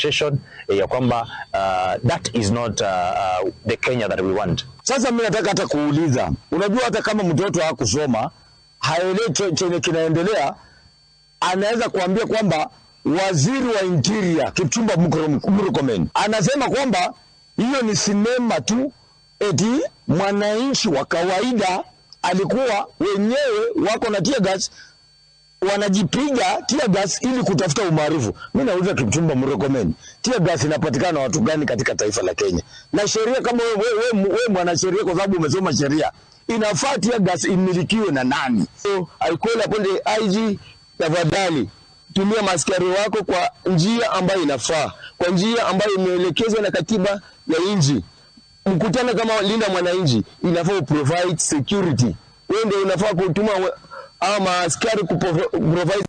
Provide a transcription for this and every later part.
negotiation ya kwamba that is not the Kenya that we want. Sasa mimi nataka hata kuuliza, unajua hata kama mtoto hakusoma, haelewi chenye kinaendelea, anaweza kuambia kwamba waziri wa interior Kipchumba Murkomen anasema kwamba hiyo ni sinema tu, eti mwananchi wa kawaida alikuwa wenyewe wako na tear gas, wanajipiga tear gas ili kutafuta umaarufu. Mimi nauliza Kipchumba Murkomen, tear gas inapatikana watu gani katika taifa la Kenya? Na sheria kama wewe mwanasheria, kwa sababu umesoma sheria, inafaa tear gas imilikiwe na nani? So I call upon the IG, tafadhali tumia maskari wako kwa njia ambayo inafaa, kwa njia ambayo imeelekezwa na katiba ya nchi. Mkutano kama linda mwananchi inafaa provide security. Wewe ndio unafaa kutuma ama askari provide.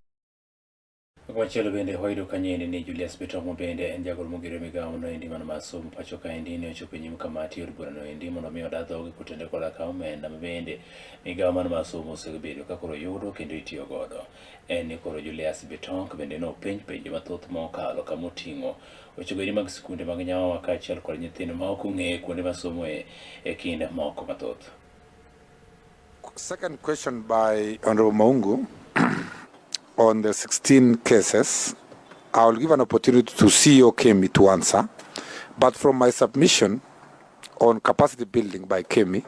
Wachelo bende hoido kanyeni ni Julius Betomo bende njagol mugire migawo no endi mana masomo pachoka endi ne chopenyi mkamati urubura no endi mono miyo datho kutende kola kaumenda bende migawo mana masomo sebedo kakoro yudo kendo itiyo godo eni koro Julius Betomo bende no penj mathoth mokalo kamotingo weche gori mag sikunde mag nyawa wakachiel kod nyithindo ma ok ong'e kuonde masomo e kinde moko mathoth. Second question by Honorable Maungu. On the 16 cases, I will give an opportunity to CEO Kemi to answer. But from my submission on capacity building by Kemi,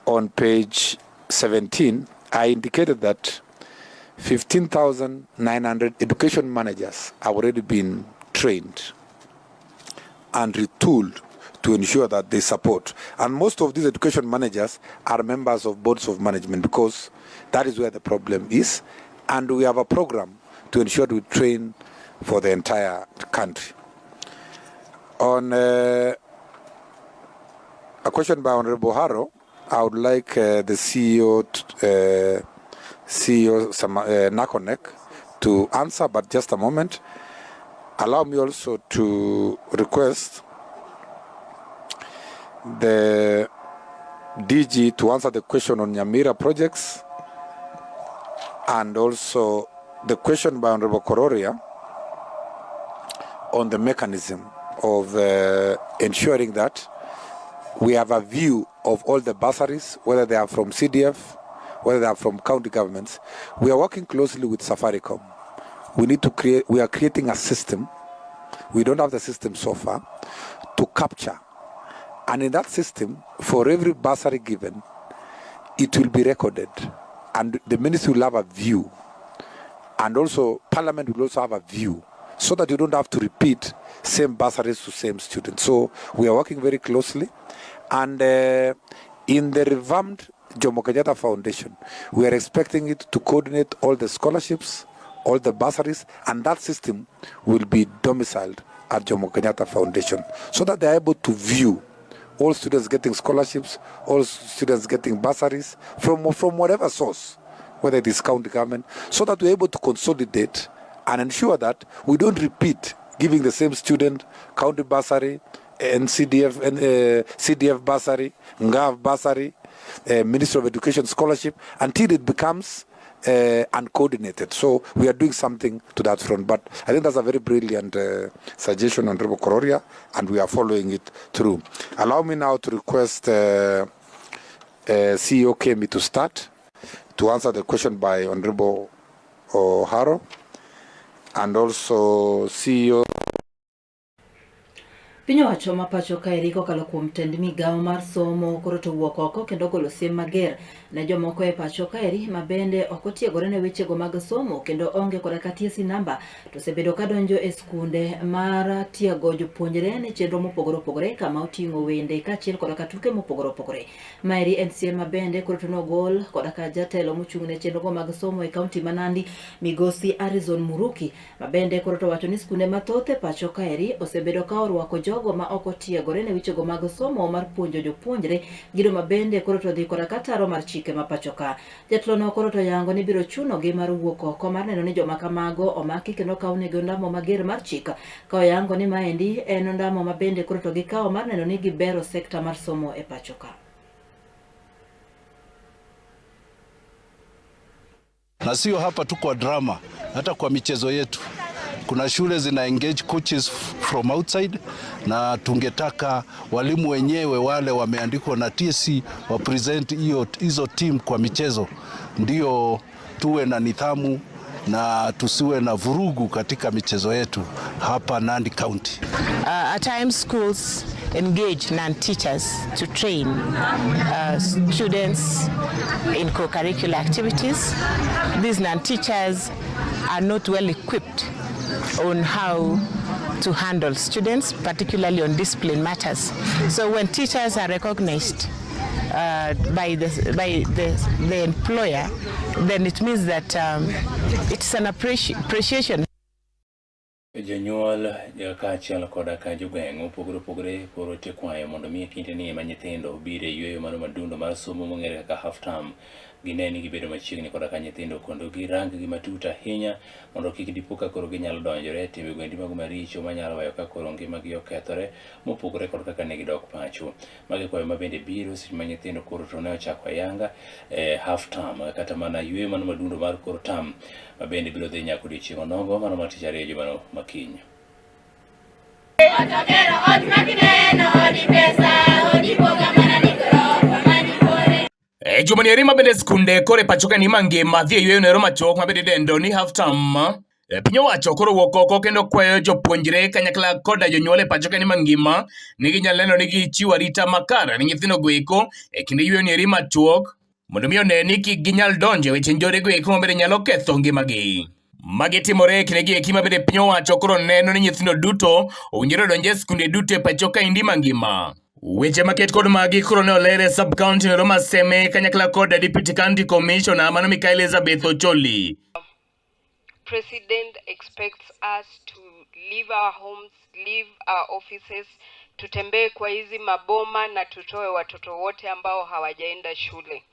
on page 17, I indicated that 15,900 education managers have already been trained and retooled to ensure that they support. And most of these education managers are members of boards of management, because that is where the problem is. And we have a program to ensure we train for the entire country. On a question by Honorable Haro, I would like the CEO Nakonek to answer, but just a moment. Allow me also to request the DG to answer the question on Nyamira projects, and also the question by Honorable Kororia on the mechanism of ensuring that we have a view of all the bursaries, whether they are from CDF, whether they are from county governments. We are working closely with Safaricom. We are creating a system. We don't have the system so far to capture. And in that system, for every bursary given, it will be recorded. And the ministry will have a view. And also, Parliament will also have a view, so that you don't have to repeat same bursaries to same students. So we are working very closely. And in the revamped Jomo Kenyatta Foundation, we are expecting it to coordinate all the scholarships, all the bursaries, and that system will be domiciled at Jomo Kenyatta Foundation, so that they are able to view all students getting scholarships, all students getting bursaries from whatever source, whether it is county government, so that we're able to consolidate and ensure that we don't repeat giving the same student county bursary, CDF bursary, NGAV bursary, Ministry of Education scholarship, until it becomes uncoordinated. So we are doing something to that front. But I think that's a very brilliant suggestion on Honorable Kororia, and we are following it through. Allow me now to request CEO Kemi to start to answer the question by Honorable Haro, and also CEO. Pinyo wacho mapacho kaeri kokalo kuom tend migawo mar somo koro to wuok oko kendo golo siem mager ne jomoko e pacho kaeri mabende ok otiegore ne wechego mag somo kendo onge koda katiesi namba to sebedo kadonjo e skunde mar tiego jopuonjre ne chenro mopogore opogore kama oting'o wende kaachiel koda ka tuke mopogore opogore. Maeri en siem mabende koro to nogol koda ka jatelo mochung' ne chenrogo mag somo e kaunti ma Nandi, Migosi Arizon Muruki, mabende koro to wacho ni skunde mathoth e pacho kaeri osebedo ka orwako jogo ma ok otiegore ne wechego mag somo mar puonjo jopuonjre, gido mabende koro to dhi koda ka taro mar chike ma pacho ka. Jatelo no koro to yango ni biro chuno gi mar wuok oko mar neno ni joma kamago omaki kendo kawnegi ondamo mager mar chika, ka oyango ni maendi en ondamo mabende koro to gikawo mar neno ni gibero sekta mar somo e pacho ka. Na sio hapa tu kwa drama, hata kwa michezo yetu. Kuna shule zina engage coaches from outside, na tungetaka walimu wenyewe wale wameandikwa na TSC wa present hizo team kwa michezo, ndio tuwe na nidhamu na tusiwe na vurugu katika michezo yetu hapa Nandi County. At times schools engage non-teachers to train students in co-curricular activities. These non-teachers are not well equipped on how to handle students, particularly on discipline matters. So when teachers are recognized by the employer, then it means that it's an appreciation. Jonyuol kaachiel koda ka jogweng' opogore poro tekwayo mondo mi kinde ni ma nyithindo biro e yweyo mano madundo mar somo mong'ere kaka half term gineni gibedo machiegni koda ka nyithindo kondo girang gi matut ahinya mondo kik dipo ka koro ginyalo donjore e timbe gwendi mago maricho manyalo weyo ka koro ngimagi okethore mopogore kod kaka ne gidok pacho. Magi kwayo ma bende biro seche ma nyithindo koro to ne ochako ayanga half term kata mana yweyo mano madundo mar koro term ma bende biro dhi nyaka odiechieng' onogo mano mar tich ariyo jumano makiny. Juma ni erima bende skunde kore pachoka ni mangima dhi yweyo nero machok ma bende dendo ni half term. Piny owacho koro wuok oko kendo kwayo jopuonjre kanyakla koda jonyuol e pachoka ni mangima ni ginyalo neno ni gichiwo arita makare ni nyithindo goeko e kinde yweyo ni erima chuok mondo mi one ni kik ginyal donjo e weche njore goeko ma bende nyalo ketho ngimagi. Magi timore kinde gi eki ma bende piny owacho koro neno ni nyithindo duto owinjore donjo e skunde duto e pachoka indi mangima. Weche maket kod magi koro ne olere sub county Nonro Maseme kanyakla koda deputy county commissioner mano Mikael Elizabeth Ocholi. President expects us to leave our homes, leave our offices, tutembee kwa hizi maboma na tutoe watoto wote ambao hawajaenda shule,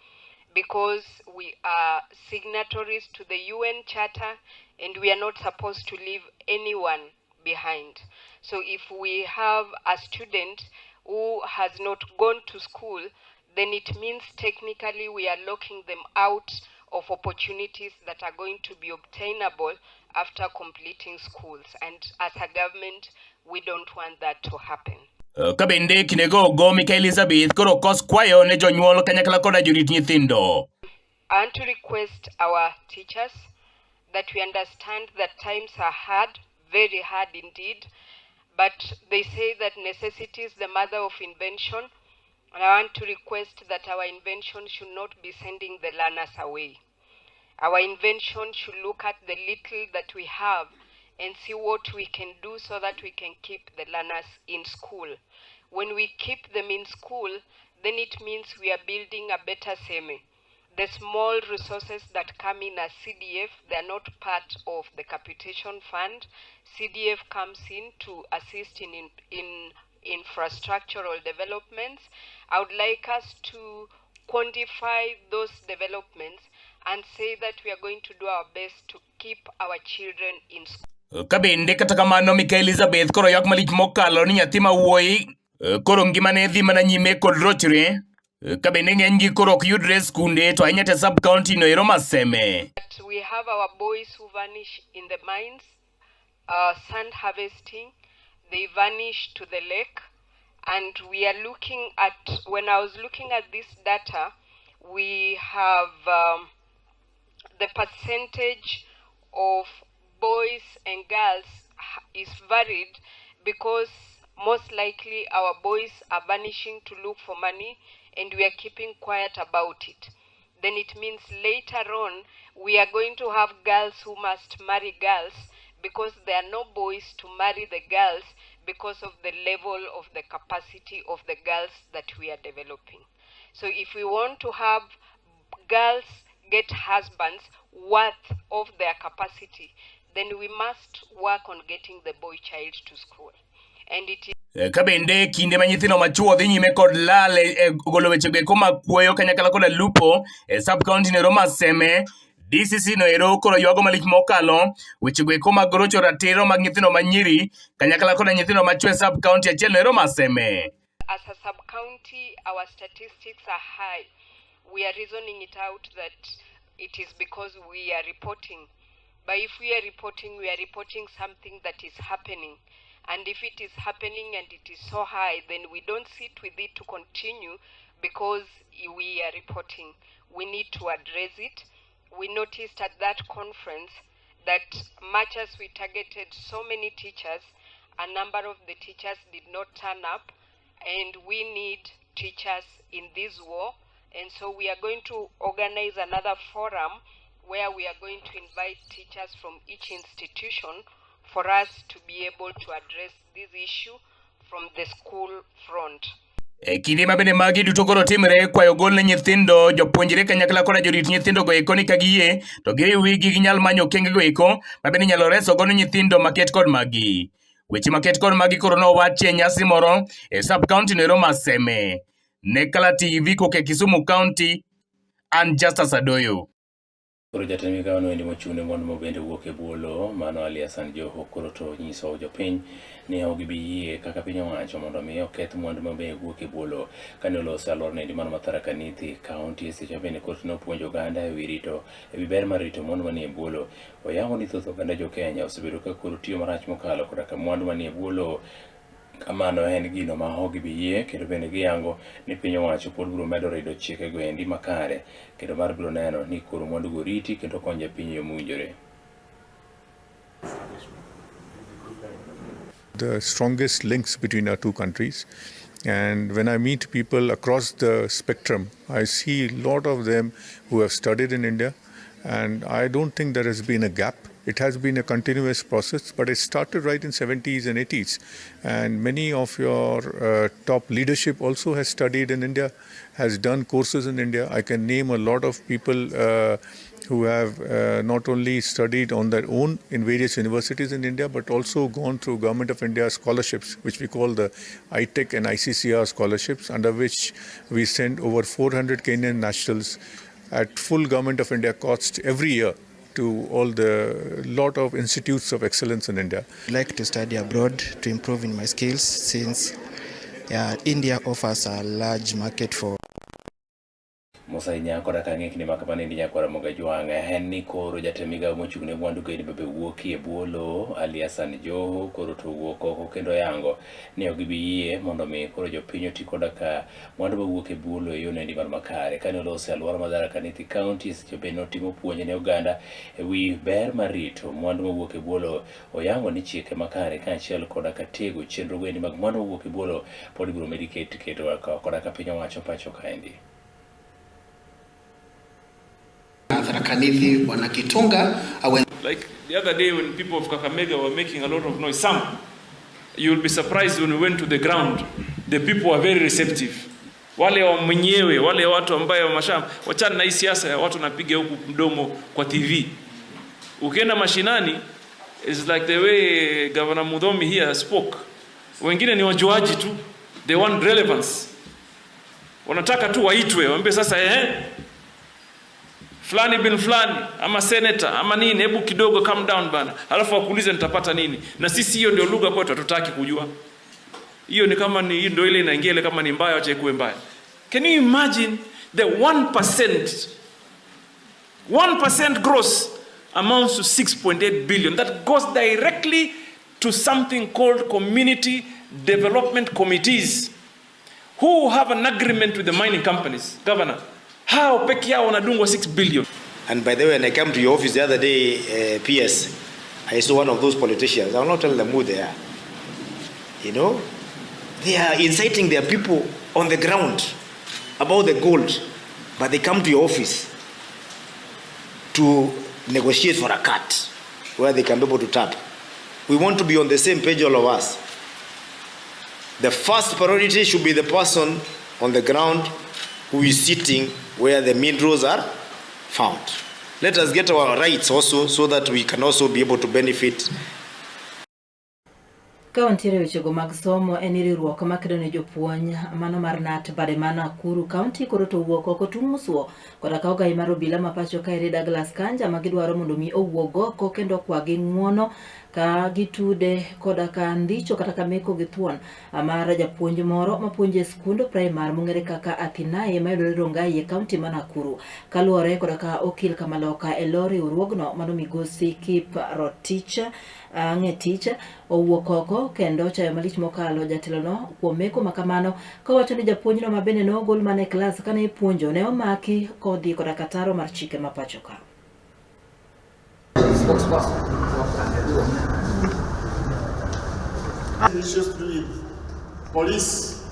because we are signatories to the UN Charter and we are not supposed to leave anyone behind. So if we have a student who has not gone to school, then it means technically we are locking them out of opportunities that are going to be obtainable after completing schools. And as a government, we don't want that to happen. Kabende kinego go Mikael Elizabeth koro kos kwayo ne jonyuol kanyakla koda jorit nyithindo. I want to request our teachers that we understand that times are hard, very hard indeed, but they say that necessity is the mother of invention. And I want to request that our invention should not be sending the learners away. Our invention should look at the little that we have and see what we can do so that we can keep the learners in school. When we keep them in school, then it means we are building a better SEME. The small resources that come in as CDF, they are not part of the capitation fund. CDF comes in to assist in infrastructural developments. I would like us to quantify those developments and say that we are going to do our best to keep our children in school. Kabende kata kamano Mikael Elizabeth koro yak malich mokalo ni nyathi ma wuoyi koro ngimane dhi mana nyime kod rochre. Kabende ng'enygi koro ok yudre skunde to ahinya te sub county Nonro Maseme. We have our boys who vanish in the mines, sand harvesting, they vanish to the lake, and we are looking at, when I was looking at this data, we have the percentage of boys and girls is varied, because most likely our boys are vanishing to look for money and we are keeping quiet about it. Then it means later on we are going to have girls who must marry girls because there are no boys to marry the girls because of the level of the capacity of the girls that we are developing. So if we want to have girls get husbands worth of their capacity, then we must work on getting the boy child to school. And it is Kabende kinde ma nyithindo machuo dhi nyime kod lal golo weche go koma kuoyo kanyakla koda lupo e sub county Nonro Maseme. DCC Noero koro ywago malich mokalo weche go koma gorocho ratiro mag nyithindo manyiri kanyakla koda nyithindo machuo e sub county achiel Nonro Maseme. As a sub county, our statistics are high. We are reasoning it out that it is because we are reporting. But if we are reporting something that is happening. And if it is happening and it is so high, then we don't sit with it to continue because we are reporting. We need to address it. We noticed at that conference that much as we targeted so many teachers, a number of the teachers did not turn up, and we need teachers in this war. And so we are going to organize another forum where we are going to invite teachers from each institution for us to be able to address this issue from the school front. Kinde mabende magi duto koro timre kwayo gol ne nyithindo jopuonjre kanyakla koda jorit nyithindo go eko ni kagiyie to giriwigi ginyal manyo okenge go eko mabende nyalo reso gono nyithindo maket kod magi. Weche maket kod magi koro nowachi e nyasi moro e sub county no Maseme. Ne Kala TV koke Kisumu County, and Justice Adoyo. Koro jatend migawo no endi mochune mondo mobende wuok e buolo mano alias Joho koro to nyiso jopiny ni ok gibi yie kaka piny owacho mondo mi oketh mwandu mabende wuok e buolo kane oloso alwora endi mano Tharaka Nithi County seche bende koro nopuonjo oganda ewi ber mar rito mwandu manie buolo. Oyango ni thoth oganda jo Kenya osebedo ka koro tiyo marach mokalo koda ka mwandu manie buolo. Kamano en gino ma ok gibi yie kendo bende giyango ni piny owacho pod biro medo rido chike go endi makare kendo mar biro neno ni koro mwandu go riti kendo konyo piny yo mowinjore. The strongest links between our two countries, and when I meet people across the spectrum, I see a lot of them who have studied in India, and I don't think there has been a gap. It has been a continuous process, but it started right in 70s and 80s. And many of your top leadership also has studied in India, has done courses in India. I can name a lot of people who have not only studied on their own in various universities in India, but also gone through Government of India scholarships, which we call the ITEC and ICCR scholarships, under which we send over 400 Kenyan nationals at full Government of India cost every year to all the lot of institutes of excellence in India. I like to study abroad to improve in my skills since India offers a large market for Musa nyakora kange kini makapane ndi nyakora moga juanga henni koro jatemiga mochungne mwandu go bebe wuoki e buolo alias Joho koro to wuoko kendo yango ne ogibiyie mondo mi koro jopinyo tikoda ka mwandu ba wuoki e buolo e yone ndi mar makare kane olose alwora ma Tharaka Nithi County seche no timo puonje ne oganda e wi ber marito mwandu ma wuoki e buolo oyango ni chike makare kanchiel koda ka tego chenro go endi mag mwandu ma wuoki e buolo pod biro medicate keto koda ka piny owacho pacho kaendi. Like the other day when people of Kakamega were making a lot of noise, you will be surprised when we went to the ground, the people were very receptive. Wale wa mwenyewe, wale watu ambayo wachana na hii siasa ya watu napiga huku mdomo kwa TV. Ukienda mashinani, it's like the way Governor Mudhomi here spoke. Wengine ni wajuaji tu, they want relevance. Wanataka tu waitwe, waambie sasa fulani bin fulani ama senator ama nini, hebu kidogo calm down bana, alafu wakuulize nitapata nini. Na sisi hiyo ndio lugha kwetu, hatutaki kujua. Hiyo ni kama ni ndio ile inaingia ile kama ni mbaya acha ikuwe mbaya. Can you imagine the 1% gross amounts to 6.8 billion that goes directly to something called community development committees who have an agreement with the mining companies. Governor, how peke yao wanadungwa 6 billion? And by the way, when I came to your office the other day, PS, I saw one of those politicians. I will not tell them who they are. You know, they are inciting their people on the ground about the gold, but they come to your office to negotiate for a cut where they can be able to tap. We want to be on the same page, all of us. The first priority should be the person on the ground who is sitting where the minerals are found. Let us get our rights also so that we can also be able to benefit. Kaunti wechego mag somo en riwruok makedo ne jopuonj mano mar NAT bade mana Kuru County koro to wuok oko tumusuo koda ka ogai mar obila mapacho kaere Douglas Kanja magidwaro mondo mi owuog oko kendo kwagi ng'uono ka gitude koda ka ndicho kata kameko githuon amara japuonj moro mapuonje skund primar mong'ere kaka Athinae mayudore Rongai e kaunti ma Nakuru kaluwore koda ka okil Kamaloka e lori urwogno mano migosi Kip Rotich Ng'etich owuok oko kendo chayo malich mokalo jatelono kuom meko makamano kawacho ni japuonjno ma bende nogol mana e klas kane ipuonjo ne omaki kodhi koda kataro mar chike mapacho ka. Issues to do with police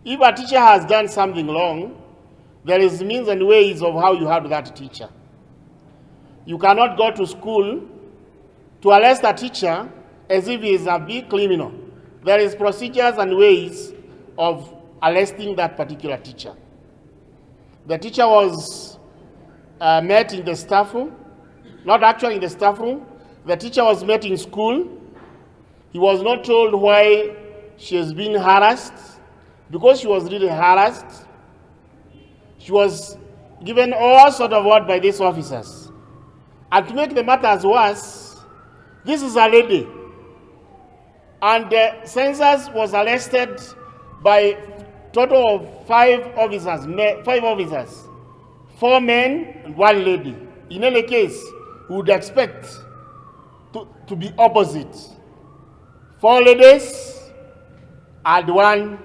if a teacher has done something wrong, there is means and ways of how you handle that teacher. You cannot go to school to arrest a teacher as if he is a big criminal. There is procedures and ways of arresting that particular teacher. The teacher was met in the staff room, not actually in the staff room. The teacher was met in school. He was not told why she has been harassed. Because she was really harassed, she was given all sort of word by these officers. And to make the matters worse, this is a lady. And the census was arrested by total of 5 officers, 4 men and 1 lady. In any case, we would expect to be opposite. 4 ladies and 1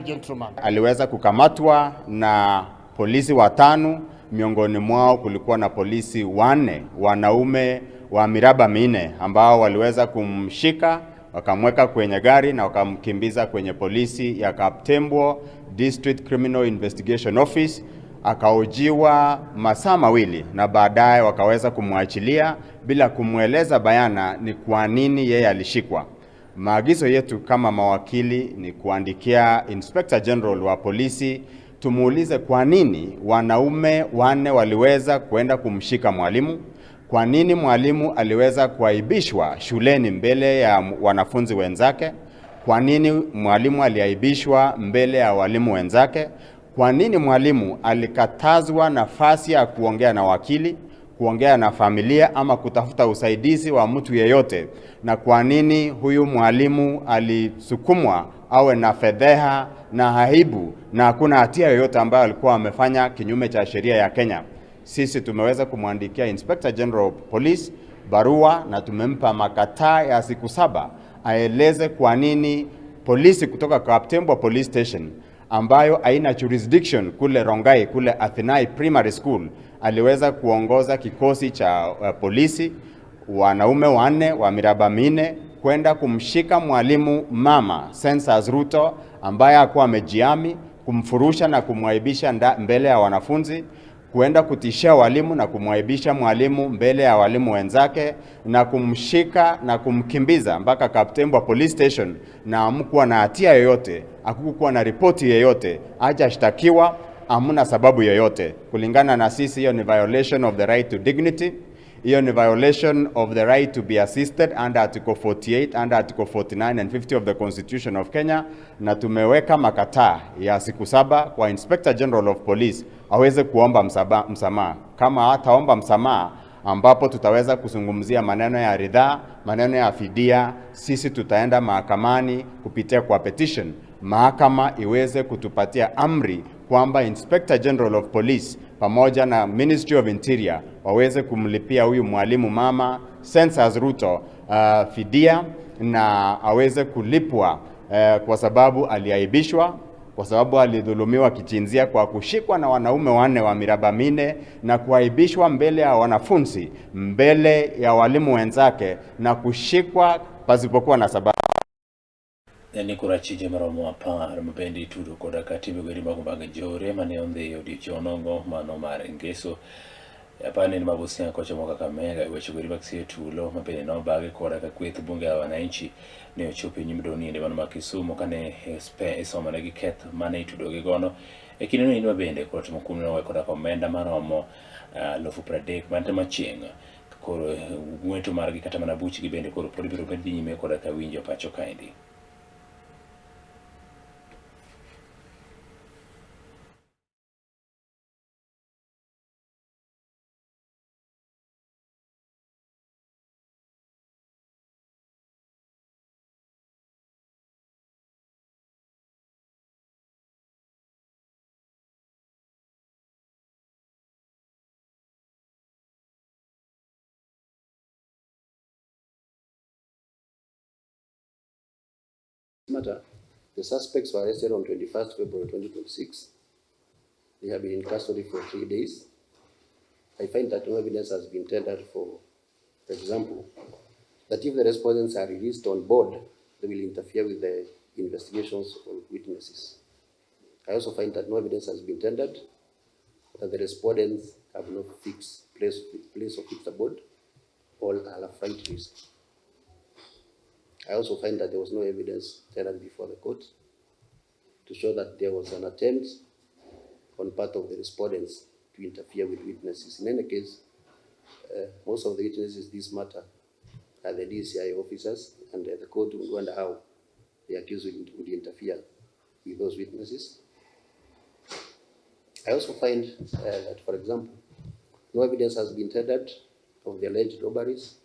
gentleman. Aliweza kukamatwa na polisi 5, miongoni mwao kulikuwa na polisi 4 wanaume wa miraba 4 ambao waliweza kumshika, wakamweka kwenye gari na wakamkimbiza kwenye polisi ya Kaptembwo District Criminal Investigation Office. Akaojiwa masaa 2 na baadaye wakaweza kumwachilia bila kumweleza bayana ni kwa nini yeye alishikwa. Maagizo yetu kama mawakili ni kuandikia Inspector General wa polisi tumuulize kwa nini wanaume 4 waliweza kwenda kumshika mwalimu, kwa nini mwalimu aliweza kuaibishwa shuleni mbele ya wanafunzi wenzake, kwa nini mwalimu aliaibishwa mbele ya walimu wenzake, kwa nini mwalimu alikatazwa nafasi ya kuongea na wakili, kuongea na familia ama kutafuta usaidizi wa mtu yeyote, na kwa nini huyu mwalimu alisukumwa awe na fedheha na aibu na hakuna hatia yoyote ambayo alikuwa amefanya kinyume cha sheria ya Kenya. Sisi tumeweza kumwandikia Inspector General Police barua na tumempa makataa ya siku 7 aeleze kwa nini polisi kutoka Kaptembwo Police Station ambayo haina jurisdiction kule Rongai, kule Athinae Primary School, aliweza kuongoza kikosi cha polisi wanaume 4 wa miraba 4 kwenda kumshika mwalimu mama Census Ruto ambaye hakuwa amejiami, kumfurusha na kumwaibisha mbele ya wanafunzi, kuenda kutishia walimu na kumwaibisha mwalimu mbele ya walimu wenzake, na kumshika na kumkimbiza mpaka Kaptembwo Police Station, na hamkuwa na hatia yoyote, hakukuwa na ripoti yoyote, hajashtakiwa, hamna sababu yoyote. Kulingana na sisi, hiyo ni violation of the right to dignity. Hiyo ni violation of the right to be assisted under Article 48, under Article 49 and 50 of the Constitution of Kenya, na tumeweka makataa ya siku 7 kwa Inspector General of Police aweze kuomba msamaha. Kama hataomba msamaha, ambapo tutaweza kuzungumzia maneno ya ridhaa, maneno ya fidia, sisi tutaenda mahakamani kupitia kwa petition, mahakama iweze kutupatia amri kwamba Inspector General of Police pamoja na Ministry of Interior waweze kumlipia huyu mwalimu mama Census Ruto fidia, na aweze kulipwa kwa sababu aliaibishwa, kwa sababu alidhulumiwa kijinsia kwa kushikwa na wanaume 4 wa miraba 4 na kuaibishwa mbele ya wanafunzi, mbele ya walimu wenzake, na kushikwa pasipokuwa na sababu. Yani kurachije maromo apar mabendi tudo koda katibe gari magumbanga jore mane onde odiochionongo mano mare ngeso yapane ni mabosi ya kocha mwaka Kakamega Weche gari baksie tulo mabende no bage koda kakwethu bunge la wananchi ne ochope nyimdoni inde mano makisumo kane esoma na giketh mane tudo gigono ekineno ino mabende kocha mkumno we koda komenda maromo lofu pradek mante machenga koro gweto margi kata mana buchi gibende koro polibiro bendi nyime koda kawinjo pacho kaindi. matter, the suspects were arrested on 21st February 2026. They have been in custody for 3 days. I find that no evidence has been tendered for example, that if the respondents are released on board, they will interfere with the investigations of witnesses. I also find that no evidence has been tendered that the respondents have no fixed place of fixed abode. All are a flight risk. I also find that there was no evidence tendered before the court to show that there was an attempt on part of the respondents to interfere with witnesses. In any case, most of the witnesses in this matter are the DCI officers, and the court would wonder how the accused would interfere with those witnesses. I also find that, for example, no evidence has been tendered of the alleged robberies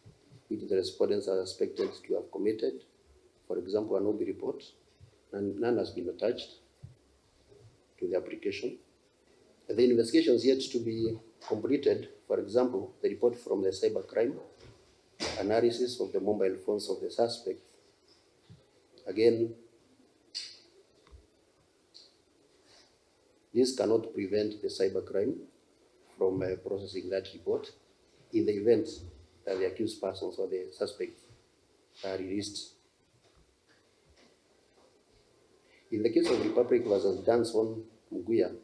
which the respondents are expected to have committed. For example, an OB report, and none has been attached to the application. The investigation is yet to be completed. For example, the report from the cybercrime analysis of the mobile phones of the suspect. Again, this cannot prevent the cybercrime from processing that report in the event that the accused persons or the suspect are released. In the case of Republic versus Danson Muguya,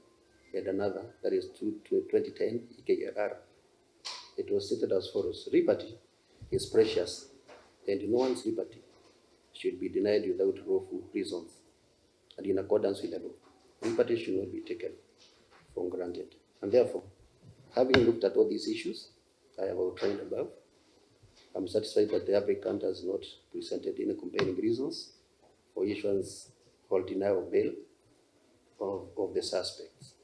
and another, that is 2010 EKRR, it was stated as follows: liberty is precious, and no one's liberty should be denied without lawful reasons and in accordance with the law. Liberty should not be taken for granted. And therefore, having looked at all these issues I have outlined above, I'm satisfied that the applicant has not presented any compelling reasons for issuance or denial of bail of the suspects.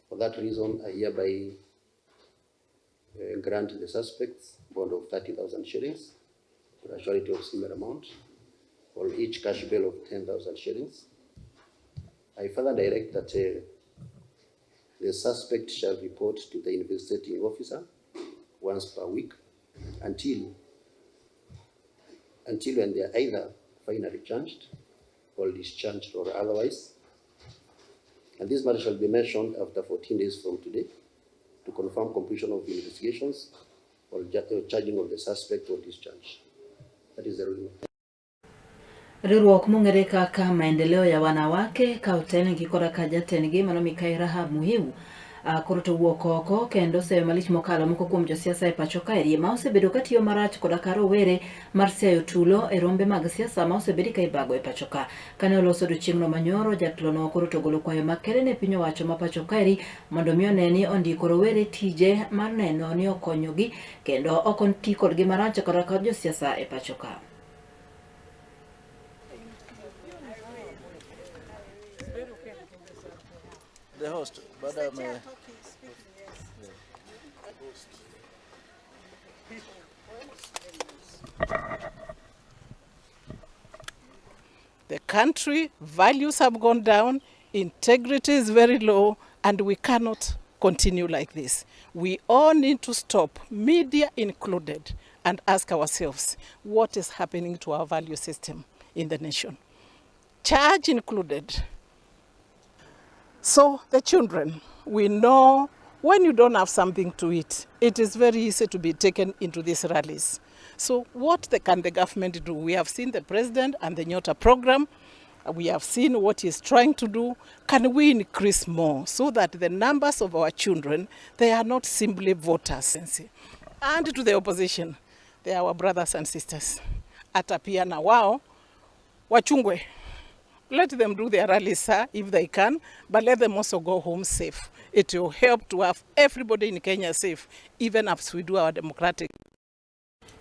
For that reason, I hereby grant the suspects bond of 30,000 shillings for a surety of similar amount, or each cash bail of 10,000 shillings. I further direct that the suspect shall report to the investigating officer once per week until when they are either finally charged or discharged or otherwise. And this matter shall be mentioned after 14 days from today to confirm completion of the investigations or charging of the suspect or discharge. That is the ruling. Riwruok mong'ere kaka maendeleo ya wanawake kauten gikora kajatengi mano Mikai Rahab Muhiu koro to wuok oko kendo seyo malich mokalo moko kuom josiasa e pacho kae ma osebedo katiyo marach koda karo were mar seyo tulo e rombe mag siasa ma osebedi ka ibago e pacho ka. Kane oloso odiochieng'no manyoro, jatlono koro to golo kwayo makere ne piny owacho ma pacho kae mondo mi oneni ondiko rowere tije mar neno ni okonyogi kendo ok onti kodgi marach koda kod josiasa e pacho ka. The host, Madam. The country values have gone down, integrity is very low, and we cannot continue like this. We all need to stop, media included, and ask ourselves what is happening to our value system in the nation. Charge included. So the children, we know when you don't have something to eat, it is very easy to be taken into these rallies. So what can the government do? We have seen the president and the Nyota program. We have seen what he's trying to do. Can we increase more so that the numbers of our children, they are not simply voters? And to the opposition, they are our brothers and sisters. Atapia na wao, wachungwe. Let them do their rallies, sir, if they can, but let them also go home safe. It will help to have everybody in Kenya safe, even as we do our democratic.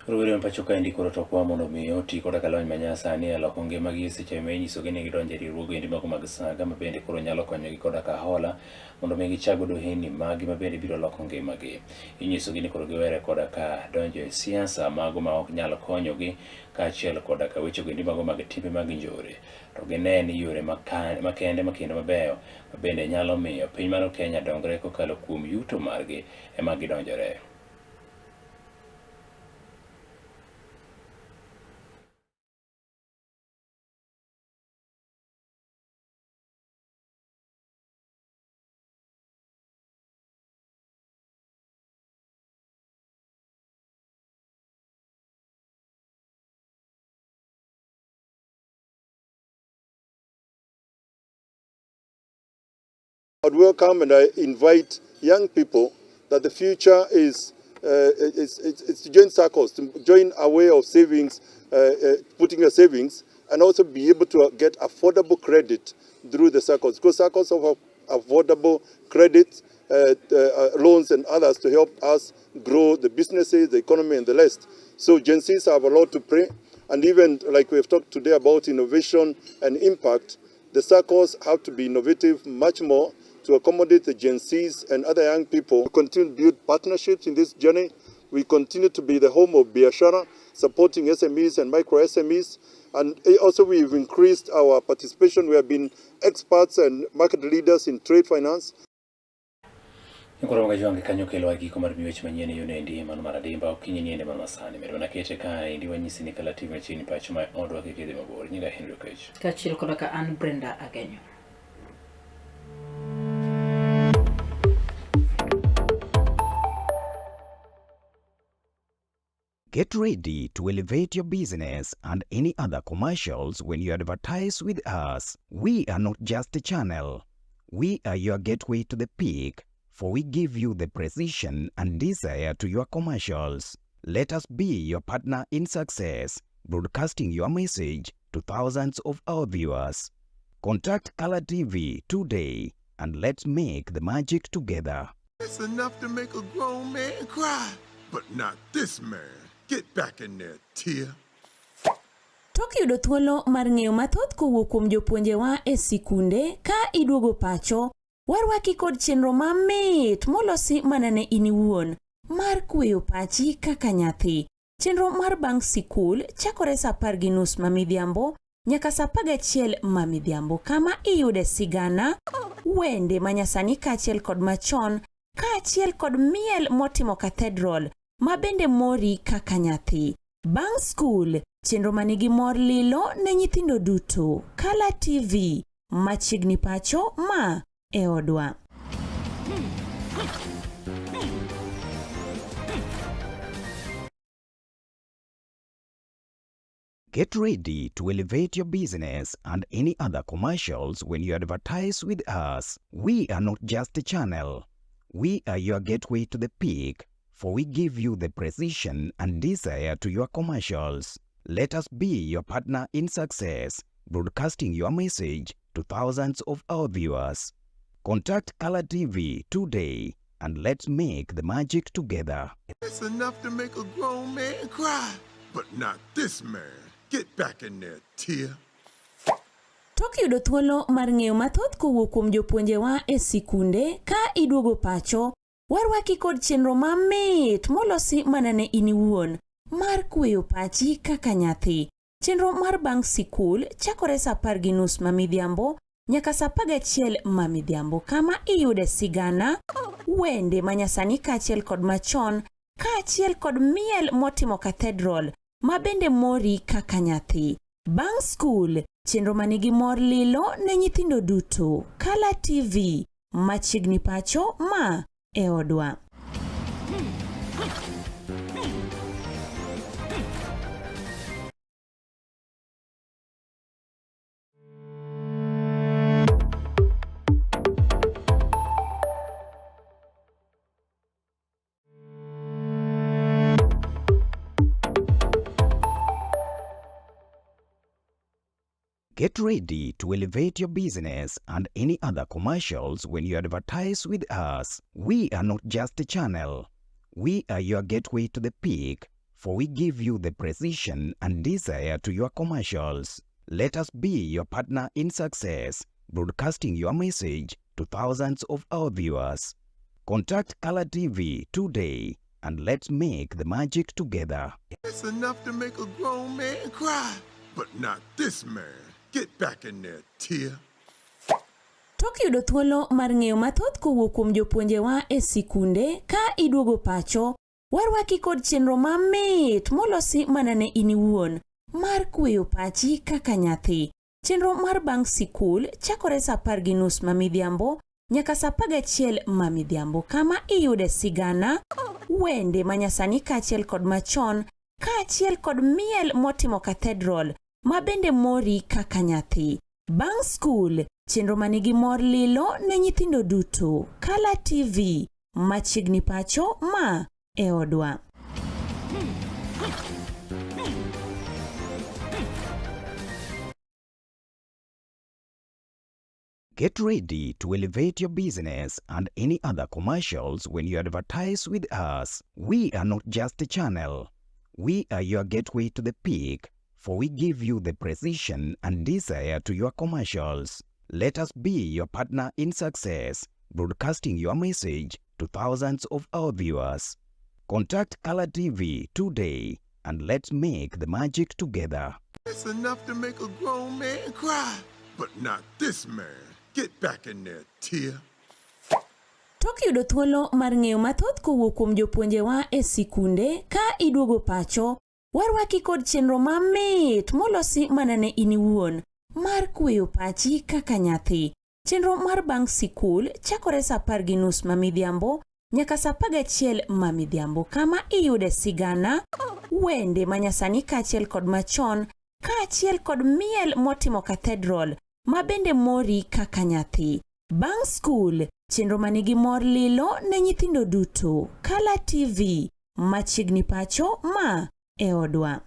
Rowere mpacho ka ndiko to kwa mondo mi oti koda kalony manyasani ala konge magi seche menyiso gini gidonje riwruoge ndi mako mag saga mabende koro nyalo konyogi koda ka hola mondo mi gichago doheni magi mabende biro loko ngimagi. Inyiso gini koro giwere koda ka donjo e siasa mago ma ok nyalo konyogi kaachiel koda ka weche ndi mago mag timbe mag njore. To gineni yore makende makendo mabeyo mabende nyalo miyo piny mar Kenya dongre kokalo kuom yuto margi ema gidonjore. I'd welcome and I invite young people that the future is to join circles, to join a way of savings, putting your savings, and also be able to get affordable credit through the circles. Because circles offer affordable credit, loans and others to help us grow the businesses, the economy and the rest. So Gen Zs have a lot to play. And even like we've talked today about innovation and impact, the circles have to be innovative much more to accommodate the Gen Zs and other young people. We continue to build partnerships in this journey. We continue to be the home of Biashara, supporting SMEs and micro SMEs. And also we've increased our participation. We have been experts and market leaders in trade finance. Nkoro joange kanyo kelo agiko mar weche manyien yone ndi mano maradimba okinyi niende mano masani medo nakete ka ndi wanyisi ni kala TV chini pacho ma odwa kekede mabor nyinga Henry Kech kachiro koda an Brenda Agenyo. Get ready to elevate your business and any other commercials when you advertise with us. We are not just a channel. We are your gateway to the peak, for we give you the precision and desire to your commercials. Let us be your partner in success, broadcasting your message to thousands of our viewers. Contact Color TV today and let's make the magic together. It's enough to make a grown man cry, but not this man. Get back in there, Tia. Tok yudo thuolo mar ng'eyo mathoth kowuok kuom jopuonjewa e sikunde ka iduogo pacho, warwaki kod chenro mamit molosi mana ne in iwuon mar kweyo pachi kaka nyathi. Chenro mar bang' sikul chakore saa 10:30 mamidhiambo nyaka saa 11 mamidhiambo, kama iyude sigana, wende manyasani kaachiel kod machon, kaachiel kod miel motimo cathedral mabende mori kaka nyathi. Bang' skul, chenro manigi mor lilo ne nyithindo duto. Color TV, machiegni pacho ma e odwa. Get ready to elevate your business and any other commercials when you advertise with us. We are not just a channel. We are your gateway to the peak, for we give you the precision and desire to your commercials. Let us be your partner in success, broadcasting your message to thousands of our viewers. Contact Color TV today and let's make the magic together. It's enough to make a grown man cry, but not this man. Get back in there, Tia. Tok yudo thuolo mar ng'eyo mathoth kowuok kuom jopuonjewa e sikunde ka iduogo pacho, warwaki kod chenro mamit molosi mana ne in iwuon mar kweyo pachi kaka nyathi. Chenro mar bang' sikul chakore saa 10:30 mamidhiambo nyaka saa 11 mamidhiambo, kama iyude sigana, wende manyasani kaachiel kod machon, kaachiel kod miel motimo cathedral mabende mori kaka nyathi. Bang' skul, chenro manigi mor lilo ne nyithindo duto. Color TV, machiegni pacho ma e odwa. Get ready to elevate your business and any other commercials when you advertise with us. We are not just a channel. We are your gateway to the peak, for we give you the precision and desire to your commercials. Let us be your partner in success, broadcasting your message to thousands of our viewers. Contact Color TV today and let's make the magic together. It's enough to make a grown man cry, but not this man. Get back in there, Tia. Tok yudo thuolo mar ng'eyo mathoth kowuok kuom jopuonjewa e sikunde ka iduogo pacho, warwaki kod chenro mamit molosi mana ne in iwuon mar kweyo pachi kaka nyathi. Chenro mar bang' sikul chakore saa 10:30 mamidhiambo nyaka saa 11 mamidhiambo, kama iyude sigana, wende manyasani kaachiel kod machon, kaachiel kod miel motimo cathedral mabende mori kaka nyathi. Bang' skul, chenro manigi mor lilo ne nyithindo duto. Kala TV, machiegni pacho ma e odwa. Get ready to elevate your business and any other commercials when you advertise with us. We are not just a channel. We are your gateway to the peak, for we give you the precision and desire to your commercials. Let us be your partner in success, broadcasting your message to thousands of our viewers. Contact Color TV today and let's make the magic together. It's enough to make a grown man cry, but not this man. Get back in there, tear. Tok yudo thuolo mar ng'eyo mathoth kowuok kuom jopuonjewa e sikunde ka iduogo pacho, warwaki kod chenro mamit molosi mana ne in iwuon mar kweyo pachi kaka nyathi. Chenro mar bang' sikul chakore sa 10:30 mamidhiambo nyaka sa 11 mamidhiambo, kama iyude sigana, wende manyasani kaachiel kod machon, kaachiel kod miel motimo cathedral ma bende mori kaka nyathi. Bang' skul, chenro manigi mor lilo ne nyithindo duto. Kala TV, machiegni pacho ma e odwa.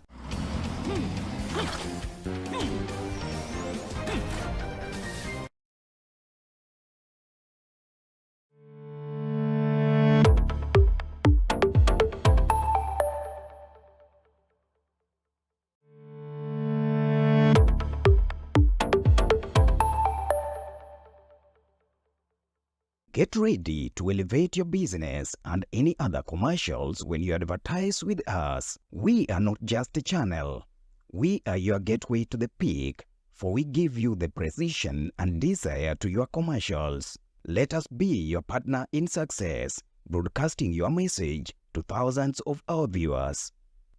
Get ready to elevate your business and any other commercials when you advertise with us. We are not just a channel. We are your gateway to the peak, for we give you the precision and desire to your commercials. Let us be your partner in success, broadcasting your message to thousands of our viewers.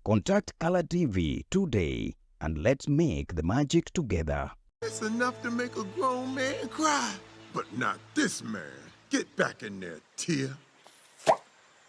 Contact Color TV today and let's make the magic together. It's enough to make a grown man cry, but not this man. Get back in there, tear.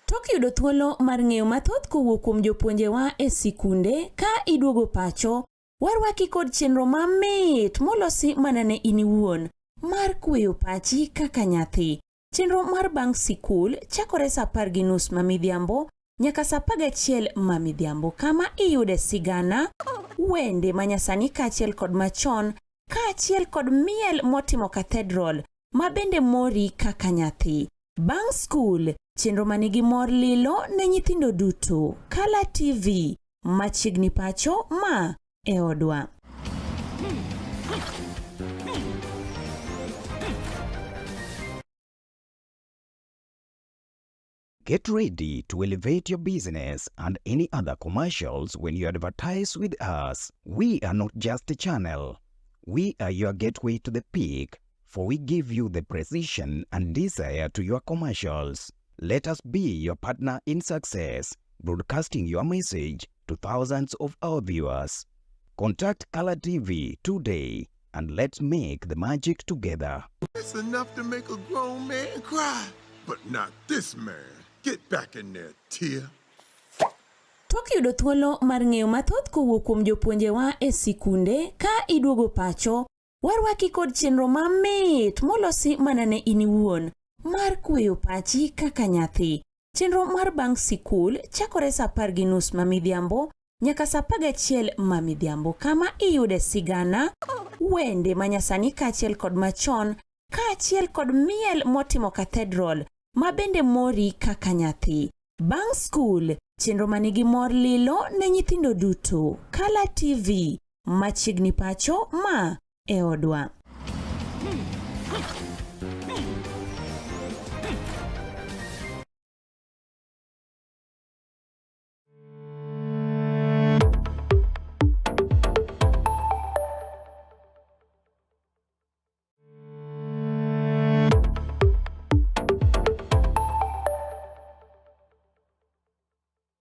Tok yudo thuolo mar ng'eyo mathoth kowuok kuom jopuonjewa e sikunde ka iduogo pacho, warwaki kod chenro mamit molosi mana ne in iwuon mar kweyo pachi kaka nyathi. Chenro mar bang' sikul chakore sa 10:30 mamidhiambo nyaka sa 11 mamidhiambo, kama iyude sigana, wende manyasani kaachiel kod machon, kaachiel kod miel motimo cathedral ma bende mori kaka nyathi. Bang' skul, chenro manigi mor lilo ne nyithindo duto. Kala TV, machiegni pacho ma e odwa. Get ready to elevate your business and any other commercials when you advertise with us. We are not just a channel. We are your gateway to the peak, for we give you the precision and desire to your commercials. Let us be your partner in success, broadcasting your message to thousands of our viewers. Contact Color TV today and let's make the magic together. It's enough to make a grown man cry, but not this man. Get back in there, tear. Tok yudo thuolo mar ng'eyo mathoth kowuok kuom jopuonjewa e sikunde ka iduogo pacho, warwaki kod chenro mamit molosi mana ne in iwuon mar kweyo pachi kaka nyathi. Chenro mar bang' sikul chakore sa 10:30 mamidhiambo nyaka sa 11 mamidhiambo, kama iyude sigana, wende manyasani kaachiel kod machon, kaachiel kod miel motimo cathedral ma bende mori kaka nyathi. Bang' skul, chenro manigi mor lilo ne nyithindo duto. Kala TV, machiegni pacho ma e odwa.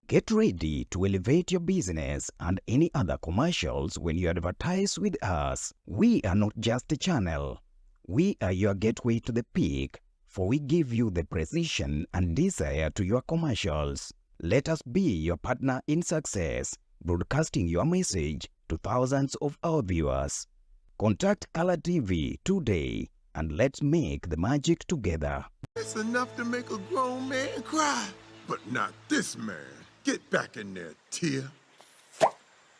Get ready to elevate your business and any other commercials when you advertise with us. We are not just a channel. We are your gateway to the peak, for we give you the precision and desire to your commercials. Let us be your partner in success, broadcasting your message to thousands of our viewers. Contact Color TV today and let's make the magic together. It's enough to make a grown man cry, but not this man. Get back in there, Tia.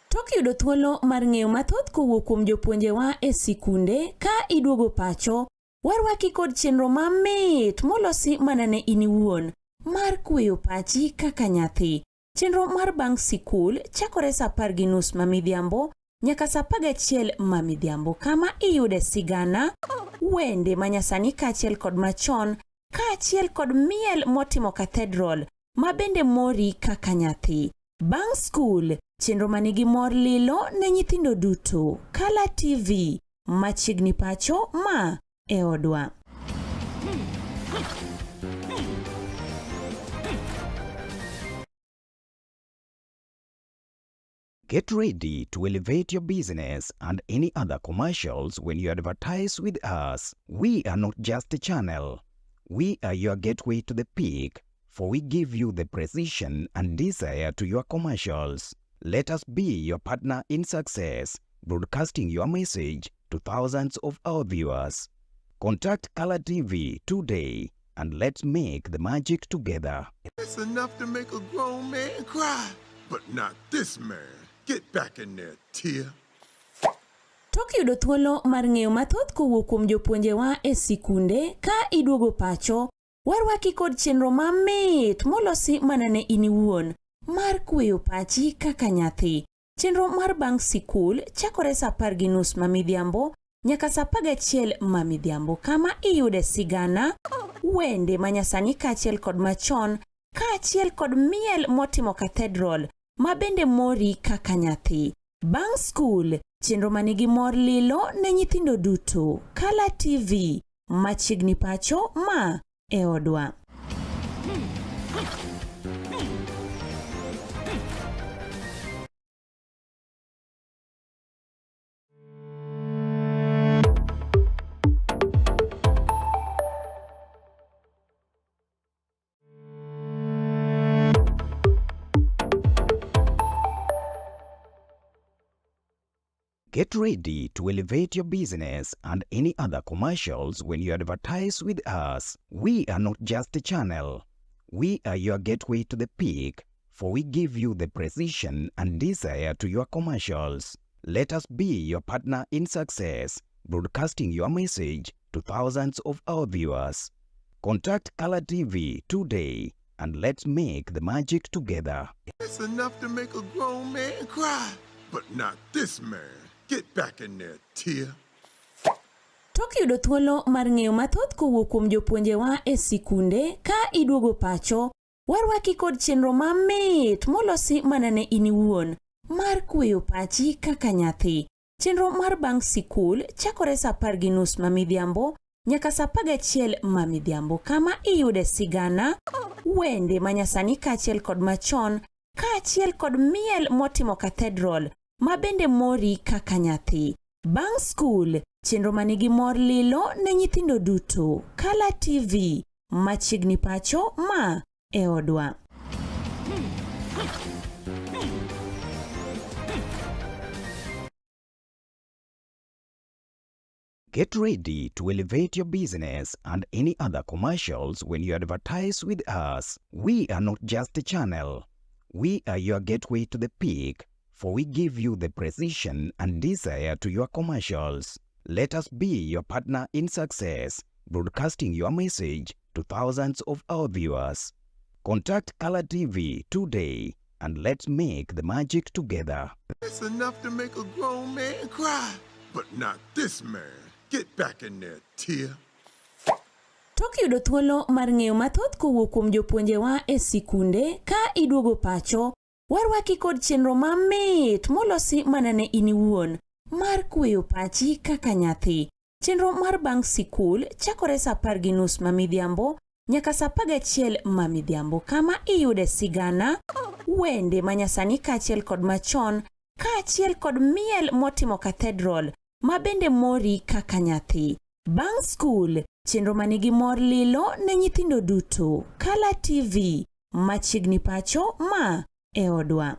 Tok yudo thuolo mar ng'eyo mathoth kowuok kuom jopuonjewa e sikunde ka iduogo pacho, warwaki kod chenro mamit molosi mana ne in iwuon mar kweyo pachi kaka nyathi. Chenro mar bang' sikul chakore saa 10:30 mamidhiambo nyaka saa 11 mamidhiambo, kama iyude sigana, wende manyasani kaachiel kod machon, kaachiel kod miel motimo cathedral ma bende mori kaka nyathi. Bang' skul, chenro manigi mor lilo ne nyithindo duto. Color TV, machiegni pacho ma e odwa. Get ready to elevate your business and any other commercials when you advertise with us. We are not just a channel. We are your gateway to the peak, for we give you the precision and desire to your commercials. Let us be your partner in success, broadcasting your message to thousands of our viewers. Contact Color TV today and let's make the magic together. It's enough to make a grown man cry, but not this man. Get back in there, Tia. Tok yudo thuolo mar ng'eyo mathoth kowuok kuom jopuonjewa e sikunde ka iduogo pacho, warwaki kod chenro mamit molosi mana ne in iwuon mar kweyo pachi kaka nyathi. Chenro mar bang' sikul chakore saa 10:30 mamidhiambo nyaka saa 11 mamidhiambo, kama iyude sigana, wende manyasani kaachiel kod machon, kaachiel kod miel motimo cathedral ma bende mori kaka nyathi. Bang' skul, chenro manigi mor lilo ne nyithindo duto. Color TV, machiegni pacho ma e odwa. Get ready to elevate your business and any other commercials when you advertise with us. We are not just a channel. We are your gateway to the peak, for we give you the precision and desire to your commercials. Let us be your partner in success, broadcasting your message to thousands of our viewers. Contact Color TV today and let's make the magic together. It's enough to make a grown man cry, but not this man. Get back in there, Tia. Tok yudo thuolo mar ng'eyo mathoth kowuok kuom jopuonjewa e sikunde ka iduogo pacho, warwaki kod chenro mamit molosi mana ne in iwuon mar kweyo pachi kaka nyathi. Chenro mar bang' sikul chakore saa 10:30 mamidhiambo nyaka saa 11 mamidhiambo, kama iyude sigana, wende manyasani kaachiel kod machon, kaachiel kod miel motimo cathedral ma bende mori kaka nyathi. Bang' skul, chenro manigi mor lilo ne nyithindo duto. Color TV, machiegni pacho ma e odwa. Get ready to elevate your business and any other commercials when you advertise with us. We are not just a channel. We are your gateway to the peak, for we give you the precision and desire to your commercials. Let us be your partner in success, broadcasting your message to thousands of our viewers. Contact Color TV today and let's make the magic together. It's enough to make a grown man cry, but not this man. Get back in there, Tia. Tok yudo thuolo mar ng'eyo mathoth kowuok kuom jopuonjewa e sikunde ka iduogo pacho, warwaki kod chenro mamit molosi mana ne in iwuon mar kweyo pachi kaka nyathi. Chenro mar bang' sikul chakore saa 10:30 mamidhiambo nyaka saa 11 mamidhiambo, kama iyude sigana, wende manyasani kaachiel kod machon, kaachiel kod miel motimo cathedral ma bende mori kaka nyathi. Bang' skul, chenro manigi mor lilo ne nyithindo duto. Color TV, machiegni pacho ma e odwa.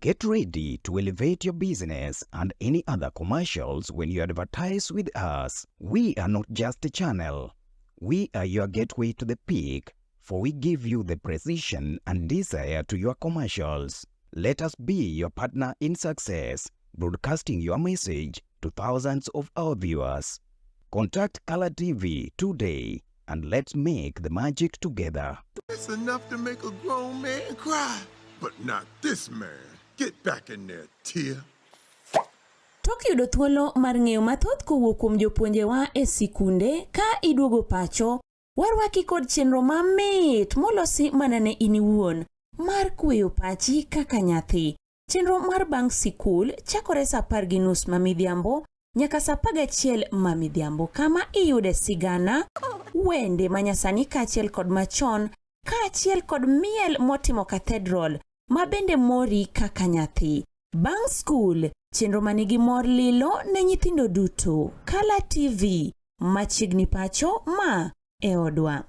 Get ready to elevate your business and any other commercials when you advertise with us. We are not just a channel. We are your gateway to the peak, for we give you the precision and desire to your commercials. Let us be your partner in success, broadcasting your message to thousands of our viewers. Contact Color TV today and let's make the magic together. It's enough to make a grown man cry, but not this man. Get back in there, Tia. Tok yudo thuolo mar ng'eyo mathoth kowuok kuom jopuonjewa e sikunde ka iduogo pacho, warwaki kod chenro mamit molosi mana ne in iwuon mar kweyo pachi kaka nyathi. Chenro mar bang' sikul chakore saa 10:30 mamidhiambo nyaka saa 11 mamidhiambo, kama iyude sigana, wende manyasani kaachiel kod machon, kaachiel kod miel motimo cathedral mabende mori kaka nyathi. Bang' skul, chenro manigi mor lilo ne nyithindo duto. Color TV, machiegni pacho ma e odwa.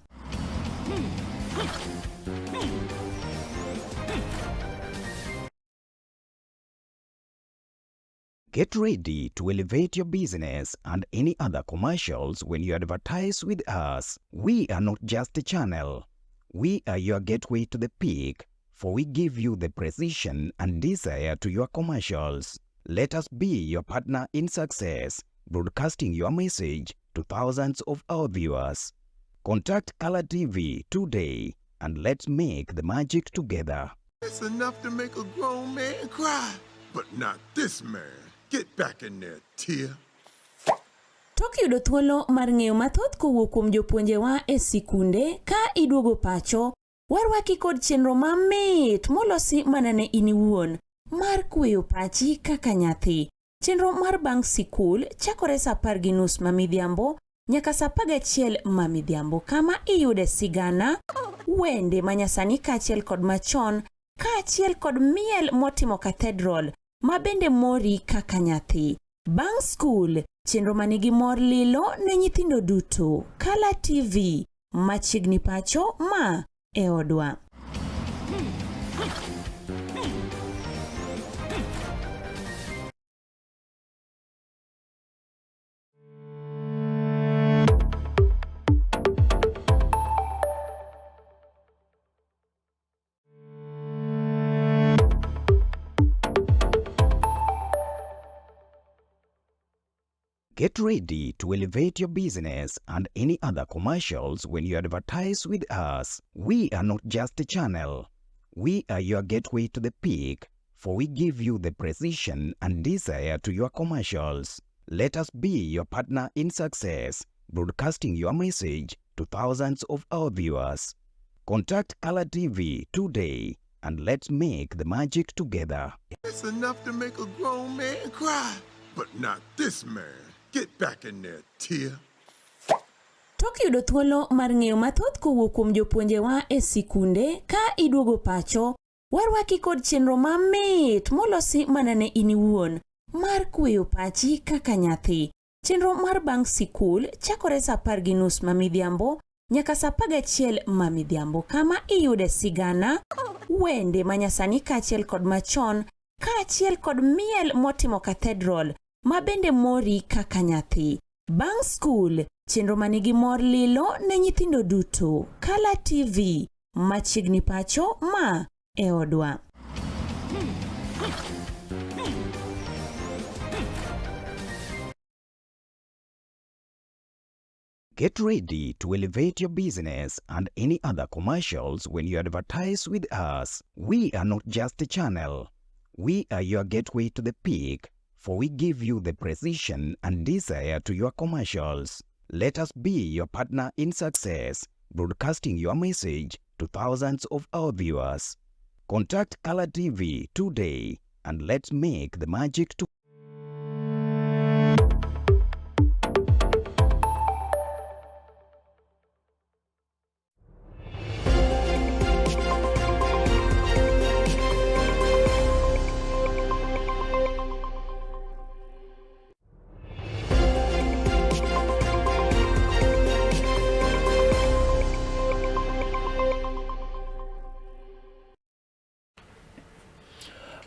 Get ready to elevate your business and any other commercials when you advertise with us. We are not just a channel. We are your gateway to the peak, for we give you the precision and desire to your commercials. Let us be your partner in success, broadcasting your message to thousands of our viewers. Contact Color TV today and let's make the magic together. It's enough to make a grown man cry, but not this man. Get back in there, Tia. Tok yudo thuolo mar ng'eyo mathoth kowuok kuom jopuonjewa e sikunde ka iduogo pacho, warwaki kod chenro mamit molosi mana ne in iwuon mar kweyo pachi kaka nyathi. Chenro mar bang' sikul chakore saa 10:30 mamidhiambo nyaka saa 11 mamidhiambo, kama iyude sigana, wende manyasani kaachiel kod machon, kaachiel kod miel motimo cathedral mabende mori kaka nyathi. Bang' skul, chenro manigi mor lilo ne nyithindo duto. Color TV, machiegni pacho ma e odwa. Get ready to elevate your business and any other commercials when you advertise with us. We are not just a channel. We are your gateway to the peak, for we give you the precision and desire to your commercials. Let us be your partner in success, broadcasting your message to thousands of our viewers. Contact Color TV today and let's make the magic together. It's enough to make a grown man cry, but not this man. Get back in there, Tia. Tok yudo thuolo mar ng'eyo mathoth kowuok kuom jopuonjewa e sikunde ka iduogo pacho, warwaki kod chenro mamit molosi mana ne in iwuon mar kweyo pachi kaka nyathi. Chenro mar bang' sikul chakore saa 10:30 mamidhiambo nyaka saa 11 mamidhiambo, kama iyude sigana, wende manyasani kaachiel kod machon, kaachiel kod miel motimo cathedral mabende mori kaka nyathi. Bang' skul, chenro manigi mor lilo ne nyithindo duto. Color TV, machiegni pacho ma e odwa. Get ready to elevate your business and any other commercials when you advertise with us. We are not just a channel. We are your gateway to the peak, for we give you the precision and desire to your commercials. Let us be your partner in success, broadcasting your message to thousands of our viewers. Contact Color TV today and let's make the magic to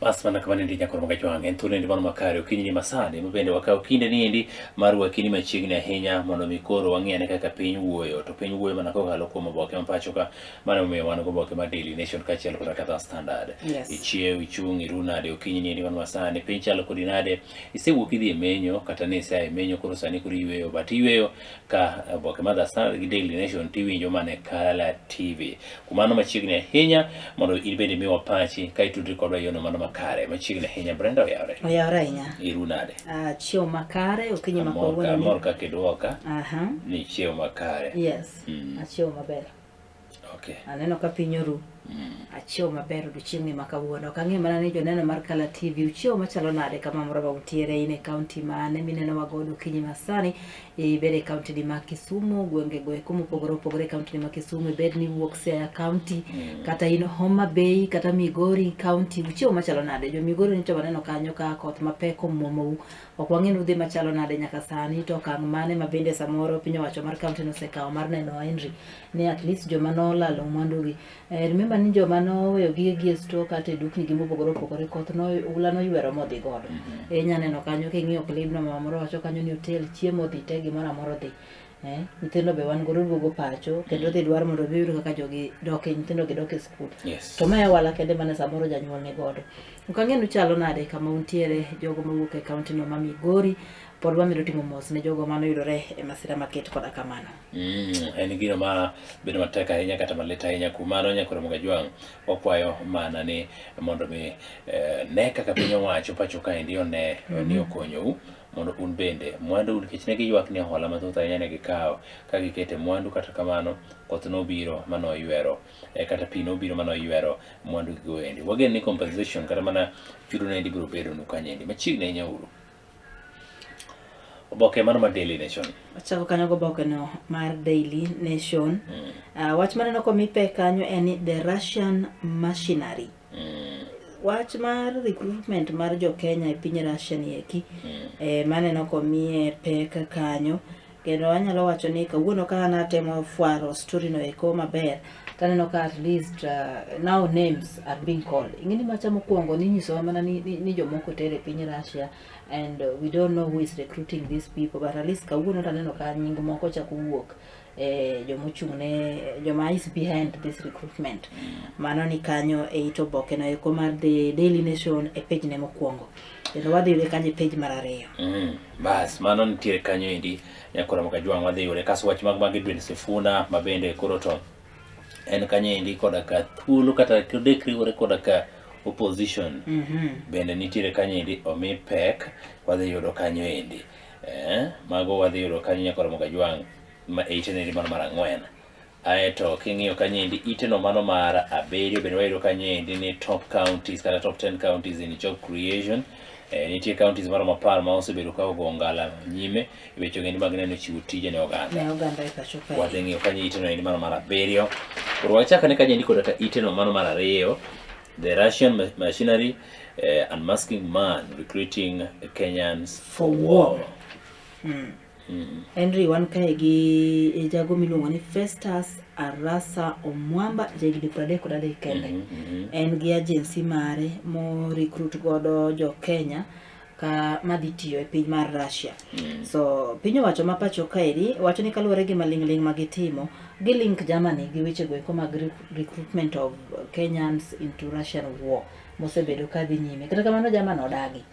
Pasmana kama ndi nyakoro magajwange ntune ndi mano makare okinyi ni masani mabende wakao kinde ni ndi maru wakini machiegni ahinya mondo mikoro wang'ene kaka piny wuoyo to piny wuoyo mana kokalo kuom oboke mapacho ka mana omiyo wan goboke ma Daily Nation kaachiel kod kata Standard. Ichiew ichung' iru nade okinyi ni ndi mano masani piny chalo kodi nade isewuok idhi e menyo kata ne isa e menyo koro sani koro yweyo but yweyo ka oboke ma The Standard gi Daily Nation tiwinjo mane Kala TV kumano machiegni ahinya mondo ibende miwa pachi ka itudri kodwa yono mano makare machiegni ahinya. Brenda oyawre ahinya iru nade chiew makare okinyi makawuono mor ka kiduoka ni chiew makare achiew maber aneno ka piny oru achiew maber odiochieng'ni makawuono ok ang'e mana ni joneno mar Kala TV uchiew machalo nade kama moro utiere in e kaunti mane mineno wagodo okinyi masani ibede kaunti di ma Kisumu gwenge go eko mopogore opogore kaunti di ma Kisumu ibed ni wuok Siaya kaunti kata in Homa Bay kata Migori kaunti uchiew machalo nade jo Migori nicho waneno kanyo ka koth mapek omomou ok wang'e udhi machalo nade nyaka sani to okang' mane mabende samoro piny owacho mar kaunti nosekawo mar neno Henry ni at least joma nolalo mwandugi remember ni joma noweyo gige store kata e dukni gi mopogore opogore koth ula noywero modhi godo inya neno kanyo king'iyo clip no moro wacho kanyo ni hotel chiemo dhi te gimoro amora dhi nyithindo be wan godo duogo pacho kendo dhi dwar mondo biyud kaka jogi dok nyithindo gi dok e skul to maya wala kende mane samoro janyuol ni godo ok ang'e ni chalo nade kama untiere jogo mawuok e kaunti no ma Migori pod wamiro timo mos ne jogo mano yudore e masira maket koda kamano. En gino ma bedo matek ahinya kata malit ahinya kumano nyakoro Magajwang' wakwayo mana ni mondo mi ne kaka piny owacho pacho ka endi one ni okonyou mondo un bende mwandu nikech ne giywak ni hola mathoth ahinya ne gikawo ka gikete mwandu kata kamano koth nobiro mano oywero kata pi nobiro mano oywero mwandu gigo endi wagen ni compensation kata mana chudo ne endi biro bedo nu kanyo endi machiegni ahinya uru oboke mano mar Daily Nation achako kanyo oboke no mar Daily Nation wach maneno komi pe kanyo en the Russian machinery wach mar recruitment mar jo Kenya e piny Russia ni eki maneno komi pek kanyo kendo anyalo wacho ni kawuono ka anatemo fwaro story no eko maber taneno ka at least now names are being called ingini macha mokwongo ni nyiso mana ni jomoko tere piny Russia and we don't know who is recruiting these people but at least kawuono taneno ka nying moko chako wuok jomochung'ne joma is behind this recruitment mano ni kanyo e ito oboke no eko mar The Daily Nation e page ne mokwongo kendo wadhi yude kanyo page mar 2 bas mano nitiere kanyo endi nyakoro Magajwang' wadhi yude kaso wach mag Edwin Sifuna mabende koro to en kanyo endi koda ka thuolo kata dekriwore koda ka opposition bende nitiere kanyo endi omi pek wadhi yudo kanyo endi mago wadhi yudo kanyo nyakoro Magajwang' ma itene endi mano mar 4 aeto king'iyo kanyo endi iteno mano mar 7 bende wayudo kanyo endi ni top counties kata top 10 counties in job creation nitie counties maro mapar ma osebedo ka ogo ngala nyime weche endi mag neno chiwo tije ne oganda e pacho kae wadhi ng'iyo kanyo iteno endi mano mar 7 koro wachaka ne kanyo endi koda ka iteno mano mar 2 the Russian machinery unmasking man recruiting Kenyans for war. Henry wan kae gi jago miluongo ni Festus Arasa Omwamba jagidi 33 kende en gi agency mare mo recruit godo jo Kenya ka madhi tiyo e piny mar Russia so piny owacho ma pacho kaeri wacho ni kaluwore gi maling'ling magitimo gi link Germany gi weche go eko mag recruitment of Kenyans into Russian war mosebedo ka dhi nyime kata kamano Germany odagi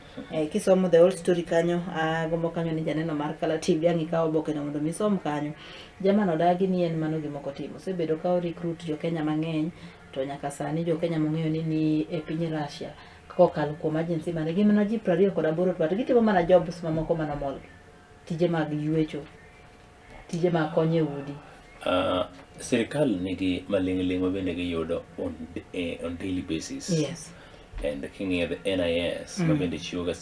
kisomo the whole story kanyo gombo kanyo ni janeno mar Kala TV ang'i kawo oboke no mondo misom kanyo Germany odagi ni en mano gimoko timo osebedo ka recruit jo Kenya mang'eny to nyaka sani jo Kenya mong'eyo ni e piny Russia kokalo kuom agency mane gi mana ji 28 to gitimo mana jobs mamoko manomol tije mag ywecho tije mag konyo e udi sirikal nigi maling'ling mabende giyudo on daily basis and king'iyo the NIS mabende chiwoga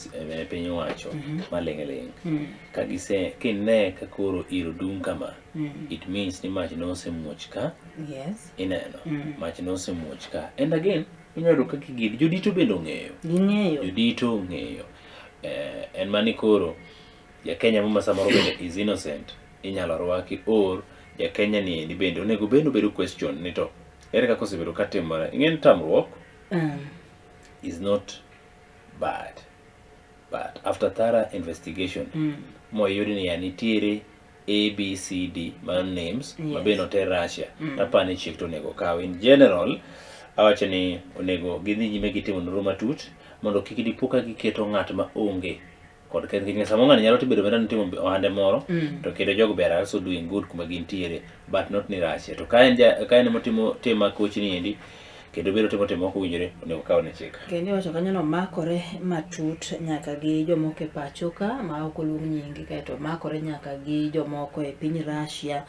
piny owacho maling'ling ka gise kine ka koro iro dum kama it means ni mach nosemuoch ka ineno mach nosemuoch ka and again inyalo ka kigidi jodito bende ong'eyo jodito ong'eyo en mani koro ja Kenya mama samoro bende is innocent inyalo rwaki or ja Kenya ni endi bende onego bedo question ni to ere kaka osebedo ka timore ing'en tamruok is not but after thorough investigation moyudi ni nitiere ABCD man names mabeno te Russia napani chik to nego kaw in general awacho ni onego gidhi nyime gitimo nonro matut mondo kik dipoka giketo ng'at ma onge kod kendo samo ng'ani nyalo tibedo medan timo ohande moro to kendo jogo ber also doing good kuma gintiere but not ni Russia to ka en motimo tema coach ni endi kendo biro timo moko winjore onego kaw ne chik kendo wacho kanyo no makore matut nyaka gi jomoko e pacho ka ma ok oluong nyingi kaito makore nyaka gi jomoko e piny Russia.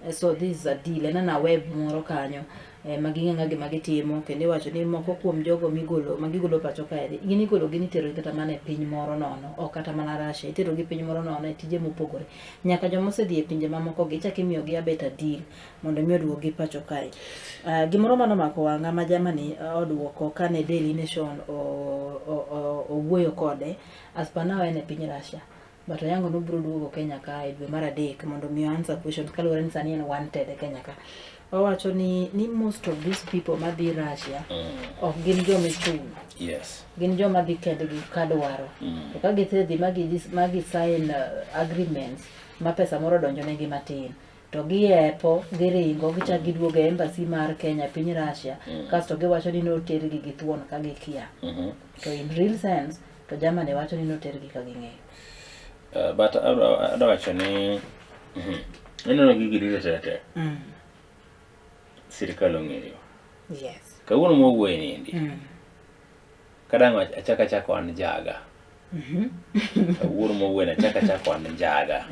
So this is a deal na web moro kanyo maging'anga gima gitimo kendo wacho ni moko kuom jogo magigolo pacho ka gini golo gini tero kata mana e piny moro nono ok kata mana Russia itero gi piny moro nono e tije mopogore nyaka jomosedhi e pinje mamoko gi chak imiyo gi abeta deal mondo mi oduogo gi pacho ka gimoro mano mako wanga ma Germany oduoko kane Daily Nation owuoyo kode aspana en e piny Russia but yango no bro duogo Kenya ka e dwe mar adek mondo mi answer question kaluwore ni sani en wanted e Kenya ka owacho ni most of these people madhi Russia ok gin joma ichung gin joma dhi kendgi kadwaro to ka githedhi magi sign agreements ma pesa moro donjo negi matin to giepo giringo gichak giduogo e embassy mar Kenya piny Russia kasto giwacho ni notergi gi thuon ka gikia to in real sense to Germany wacho ni notergi ka ging'eyo but adawacho ni neno gigirire tete sirikal ong'eyo kawuono mowuoye niendi kadang' achako an jaga kawuono mowuoye achako an jaga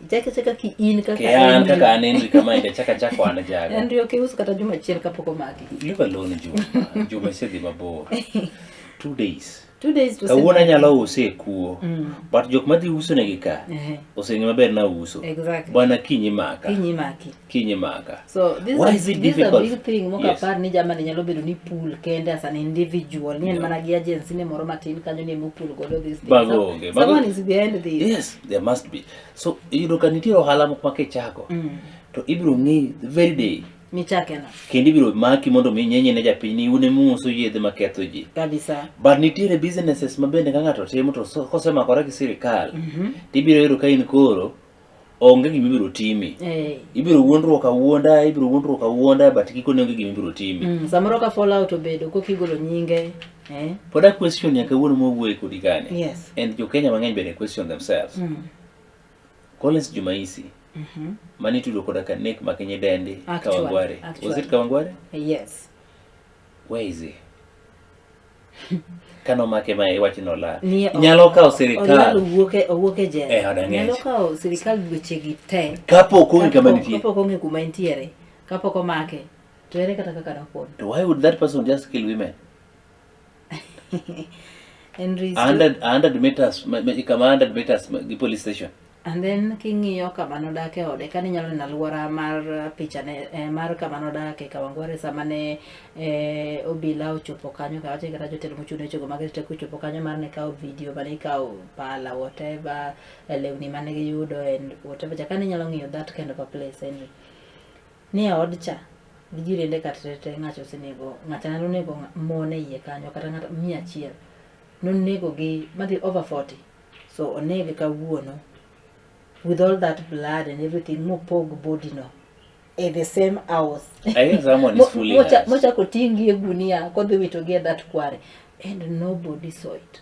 chaka ki in kaka an endi kama inde achako an jaga ndio kiuso kata juma achiel kapok omaki leave alone juma sedhi mabor 2 days kawuono anyalo use e kuo but jok madhi uso negi ka oseng'e maber na uso bwana kinyi maka so this is a big thing moka par ni Germany nyalo bedo ni pool kende as an individual ni en mana gi agency ne moro matin kanyo ne mo pool godo this thing someone is behind this yes there must be so yudo ka nitie ohala moko makechako to ibiro ng'i the very day michake na kendi biro maki mondo mi nyenye ne japiny une muso yedhe maketho ji kabisa but nitiere businesses mabende ka ng'ato timo to kosemakore gi sirikal tibiro yero ka in koro onge gimibiro timi ibiro wuondruok awuonda but kiko ne onge gimibiro timi samoro ka fallout obedo kokigolo nyinge pod a question yaka wuono mowuoye kodi kane and jo Kenya mang'eny bende question themselves Collins Jumaisi mani tudo koda ka nek makenye dende Kawangware was it Kawangware yes where is he kano make mai wachi no la nyalo kawo sirikal owuoke jela nyalo kawo sirikal dweche gi te kapok onge kuma nitiere kapok omake to ere kata kaka napon to why would that person just kill women 100 meters kama 100 meters the police station and then king'iyo kama nodake ode kani nyalo na luora mar picha ne mar kama nodake Kawangware sama ne obila ochopo kanyo ka wacho kata jotelo mochune chogo magete kuchopo kanyo mar ne kawo video bane kawo pala whatever lewni mane giyudo and whatever kani nyalo ng'iyo that kind of a place anyway ni od cha dijirende katete ng'acho senego ng'acha nyalo nego mone iye kanyo kata ng'ato 100 nonego gi madhi over 40 so onege kawuono with all that blood and everything mopog body no in the same house I guess someone is fooling us mocha kotingi e gunia kodhi wito gi that kware and nobody saw it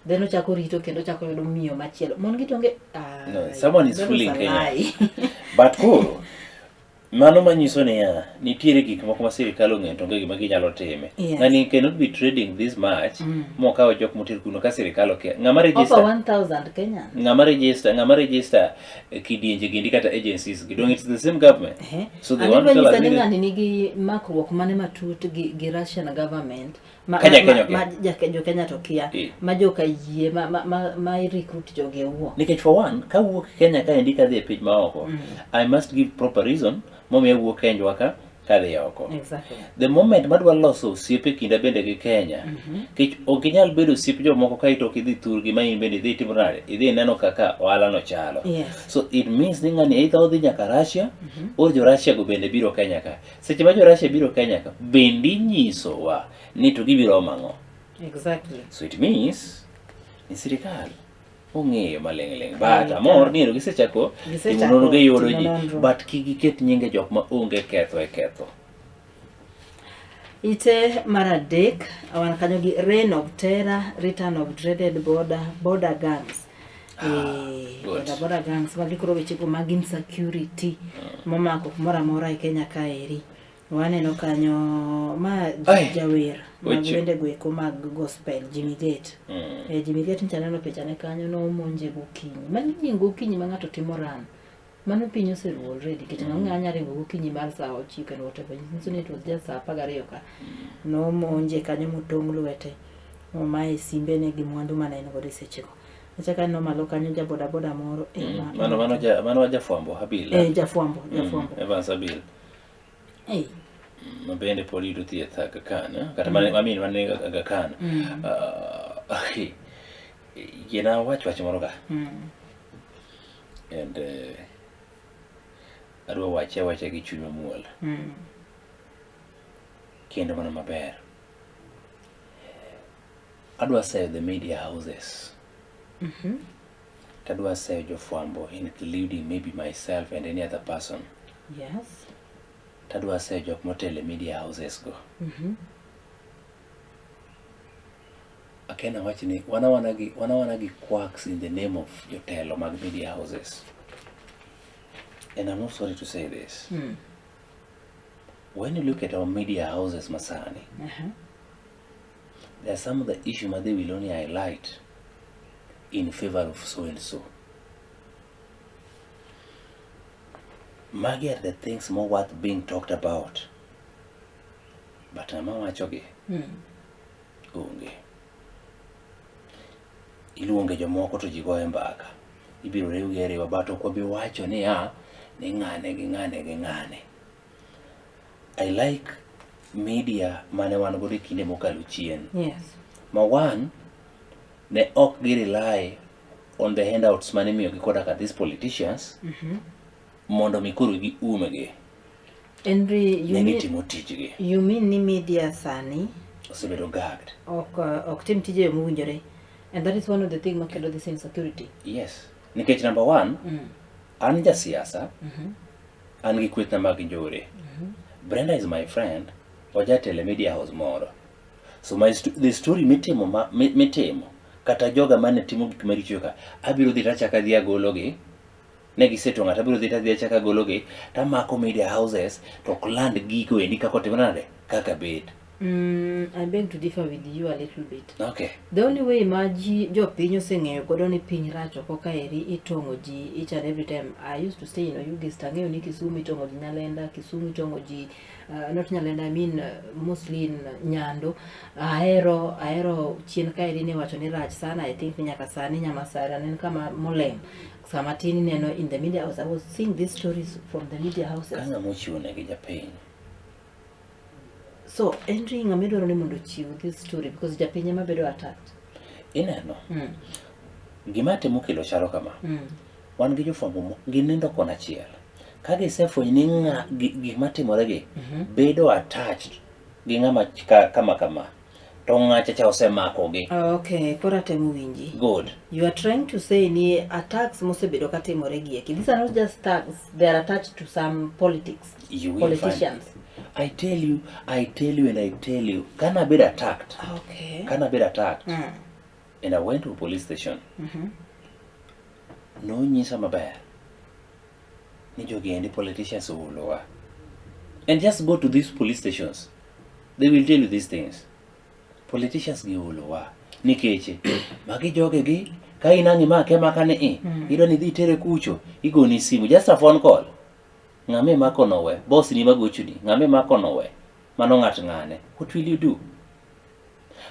then ochako rito kendo ochako yudo miyo machielo mon gitonge no someone is fooling Kenya but koro mano manyiso ni nitiere gik moko ma sirikal ong'eyo to onge gima ginyalo time ng'ani cannot be trading this much mokawo jok moter kuno ka sirikal ok ng'ama register over 1000 Kenya ng'ama register kidienje gindi kata agencies gidong it's the same government so they want to tell us ng'ani nigi makruok mane matut gi Russian government jo Kenya to kia ma joka yie ma recruit joge wuo nikech for one ka wuok Kenya ka indika dhi e piny maoko I must give proper reason momiyo wuok Kenya ka kadhi oko the moment madwa loso osiepe kinda bende gi Kenya kech ok inyal bedo osiep jomoko ka ito kidhi thurgi ma in bende idhi timo nade idhi neno kaka ohala no chalo so it means ni ng'ani either odhi nyaka Russia or jo Russia go bende biro Kenya ka seche ma jo Russia biro Kenya ka bende nyisowa ni to gibiro mang'o Exactly. So it means ni sirikal ong'eyo maleng'. But amor ni gisechako timo nonro gi yoro ji, but kigiket nyinge jok ma onge ketho e ketho. Ite maradek awan kanyo gi reign of terror, return of dreaded border gangs. Border gangs magikoro weche go mag insecurity momako kumora mora e Kenya kaeri. Waneno kanyo ma jawer magwende gweko mag gospel Jimmy Gate. Jimmy Gate nchaneno pichane kanyo no monje gokinyi. Mani gokinyi ma ng'ato timo ran. Mano piny oseruo already kete ng'anya ringo gokinyi mar saa 9 and whatever. Nyiso ni it was just saa 12 ka. No monje kanyo motong' lwete. Omae simbe ne gi mwandu mana en go sechego. Achaka no malo kanyo ja boda moro Mano jafwambo Habil. Jafwambo. Evans Habil. Mabende polido thieth Aga Khan, kata mane Aga Khan. Yena wach moro ka. And adwa wache gi chuny mamuol. Kendo mana maber. Adwa sayo the media houses. Tadwa sayo jofwambo, including maybe myself and any other person. Yes. Tadwa sayo jok motele media houses go. Akena wachi ni wana gi quacks in the name of jotelo mag media houses. And I'm not sorry to say this. When you look at our media houses, Masani, there are some of the issues that they will only highlight in favor of so and so. Magi are the things more worth being talked about. But I'm wachoge. Onge. Iluonge jomoko to jigoye mbaka. Ibiro rewgi ariwa bato kwa biwacho ni ni ng'ane. I like media mane wan godo kinde mokalo chien. Yes. Ma one, ne ok gi rely on the handouts mane miyo gi koda ka these politicians. Mondo mikuru gi umege. Henry, you mean ni media sani osebedo gagged. Ok tim tije mowinjore. And that is one of the things makelo this insecurity. Yes. Nikech number one, an jasiasa, an gi kwethna mag njore. Brenda is my friend, wajatele media house moro. So the story mitimo, kata joga mane timo gik maricho ka, abiro dhi tachaka dhi agologi, negiseto ng'ata abiro dhi tadhi achaka gologi, tamako media houses, to land giko endi kako timonade, kaka bet. I beg to differ with you a little bit. Okay. The only way jo piny oseng'eyo godo ni piny rach oko kaeri itong'o ji each and every time. I used to stay in Oyugis, tang'eyo ni Kisumu itong'o ji Nyalenda, Kisumu itong'o ji not Nyalenda, I mean mostly in Nyando. Ahero chien kaeri ne wacho ni rach sana. I think nyaka sani Nyamasara nen kama moleng. Sama tini neno in the media house. I was seeing these stories from the media houses. Kanga mochiwone gi japiny. So, Henry ngamedwaro ni mondo chiw this story because japiny ema bedo attacked. Ineno. Gima temo kelo charo kama. Wan gi jofwambo ginindo kona achiel. Ka gisefwenyo ni gima timoregi bedo attached gi ng'ama kama. To ng'acha cha osemakogi. Okay, kora temo winji. Good. You are trying to say ni attacks mosebedo ka timoregi eki. These are not just attacks, they are attached to some politics. Politicians. I tell you, can I be attacked? Okay. Can I be attacked? And I went to a police station. No nyisa maber. Ni jogi endi politicians ulowa. And just go to these police stations. They will tell you these things. Politicians gi ulowa. Nikeche. Magi joge gi ka inangi make makane ido ni dhi tere kucho, igoni simu, just a phone call. Ng'ame mako nowe, boss ni magochuni, ng'ame mako nowe, mano ng'at ng'ane. What will you do?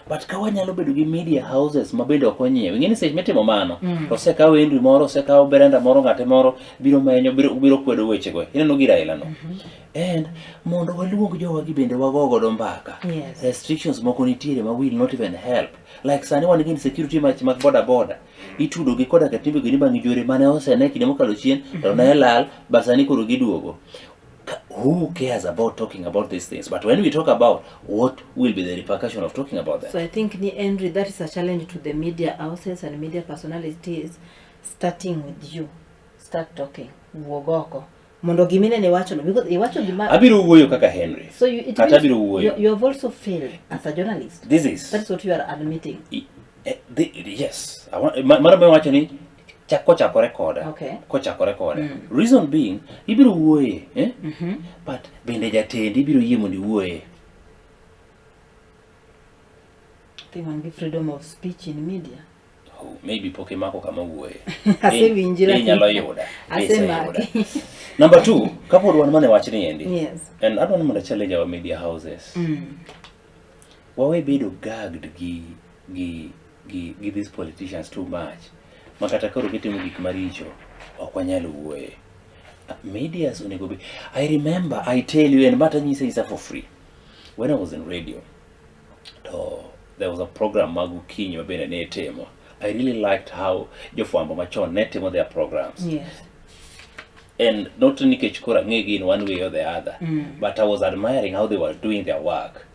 But ka wanyalo bedo gi media houses mabende ok onyiew. Ing'eni seche mitimo mano, to osekawo Henry moro, osekawo Brenda moro, ng'ate moro biro menyo, biro kwedo weche go. Ineno gi Raila no. And mondo waluong jowa gi bende wago godo mbaka. Restrictions moko nitiere ma will not even help. Like sani wan gi insecurity mag boda. Itudo gi koda ka timbe gi bang' njore mane osene kinde mokalo chien to ne lal basani koro giduogo. who cares about talking about these things? But when we talk about what will be the repercussion of talking about that? So I think, Henry, that is a challenge to the media houses and media personalities, starting with you. Start talking. Wogoko. Mondo gimine ne wacho no, because iwacho gima Abiru wuoyo kaka Henry. So you have also failed as a journalist. That's what you are admitting. Yes. Mara wacho ni kochako rekoda. Okay. Kochako rekoda. Reason being, ibiru wuoye, but bende jatendi ibiru yie mondo wuoye. I think one give freedom of speech in media. Oh, maybe Pokemako kama wuoye. Inyalo yuda. Number 2, kapod wan mane wach ni endi. Yes. And I don't want to challenge our media houses. Wawe bedo gagged gi these politicians too much. Makata koro gitimo gik maricho ok wanyalo wuoye. Medias onego be. I remember, I tell you, and mata nyisa isa for free. When I was in radio, there was a program Mokinyi mabene ne temo. I really liked how jofwambo machon ne temo their programs. Yes. And not nikech kora ngegi in one way or the other, but I was admiring how they were doing their work.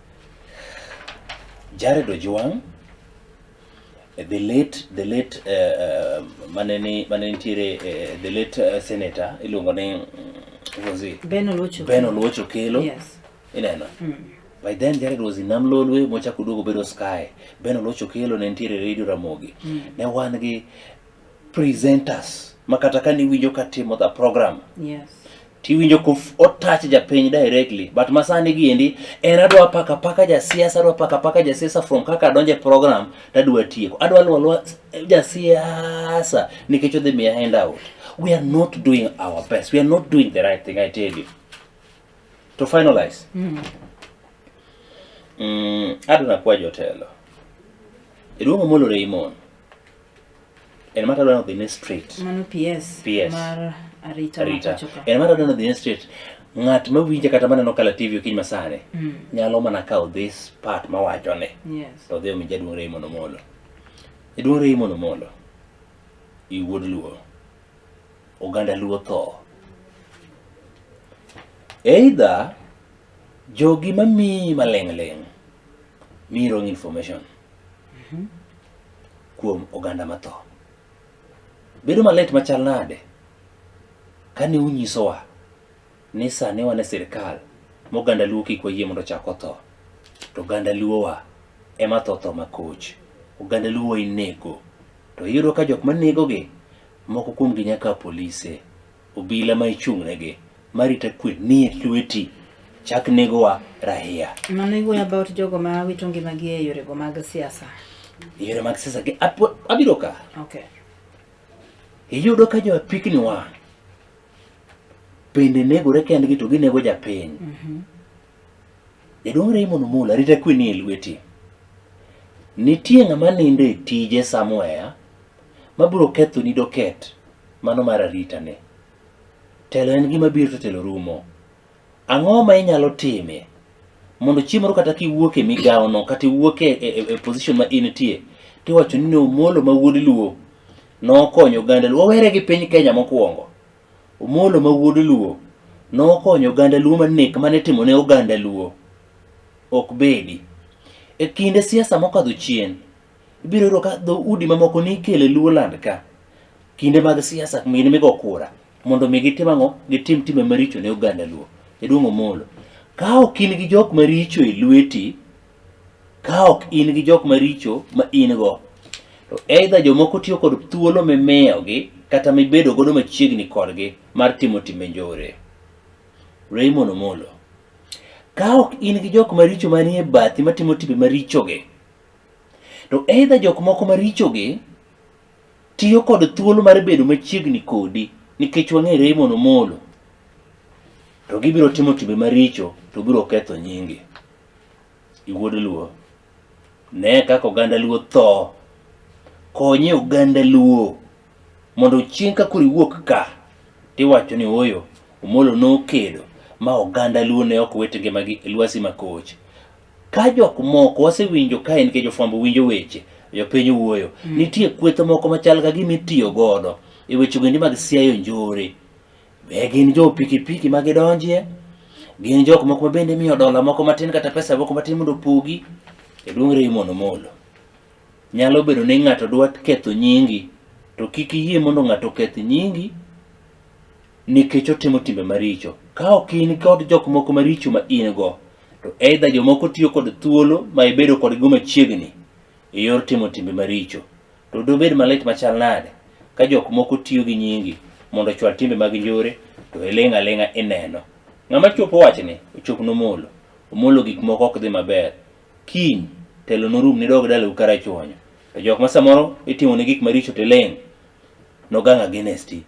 Jared Ojwang, the late senator ilungo ne was it Ben Oluocho Kelo. Yes. Ineno. By then Jared was in Namlolwe mocha kudugo bedo Sky. Ben Oluocho Kelo ne ntiere Radio Ramogi. Ne wan gi presenters makata kani winjo katimo the program. Yes. Ti winjo ko otouch japiny directly, but masani gi endi en adwa paka ja siasa from kaka donje program tadwa tieko. Adwa lwa ja siasa nikech odhi miya handout. We are not doing our best. We are not doing the right thing, I tell you. To finalize. Aduna kwa jotelo. Iduongo Molo Raymond. En mata dwano dhi ne straight. Mano PS. Mar Arita. En mata dwano dhi ne straight. Ng'at mawinja kata maneno kala TV okiny masane. Nyalo mana kawo this part mawachone. Yes. To dhi omi jaduong' Raymond Omolo. Jaduong' Raymond Omolo. Iwuod Luo. Oganda Luo tho. Either jogi mamiyi maleng', miyi wrong information. Kuom oganda matho. Bedo malet machal nade kane unyisowa ni sani wane sirkal moganda Luo kik wayie mondo chako tho. To oganda Luowa ema tho makoch. Oganda Luo inego. To iyudo ka jok manegogi moko kuomgi nyaka polise, obila ma ichung'negi marita kwe ni e lweti chak negowa rahia. Mano iwuoyo about jogo ma wito ngimagi e yorego mag siasa. Yore mag siasa gi abiro ka. Okay. Iyudo ka jo apikni wa bende negore kendgi to ginego japiny. Jaduong' Raymond Omolo arita kwe ni e lweti. Nitie ng'ama nindo e tije somewhere mabiro ketho ni doket mano mar arita ne. Telo en gima biro to telo rumo. Ang'o ma inyalo time mondo chiemoro kata kiwuok e migawo no kata iwuok e position ma intie tiwacho ni Omolo ma wuod Luo nokonyo oganda Luo. Were gi piny Kenya mokwongo. Omolo ma wuod Luo nokonyo oganda Luo manek mane timo ne oganda Luo. Ok bedi. E kinde siasa mokadho chien ibiro yudo ka dho udi mamoko ni kele Luo land ka. Kinde mag siasa mine migo kura mondo mi gitim ang'o, gitim time maricho ne oganda Luo. Jaduong' Omolo, ka ok in gi jok maricho e lweti, ka ok in gi jok maricho ma in go, to either jomoko tiyo kod thuolo mimiyogi kata mibedo godo machiegni kodgi mar timo timbe njore. Raymond Omolo, ka ok in gi jok maricho manie bathi matimo timbe marichogi, to either jok moko marichogi tiyo kod thuolo mar bedo machiegni kodi nikech wang'e Raymond Omolo to gibiro timo timbe maricho to biro ketho nyingi. Iwuod Luo, ne kaka oganda Luo tho. Konye oganda Luo mondo chieng' ka koro iwuok ka tiwacho ni oyo Omolo nokedo ma oganda Luo ne ok wet ngimagi e lwasi makoch. Ka jok moko wasewinjo kae nikech jofwambo winjo weche, jopiny wuoyo, nitie kwetho moko machal ka gima itiyo godo e weche gondi mag siayo njore. Be gin jo pikipiki magidonjie, Gin jok moko bende miyo dola moko matin kata pesa moko matin mondo pogi Eduong' Raymond Omolo. Nyalo bedo ni ng'ato dwa ketho nyingi, to kik iyie mondo ng'ato keth nyingi nikech otimo timbe maricho. Ka ok in kod jok moko maricho ma in go, to either jomoko tiyo kod thuolo ma ibedo kod go machiegni e yor timo timbe maricho. To dobed malit machal nade ka jok moko tiyo gi nyingi mondo ochwal timbe mag njore, to elenga lenga ineno. Ng'ama chopo wachni ochop nomolo. Omolo gik moko ok dhi maber. Kiny telo norum ni dog dala ukara chonyo. To jok ma samoro itimo ne gik maricho teleng noganga genesti.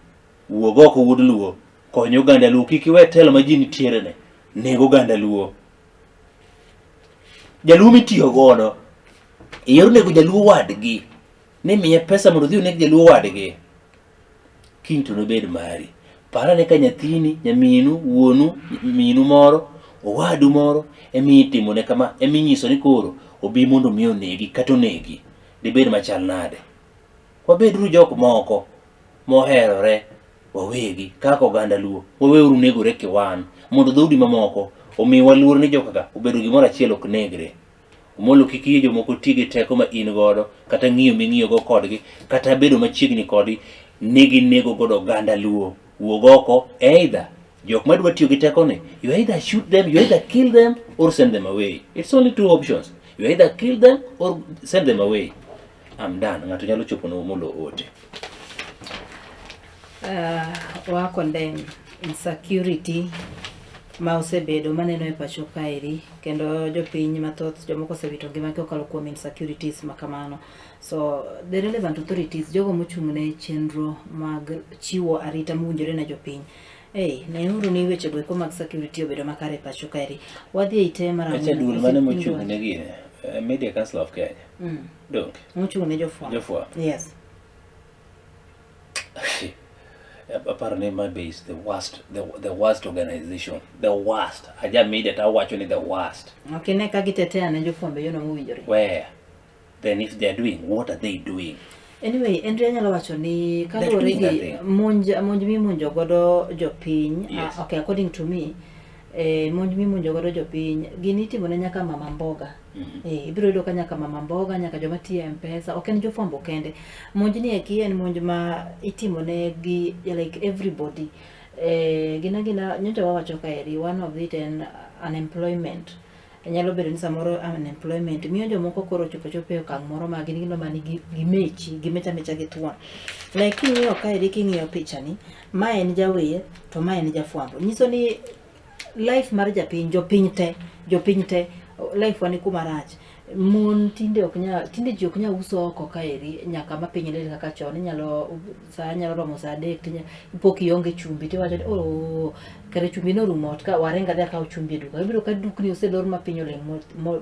Wuog oko wuod luo, konyo ganda luo, kik iwe telo ma ji nitiere ne. Nego ganda luo. Jaluo mitiyo godo yor nego jaluo wadgi, ni miye pesa mondo dhi oneg jaluo wadgi. Kiny to nobed mari. Parane ka nyathini, nyaminu, wuonu, minu moro, owadu moro, emi itimo ne kama, emi nyiso ni koro obi mondo mi onegi kata onegi. Dibed machal nade. Wabedru jok moko moherore wawegi kaka oganda luo. Waweuru negore kiwan mondo dhoudi mamoko omiwa luor ni jokaka obedo gimoro achiel ok negre. Omolo kik yie jomoko ti gi teko ma in godo kata ng'iyo ming'iyo go kodgi kata bedo machiegni kodgi nigi nego godo oganda luo. Wuog oko, either jok madwa tiyo gi teko ni, you either shoot them, you either kill them or send them away. It's only two options. You either kill them or send them away. I'm done. Ng'ato nyalo chopo no Omolo ote. Wa condemn insecurity ma osebedo maneno e pacho kaeri, kendo jopiny mathoth jomoko osewito ngimagi kokalo kuom insecurities makamano. So the relevant authorities, jogo mochung'ne chenro mag chiwo arita mowinjore ne jopiny, neuru ni weche goeko mag security obedo makare e pacho kaeri. Wadhi e ite mar Weche dul mane mochung'ne gine Media Council of Kenya. Dong. Mochung'ne jofwambo. Yes. Apparently maybe is the worst organization. The worst. Aja media ta wacho ni the worst. Okay, ne ka gitetea ne jofwambo yono mowinjore. Where? Then if they are doing, what are they doing? Anyway, Andrea nyalo wacho ni kaluwore gi monj mimonjo godo jopiny, Yes. Okay, according to me, monj mimonjo godo jopiny, gini itimo ne nyaka mama mboga. Ibiro yudo ka nyaka mama mboga, nyaka joma tiyo M-Pesa, ok en jofwambo kende. Monj ni eki en monj ma itimo ne gi like everybody. Gina nyocha wawacho kaeri, one of it en unemployment. Nyalo bedo ni samoro unemployment miyo jomoko koro chopo e okang' moro ma gin gino mani gimecha gi tuon. Like king'iyo kaeri, king'iyo picha ni, ma en jawer to ma en jafwambo. Nyiso ni life mar jopiny te life wani kuma rach. Mon tinde ji ok nya uso oko kaeri, nyaka ma piny lele kaka chon nyalo romo saa 3 tinya pok ionge chumbi tiwacho kare chumbi no rumo ka warenga dhi akaw chumbi duka. Ibiro ka dukni oselor ma piny oling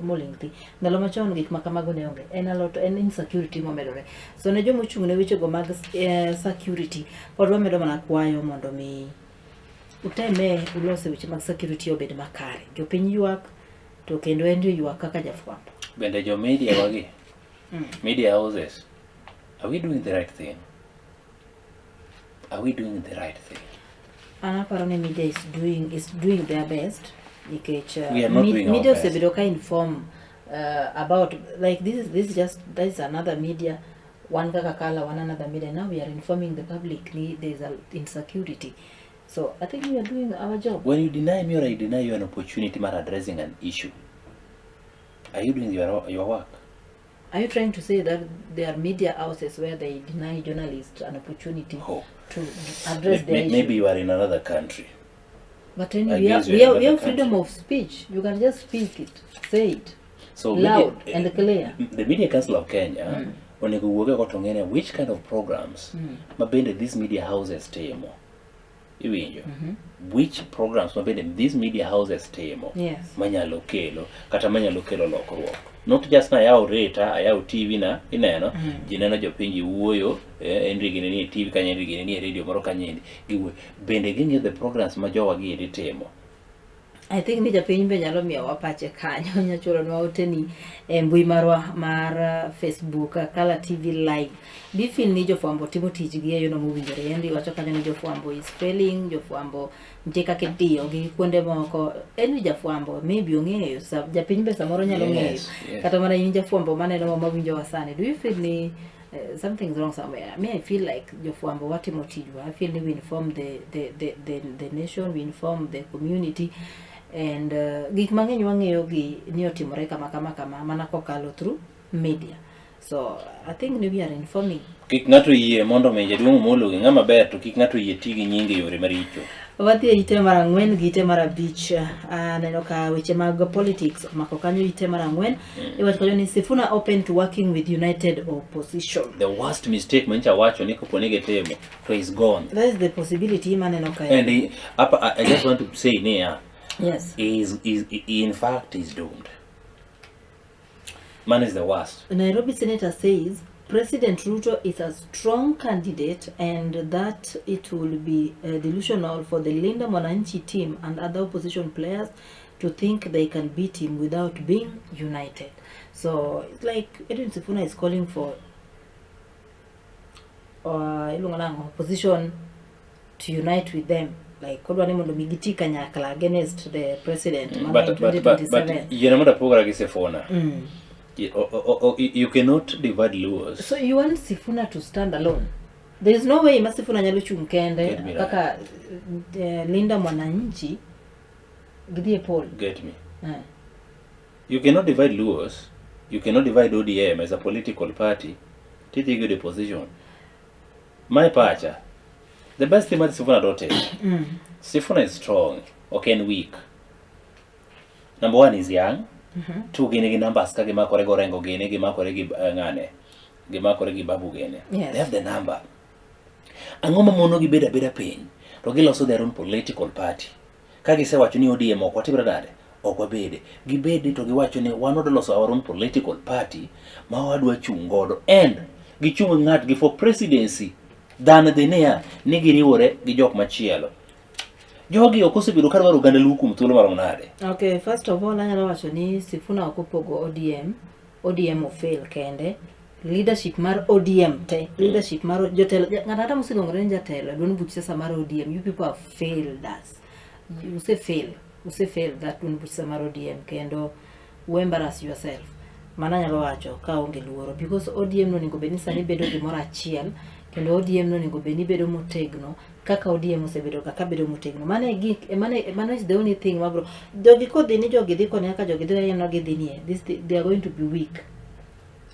moling thi. Ndalo machon gik ma kamago ne onge. En insecurity momedore. So ne jomo chung ne weche go mag security pod wamedo mana kwayo mondo mi uteme ulose weche mag security obed makare. Jopiny ywak to kendo en ywak kaka jafwambo. Bende jo media wagi, media houses, are we doing the right thing? Are we doing the right thing? Anaparo ni media is doing their best. Nikech We are not doing our media best. osebedo ka inform about like this is another media, one kaka kala, one another media. Now we are informing the public there's insecurity. So I think we are doing our job. When you deny me or I deny you an opportunity for addressing an issue, are you doing your work? Are you trying to say that there are media houses where they deny journalists an opportunity to address their issue? Maybe you are in another country. But anyway, we have freedom of speech. You can just speak it, say it, So loud and clear. The Media Council of Kenya, when you go which kind of programs, mabende these media houses temo. Which programs mabende these media houses temo? Yes. Manyalo kelo lokruok. Not just na yao reta, yao TV na ineno, jineno jopinji wuoyo, enri gini TV kanya enri gini radio moro kanya endi. Bende gini the programs majowa gi temo. I think ni japiny be nyalo miyo wapache kanyo nyachulo nwa oteni mbui marwa mar Facebook Kala TV live. Bifil ni jofwambo timo tijgi e yono mowinjore. Endi wacho kanyo ni jofwambo is failing, jofwambo nitie kaka itiyo gi kuonde moko. En jafwambo maybe ong'eyo, japiny be samoro nyalo ng'eyo. Kata mana in jafwambo maneno mawinjo wasani. Do you feel ni something's wrong somewhere? I mean, I feel like jofwambo watimo tijwa. I feel ni we inform the nation, we inform the community. And gik mang'eny wang'eyo gi ni otimore kama mana kokalo through media. So I think we are informing. Kik ng'ato yie mondo menje duong' mologi ng'ama ber to kik ng'ato yie tigi nyinge yore maricho. Wadhi e ite mar 4 gi ite mar 5. Aneno ka weche mag politics mako kanyo ite mar 4. Iwacho kanyo ni Sifuna open to working with united opposition. The worst mistake mancha wacho ni koponi getemo to is gone. That is the possibility maneno ka. And I just want to say near. Yes. Is in fact is doomed. Man is the worst. Nairobi Senator says President Ruto is a strong candidate and that it will be delusional for the Linda Mwananchi team and other opposition players to think they can beat him without being united. So it's like Edwin Sifuna is calling for opposition to unite with them. Like kodwa ni mondo migiti kanyakla against the president. But you know what program is Sifuna. You cannot divide Luos. So you want Sifuna to stand alone? There is no way Sifuna nyalo chung kende kaka Linda Mwananchi gidie Paul. Get me. You cannot divide Luos. You cannot divide ODM as a political party. Take the position. My pacha. The best thing about Sifuna don't take. Sifuna is strong, okay, and weak. Number 1 is young. 2 gine numbers ka gima kore gorengo gine gima kore gi ngane. Gima kore gi babu gine. They have the number. Angoma mono gi beda piny. To giloso their own political party. Ka gisewacho ni ODM ok watibra dade. Ok wabede. Gibede to giwacho ni wan odoloso our own political party ma wadwa chung godo. And gichung ng'atgi for presidency. Dan dhinea ni giriwore gi jok machielo. Jogi okosebedo ka dwaro ganda lukum thuolo marom nade. Okay, first of all anyalo wacho ni Sifuna okopogo ODM fail kende. Leadership mar ODM te, leadership mar jotelo ng'ata moseluongore ni jatelo duond buch siasa mar ODM. You people have failed us. You say fail that duond buch siasa mar ODM kendo you embarrass yourself. Mana nyalo wacho ka onge luoro because ODM no ningo bedni sani bedo gimoro achiel. Kendo ODM no ningo beni bedo motegno kaka ODM osebedo kaka bedo motegno. Mane is the only thing mabro. Jogi kodhi ni jogi dhi kone aka jogi dhi no gidhi nie. They are going to be weak.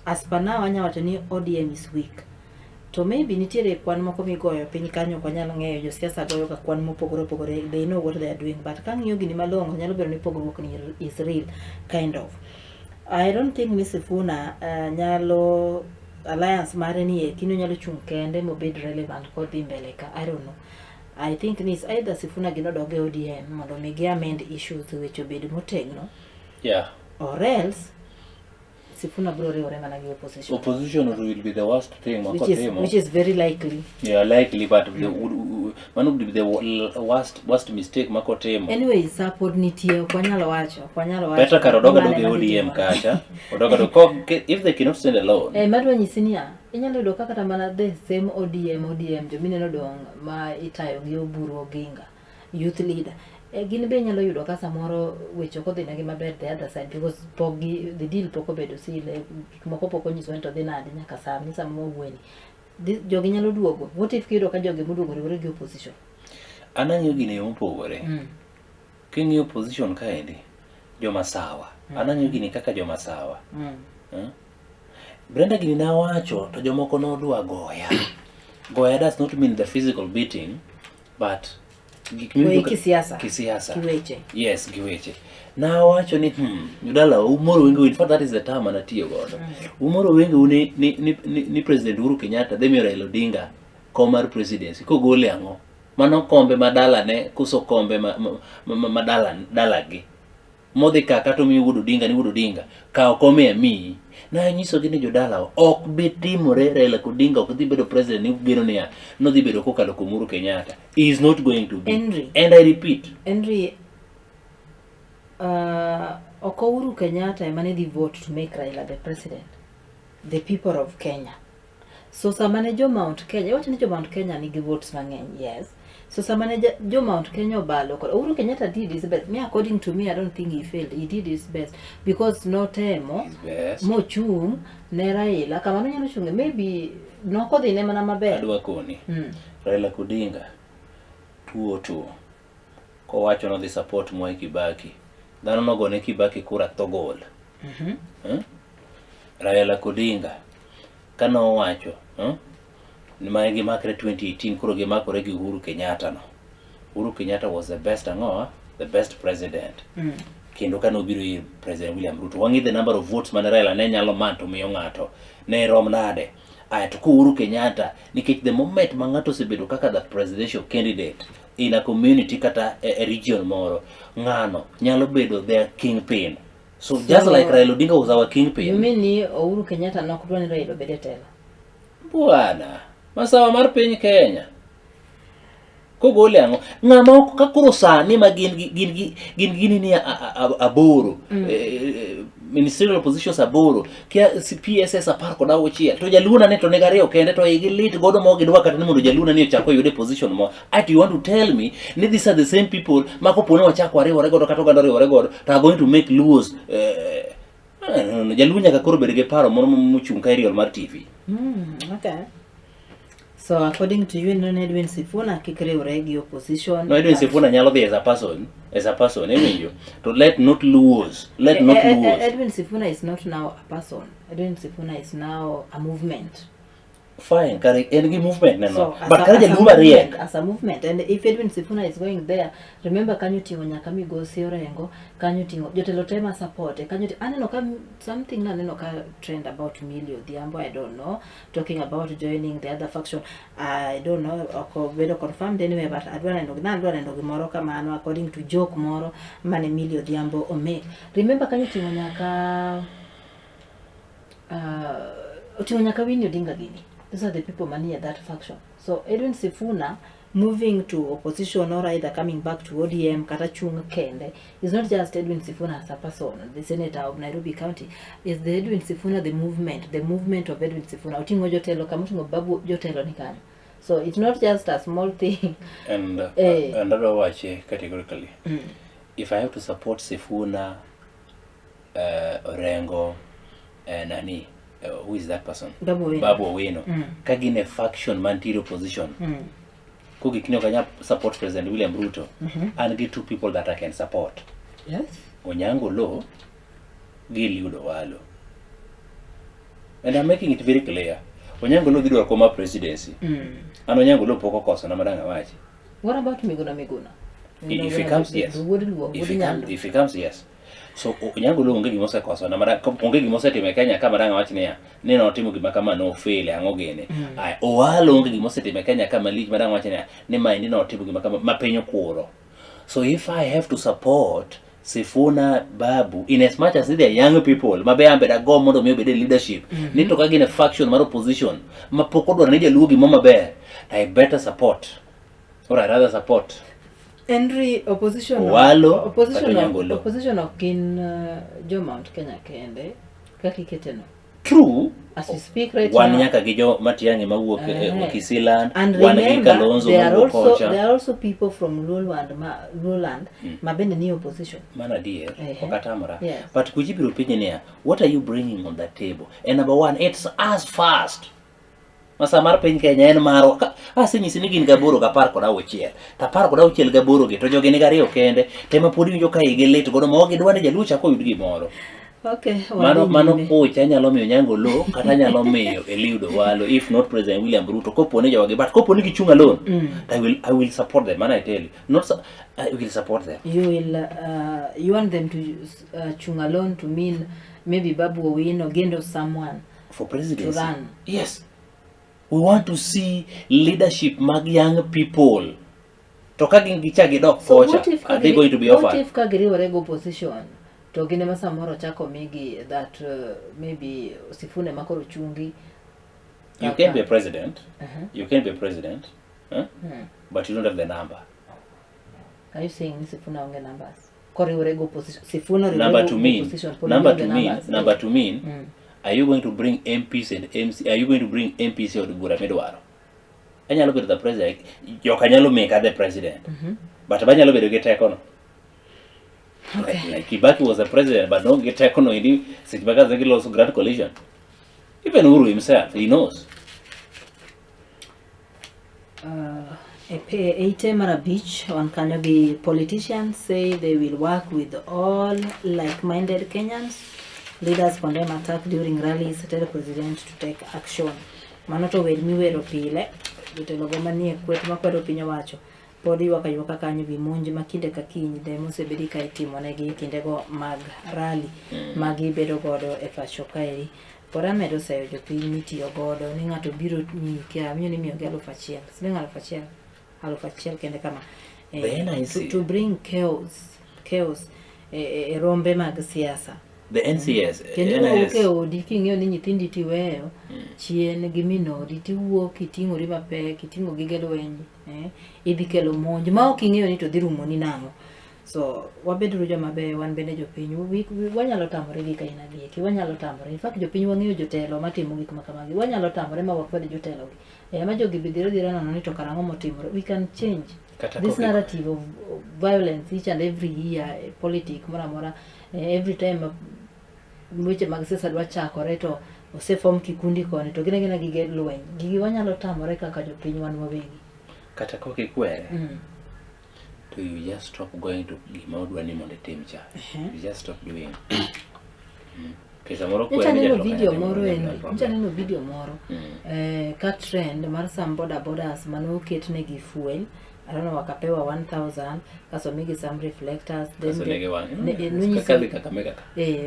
As per now anya wacho ni ODM is weak. To maybe nitiere kwan moko migoyo piny kanyo kwa nyalo ng'eyo jo siasa goyo ka kwan mopogore. They know what they are doing, but kan ng'iyo gini malong'o nyalo bedo ni pogruok ni is real kind of. I don't think Miss Sifuna nyalo alliance mare ni kino nyalo chung kende mobed relevant kodhi mbele ka. I don't know. I think this either Sifuna gino doge ODM mondo migi amend issues which obed motegno. Yeah. Or else Sifuna bro riwore mana gi opposition. Opposition will be the worst thing which is very likely. Yeah, likely, but one would be the worst mistake makotemo. Anyway, support nitie kwanyalo wacho. Better karodoga doge ODM kacha. Odoga do if they cannot stand alone. Madwa nyisinia inyalo do kaka mana the same ODM jo mineno dong ma itayo gi Oburu Oginga, youth leader. Gin be nyalo yudo ka samoro weche ko dhinegi maber the other side because the deal poko bedo sile moko poko nyiso to dhi nade nyaka sami samo wueni. Jogi nyalo duogo. What if kido ka jogi muduogo riwore gi opposition? Ananyo gine mopogore. Kingi opposition kaendi joma sawa. Ananyo gine kaka joma sawa. Brenda gini na wacho to jomoko no dwa goya. Goya does not mean the physical beating, but kisiasa. Giweche. Yes, giweche. Na wacho ni yudala umoro wengi, in fact that is the term anatiyo godo. Umoro wengi ni President Uhuru Kenyatta demi Raila Odinga komar presidency ko gole ango. Mano kombe madala ne kuso kombe madala gi. Modhi kaka to mi wudu dinga ka okome a mi na nyiso gini jodala ok bitimore. Raila Odinga ok dhi bedo president ni gino niya no dhi bedo kokalo kuom Uhuru Kenyatta. He is not going to be. Henry. And I repeat, Henry Uhuru Kenyatta emane the vote to make Raila the president. The people of Kenya. So samane jo Mount Kenya, wacha ni jo Mount Kenya nigi votes mang'eny, yes. So samane jo Mount Kenya obalo, Uhuru Kenyatta did his best. Me, according to me, I don't think he failed. He did his best because no temo mo chung ne Raila kamano nyalo chunge maybe noko dhi ne mana maber. Adwa koni. Raila Kudinga tuo kowacho no dhi support Mwai Kibaki. Dhano nogone Kibaki kura thogol. Raila Kudinga kano wacho ni mae gimakre 2018 kuro gimakore gi Uhuru Kenyatta no. Uhuru Kenyatta was the best the best president. Kendo kano biro ir President William Ruto. Wangi the number of votes man Raila ne nyalo manto miyo ng'ato ne rom nade. To Uhuru Kenyatta nikech the moment ma ng'ato osebedo kaka the presidential candidate in a community kata a region moro, ng'ano nyalo bedo their kingpin. So just like Raila Odinga was our kingpin. You mean ni Uhuru Kenyatta nokdwa ni Raila obede telo? Bwana, masawa mar piny Kenya. Kogole ang'o? Ng'ama ok kakoro sani ma gin ni aboro. Ministerial positions aboro. Kia PSS 16. To Jaluna ne to nega ariyo kende to igi lit godo mo gidwa kata ni mondo Jaluna ni ochako yude position mo. You want to tell me these are the same people ma kopone ochako ariyo godo kata oganda ariyo godo to are going to make Luos Jaluo nyaka koro bed gi paro moro mochung' ka aerial mar TV. Okay. So according to you, Edwin Sifuna kikriure gi opposition. No, Edwin Sifuna nyalo dhi as a person, you to let not lose. Edwin Sifuna is not now a person. Edwin Sifuna is now a movement. Fine, correct. Any movement, so, but as a movement, and if Edwin Sifuna is going there, remember kanyo tingo nyaka migosi orengo, kanyo tingo jotelo tema support, kanyo aneno ka something na aneno ka trend about Millie Odhiambo, I don't know, talking about joining the other faction, I don't know, oko bedo confirmed anyway, but adwana ndo gimoro kamano according to joke moro mane Millie Odhiambo ome. Remember kanyo tingo nyaka Winnie Odinga gini. These are the people money at that faction. So Edwin Sifuna moving to opposition or either coming back to ODM, Katachung Kende, is not just Edwin Sifuna as a person, the senator of Nairobi County. Is the Edwin Sifuna the movement of Edwin Sifuna. Utingo jotelo kamutingo babu jotelo nikani. So it's not just a small thing. And another watch categorically. If I have to support Sifuna, Orengo, Nani. Who is that person? Babu Owino. Kagine faction mantirio position. Kugi kinyo kanya support President William Ruto. And get two people that I can support. Yes. Onyango Lo, Giliudo Walo. And I'm making it very clear. Onyango Lo didwa koma presidency. And Onyango Lo poko kosa na madanga wachi. What about Miguna? If he comes, yes. If he comes, yes. So Onyango Lo onge gimose koso na mara onge gimose time Kenya kama danga wach niya neno otimo gima kama no fail ang'o gene. Owalo onge gimose time Kenya kama lich madanga wach niya ni mind no otimo gima kama mapenyo kuoro. So if I have to support Sifuna Babu in as much as they are young people mabe ambe da go mondo mi obede leadership ni to kagine faction mar opposition mapokodwa ne jaluo gimo maber, I better support or I rather support Henry opposition of kin Jo Mount Kenya kende kaki keteno. True. As we speak right one now. One yaka gijo Matiang'i mawuok Kisiland. And remember, there are also people from Lowland mabende ni opposition. Mana dear, okatamara. Yes. But kujibiro pinye what are you bringing on that table? And number one, it's as fast. Masamar piny Kenya en maro asenyisi ni gin gaboro ga par koda auchiel ta par koda auchiel gaboro gi to jogi ni gariyo kende tema pod winjo ka igi lit godo ma ok gidwa ni jaluo chako yud gimoro. Okay, mano pocha nyalo miyo Onyango Lo kata nyalo miyo Eliud Owalo if not President William Ruto kopone jawagi but kopone gichung alone I will support them, man, I tell you. I will support them. You want them to chung alone to mean maybe Babu Owino Gendo someone for presidency to run. Yes. We want to see leadership mag young people. To kagin gichagi dok kocha, are they going to be offered? What if kagiri orego position? To gine masamoro chako migi that maybe Sifune makoro chungi. You can be a president. You can be a president. But you don't have the number. Are you saying Sifuna onge numbers? koriwore go opposition Sifuna Number to mean, Mm. are you going to bring MPs and MC? Are you going to bring MPs or bura medwaro? Anyalo bedo the president. Yok anyalo make the president. But banyalo bedo get econo. Okay. Like Kibaki was the president, but don't get econo in Sibaka Zeki lost grand coalition. Even Uhuru himself, he knows. Eite Mara Beach, one can be politicians say they will work with all like-minded Kenyans. Leaders condemn attack during rallies, tell the president to take action. Manoto wel miwero pile, jotelo go manie kwet makwedo piny owacho. Podi wakayuka kanyo gi monj makinde ka kiny demo osebedi ka itimonegi kindego mag rally magi bedo godo e pacho kaeri. Pod amedo sayo jopiny mitiyo godo ni ng'ato biro kia miyo ni miyo gi 1,000 siling 1,000 kende kama to bring chaos e rombe mag siasa. The NCS, Kendo ke odi king'eyo ni nyithindi tiweyo chien gi minodi tiwuok iting'ori mapek iting'o gige lweny idhi kelo monj ma ok ing'eyo ni to dhi rumo ni nang'o. So wabedru joma beyo wan bende jopiny wanyalo tamore gi kaina dieki wanyalo tamore in fact jopiny wang'eyo jotelo matimo gik makamagi wanyalo tamore ma wakwed jotelo gi ma jogi bidhiro nono ni to karang'o motimore. We can change this narrative of violence each and every year politics mora every time weche mag siasa dwa chakore to osefom kikundi koni to gina gige lweny gigi wanyalo tamore kaka jopiny wan wawegi kata koki kwere. So you just stop going to gima odwa ni mondo tim cha. You just stop doing. Kesa moro kwere ni video moro ka trend mar some bodas manoketnegi fuel I don't know wakapewa 1,000 kaso migi some reflectors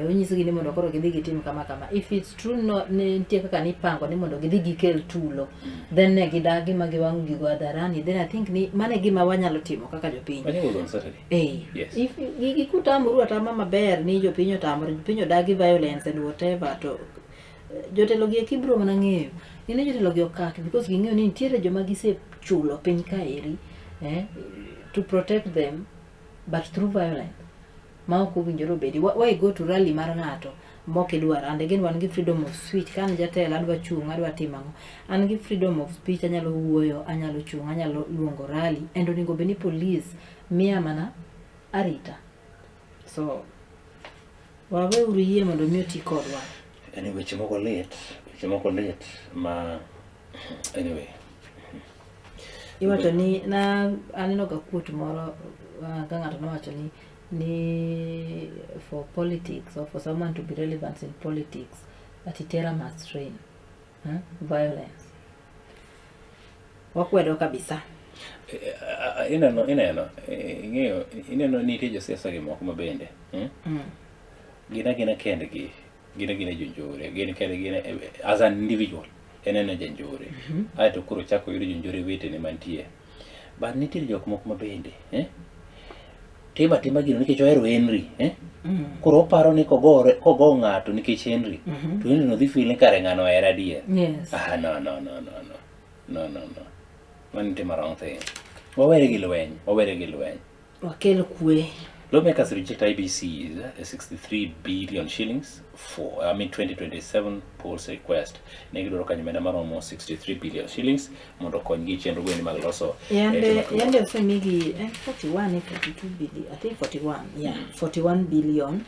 unyisigi ni mondo koro gidhi gitim kama if it's true no nitie kaka nipango ni mondo gidhi gikel tulo then ne gidagi magiwang'o gigo hadharani then I think ni mane gima wanyalo timo kaka jopiny. If gikutamuru atama maber ni jopiny otamore jopiny odagi violence and whatever to jotelo gi kibro mana ng'eyo ni jotelo gi okak because ging'eyo ni nitiere joma gisechulo piny kaeri to protect them but through violence ma ok owinjore bedi. Why go to rally mar ng'ato mokidwaro and again wan gi freedom of speech kan jatelo adwa chung adwa timang'o an gi freedom of speech anyalo wuoyo anyalo chung anyalo luongo rally and onego beni police miya mana arita so wawe uriye mondo miyo ti kodwa weche moko lit ma anyway iwacho ni na aneno ga quote moro ka ng'ato nowacho ni for politics or for someone to be relevant in politics that terror must reign violence wakwedo kabisa. Ineno nitie josiasa gi moko mabende gina kendgi gina jonjore gina as an individual enene jonjore aeto koro chako yudo jonjore wetene mantie but nitie jok moko mabende tima gino nikech ohero Henry koro oparo ni kogo ng'ato nikech Henry to Henry no dhi feel ni kare ng'ano era adier. No man tim wrong thing. Wawere gi lweny wakel kwe. Lawmakers reject IBC's 63 billion shillings for 2027 polls request. Negidoro kanyumena maromo 63 billion shillings mondo konygi chenro gweni mag loso. Yande femigi 41 42 billion I think 41 billion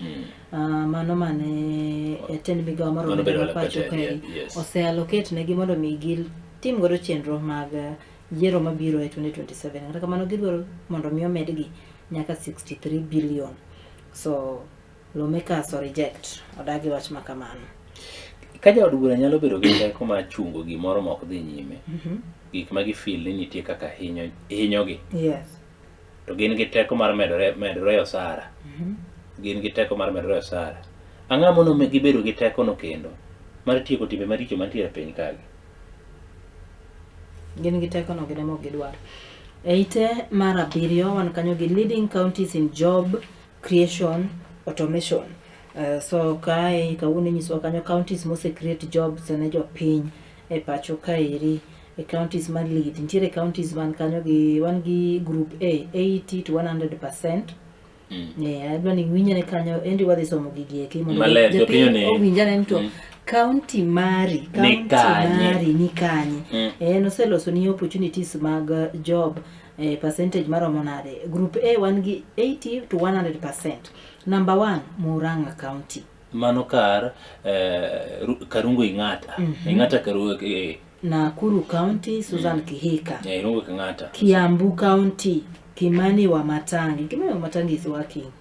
mano mane ten migawo maromo pacho kae ose allocate negi mondo migi tim godo chenro mag yiero mabiro e 2027 kata kamano gidwaro mondo miyo medgi nyaka 63 billion. So lawmakers reject odagi wach makamano. Kaja od bura nyalo bedo gi teko ma chungo gimoro ma ok dhi nyime. Gik ma gifeel ni nitie kaka hinyogi. Yes. To gin gi teko mar medore osara. Gin gi teko mar medore osara. Ang'a mono gibedo gi teko no kendo mar tieko timbe maricho mantiere piny kagi. Gin gi teko no gidemo gidwaro. Eite mar abiriyo wan kanyo gi leading counties in job creation automation. So kae kawuono nyiso kanyo counties mose create jobs ne jopiny e pacho kaeri e counties man lead. Nitiere counties man kanyo gi wan gi group A 80 to 100%. adwa ni winjane kanyo endi wadhi somo gigi eki mondo jopiny owinjane to county mari ni kanye. Noseloso ni opportunities mag job percentage maromo nade. Group A wan gi 80 to 100%. Number 1 Murang'a County. Mano Karungu Ing'ata Karungu Nakuru County Susan Kihika. Irungu Ing'ata. Kiambu County Kimani wa Matangi is working.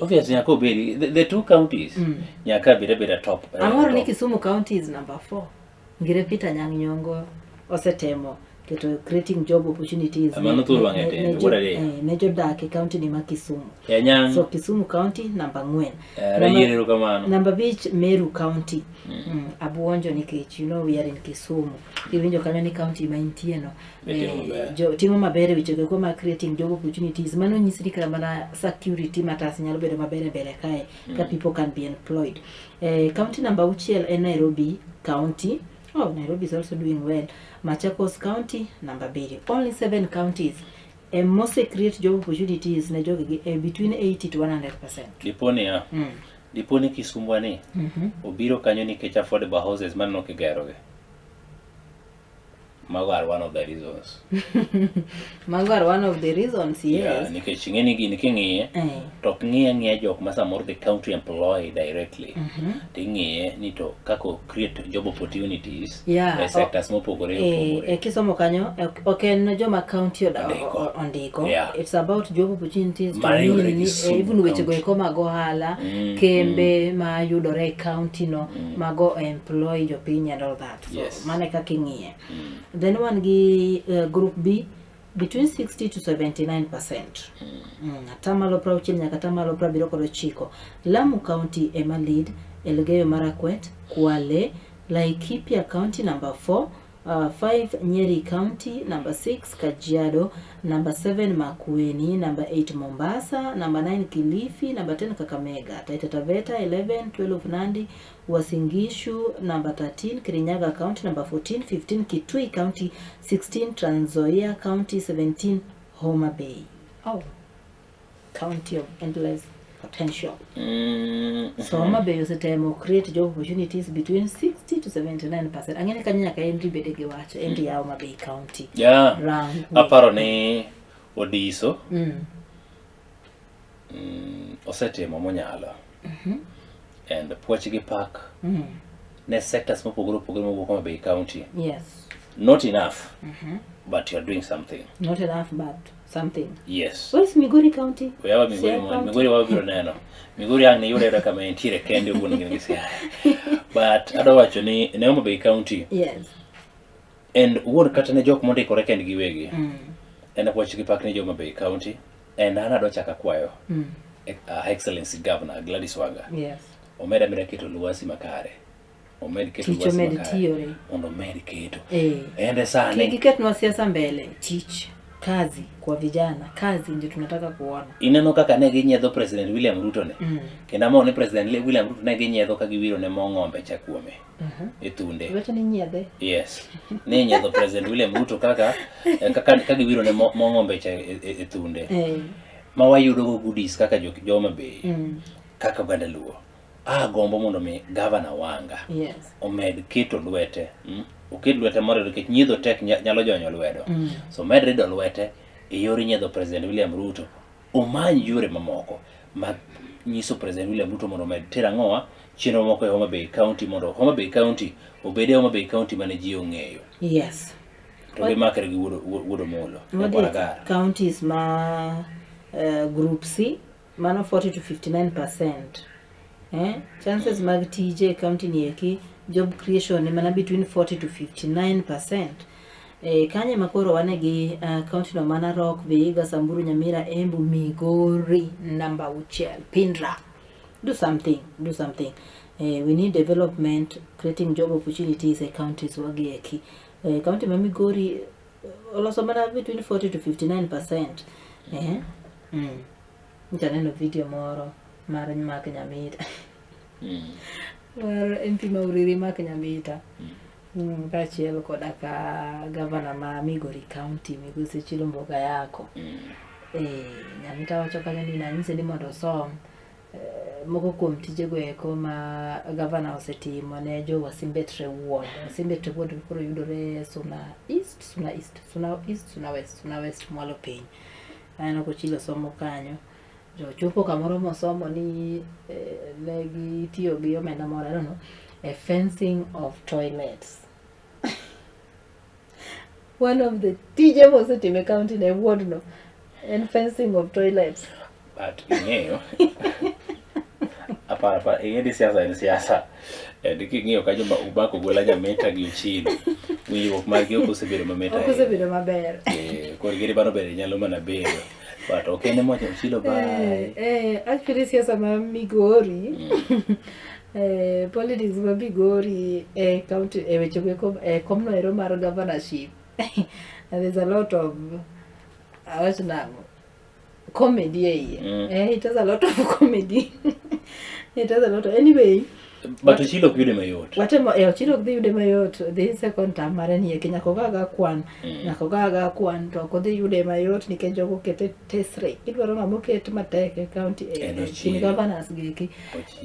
Obviously the two counties nyaka bira top. Amoro ni Kisumu County is number 4. Ngire Peter Nyang' Nyong'o osetemo keto creating job opportunities. Nejo dak county ni Kisumu. So Kisumu County number 4. Number 5 Meru County. Abuonjo nikech we are in Kisumu. Iwinjo kanyo ni county ma intie no. Timo mabere wichego ko ma creating job opportunities. Mano nyisiri kama security matters nyalo bedo mabere mbele kae ka people can be employed. County number 6 en Nairobi County. Oh, Nairobi is also doing well. Machakos County, number 2. Only 7 counties. Mostly create job opportunities na jogi between 80 to 100%. Diponi Kisumbwani. Obiro kanyo nikech affordable houses man nok geroge. Mago are one of the reasons. Yes. Yeah, nikech ng'eni gini king'iye to ng'iye jok ma samoro the county employ directly. Ting'iye ni to kako create job opportunities e sectors mopogore. Kisomo kanyo oken joma county ondiko. It's about job opportunities even weche go eko mag ohala kembe ma yudore county no mago employ jopiny and all that. So mane kaka ing'iye. Then one gi group B between 60 to 79%. Atamalo prauchiel nyaka atamalo prabiro kod ochiko. Lamu County ema lead, Elgeyo Marakwet, Kwale, Laikipia County number 4, 5 Nyeri County, number 6 Kajiado, number 7 Makueni, number 8 Mombasa, number 9 Kilifi, number 10 Kakamega, Taita Taveta 11, 12 Nandi, Uasin Gishu, number 13 Kirinyaga County, number 14, 15 Kitui County, 16 Trans Nzoia County, 17 Homa Bay. Oh, county of endless potential. So Homa Bay usetemo create job opportunities between 60 to 79%. Angene kanya ka endi bedege wacho endi ya Homa Bay County. Aparo ni Odiso. Osetemo monyalo. And Pochigi Park. Ne sectors mopogore mowuok Homa Bay County. Yes. Not enough. But you're doing something. Not enough, but something. Yes. Where is Migori County? Wewe Migori wabiro neno. Migori ang ni yule kama entire kende ubuno ngisi. But adawacho ni Homa Bay County. Yes. And wuod kata ne jok mondo ikore kend giwegi. En Pochigi Park ne Homa Bay County. And ana do chaka kwayo. Excellency Governor Gladys Wanga. Yes. Omeda keto luasi makare. Omed keto luasi makare. Ondo med keto. Ende sana. Kikiket na siasa mbele. Teach. Kazi kwa vijana. Kazi ndio tunataka kuona. Ineno kaka ne ginyedho President William Ruto ne. Kenda mo ne President William Ruto ne ginyedho ka giwiro ne mo ng'ombe chakuome. E thunde. Weche ni nyedhe. Yes. Ne nyedho President William Ruto kaka giwiro ne mo ng'ombe cha e thunde. Ma wayudo go goodies kaka Homa Bay. Kaka Bandaluo. Gombo mondo mi Governor Wanga. Yes. Omed keto lwete. Oket lwete moro nikech nyiedho tek nyalo jonyo lwedo. So med rido lwete e yori nyiedho President William Ruto. Omany yore mamoko mag nyiso President William Ruto mondo med tera ng'owa chenro moko e Homa Bay County mondo Homa Bay County obede Homa Bay County mane ji ong'eyo. Yes. To be makere gi wuodo molo. Counties ma group C mano 40 to 59%. Chances mag TJ county ni eki job creation ni mana between 40 to 59%. Kanye makoro wanegi county no mana Rock, Vihiga, Samburu, Nyamira, Embu, Migori, number 6 Pindra. Do something. We need development, creating job opportunities e counties wagi eki. County ma Migori also mana between 40 to 59%. Ntaneno video moro mara nyaka Nyamita. MP Mauriri maka Nyamita. Kachiel koda ka governor ma Migori County Migosi Chilumboga yako. ahinya nitawacho kanyo ni nanyise ni mondo osom moko kuom tijego eko ma gavana osetimo ne jo Wasimbetre Ward. Wasimbetre Ward koro yudore Suna West mwalo piny. Ano kochilo somo kanyo. Jo chupo kamoro mosomo ni legi tiyo gi omenda moro, I don't know, a fencing of toilets. One of the tije mosetime county ne ward no, and fencing of toilets. But ing'eyo apa ing'e siasa ng'iyo ka joma ubako gola nyameta gi Ochilo winjruok margi ok osebedo mameta ok osebedo maber koro giri bano bende nyalo mana bedo but ok en mocha Ochilo bye actually siasa ma Migori politics ma Migori county weche go komno ero mar governorship there's a lot of comedy it has a lot of comedy. It has a lot of anyway. But Ochilo yude mayot. Watemo Ochilo yude mayot. The second term mare ni Kenya kogaga kwan. Nakogaga kwan to kodhi yude mayot nikech jogo kete tesre. Idwaro ng'amo ket matek county in governors giki.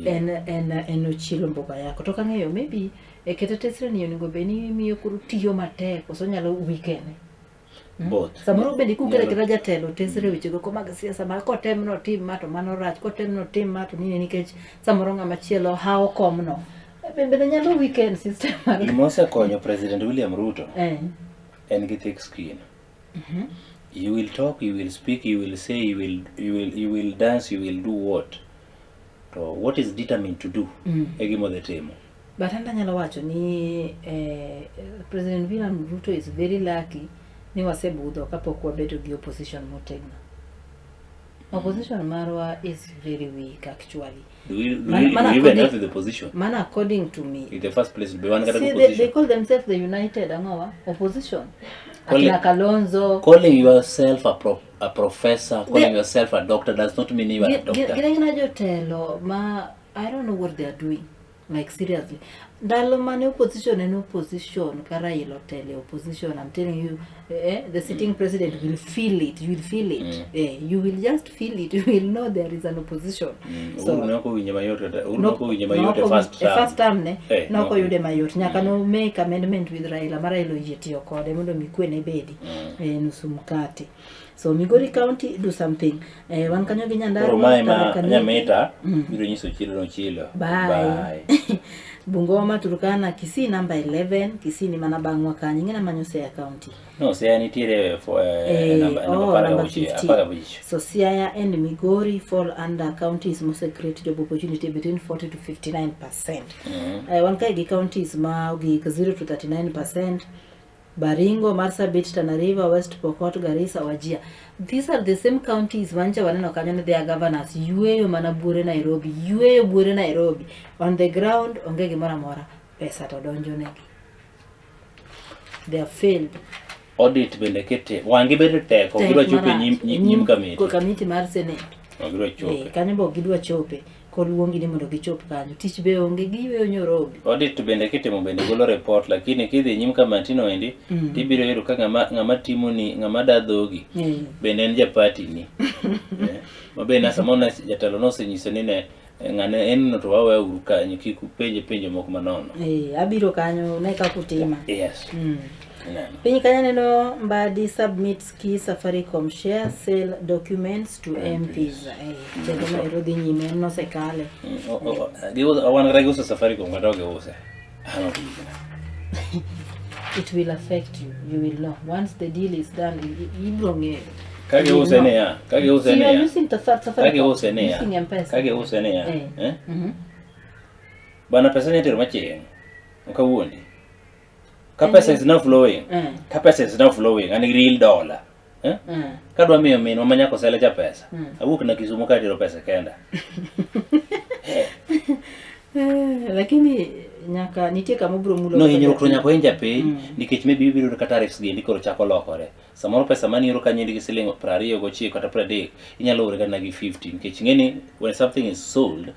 En Ochilo mboga yako. To kang'eyo maybe kete tesre ni onego beni miyo kuru tiyo matek koso nyalo weekend. Both. Samoro bende kukere kira jatelo tesre weche go mag siasa ma kotemno tim mato mano rach kotemno tim mato nini nikech samoro ng'ama chielo hao komno bende nyalo weekend system Gimose konyo President William Ruto en gi thick skin. You will talk, you will speak, you will say, you will dance, you will do what? So what is determined to do? Egimo the temo. But anda nyalo wacho ni President William Ruto is very lucky ni wasebudho kapok wabedo gi opposition motegno. Opposition marwa is very weak actually. Do we even have the opposition? Man, according to me. In the first place, they call themselves the United Opposition. Kalonzo. Calling yourself a professor, calling yourself a doctor does not mean you are a doctor. I don't know what they are doing. Like seriously. Ndalo mane opposition and opposition Karailo tele opposition, I'm telling you, the sitting president will feel it. You will feel it. You will just feel it. You will know there is an opposition. So noko winje mayote first term ne noko yude mayot nyaka no make amendment with Raila Marailo yetio kode mondo mikwe ne bedi nusu mkate. So Migori County do something. Wan kanyo gi Nyandarua Nyameta biro nyiso Ochilo. Bye. Bungoma, Turkana, Kisii number 11, Kisii ni mana bangwa kanyi ngina manyo Siaya County. No, Siaya ni tire for number 15. So Siaya and Migori fall under counties most create job opportunity between 40 to 59%. One kai counties ma gi 0 to 39%. Baringo, Marsabit, Tana River, West Pokot, Garissa, Wajir. These are the same counties wancha waneno kanyo their governors. Yueyo mana bure Nairobi. On the ground onge gimora mora pesa to donjo negi. They have failed. Audit bende kete wangi bende tek ogidwa chope nyim kamiti. Ko kamiti mar Senate. Ogidwa chope. Kanyo bo gidwa chope. Koluongi ni mondo gichop kanyo. Tich be onge giweyo Nyorobi. Audit bende kete mo bende golo report lakini kidhi nyim kamati no endi tibiro yudo ka ng'ama timo ni ng'ama dadhogi bende en japati ni. Mabena samona jatelo no senyiso ni ne ng'ane en no to wawe uru kanyo kik penje moko manono. Abiro kanyo ne ka kutima. Yes. Piny kanya neno Mbadi submits key Safaricom share sale documents to MPs. Chego ma irodhi nyime no sekale. Wan rego Safaricom kata oge use. It will affect you. You will know. Once the deal is done, ibro ng'eyo. Kage use ne ya. Using Safaricom. Kage use ne ya. Bana pesa ni tero machieng. Okawuondi. Kapesa is now flowing. Kapesa is now flowing. And real dollar. Kadwa miyo min manyako sele cha pesa. Awuok na Kisumu ka tero pesa kenda. Lakini nyaka nitie kama bro mulo. No hinyruok to nyako inja piny nikech maybe ibiro ka tariffs gi ndiko chako lokore. Samoro pesa mani iro kanyo ndigi siling 29 kata 30 inyalo ore kana gi 15 nikech ngeni when something is sold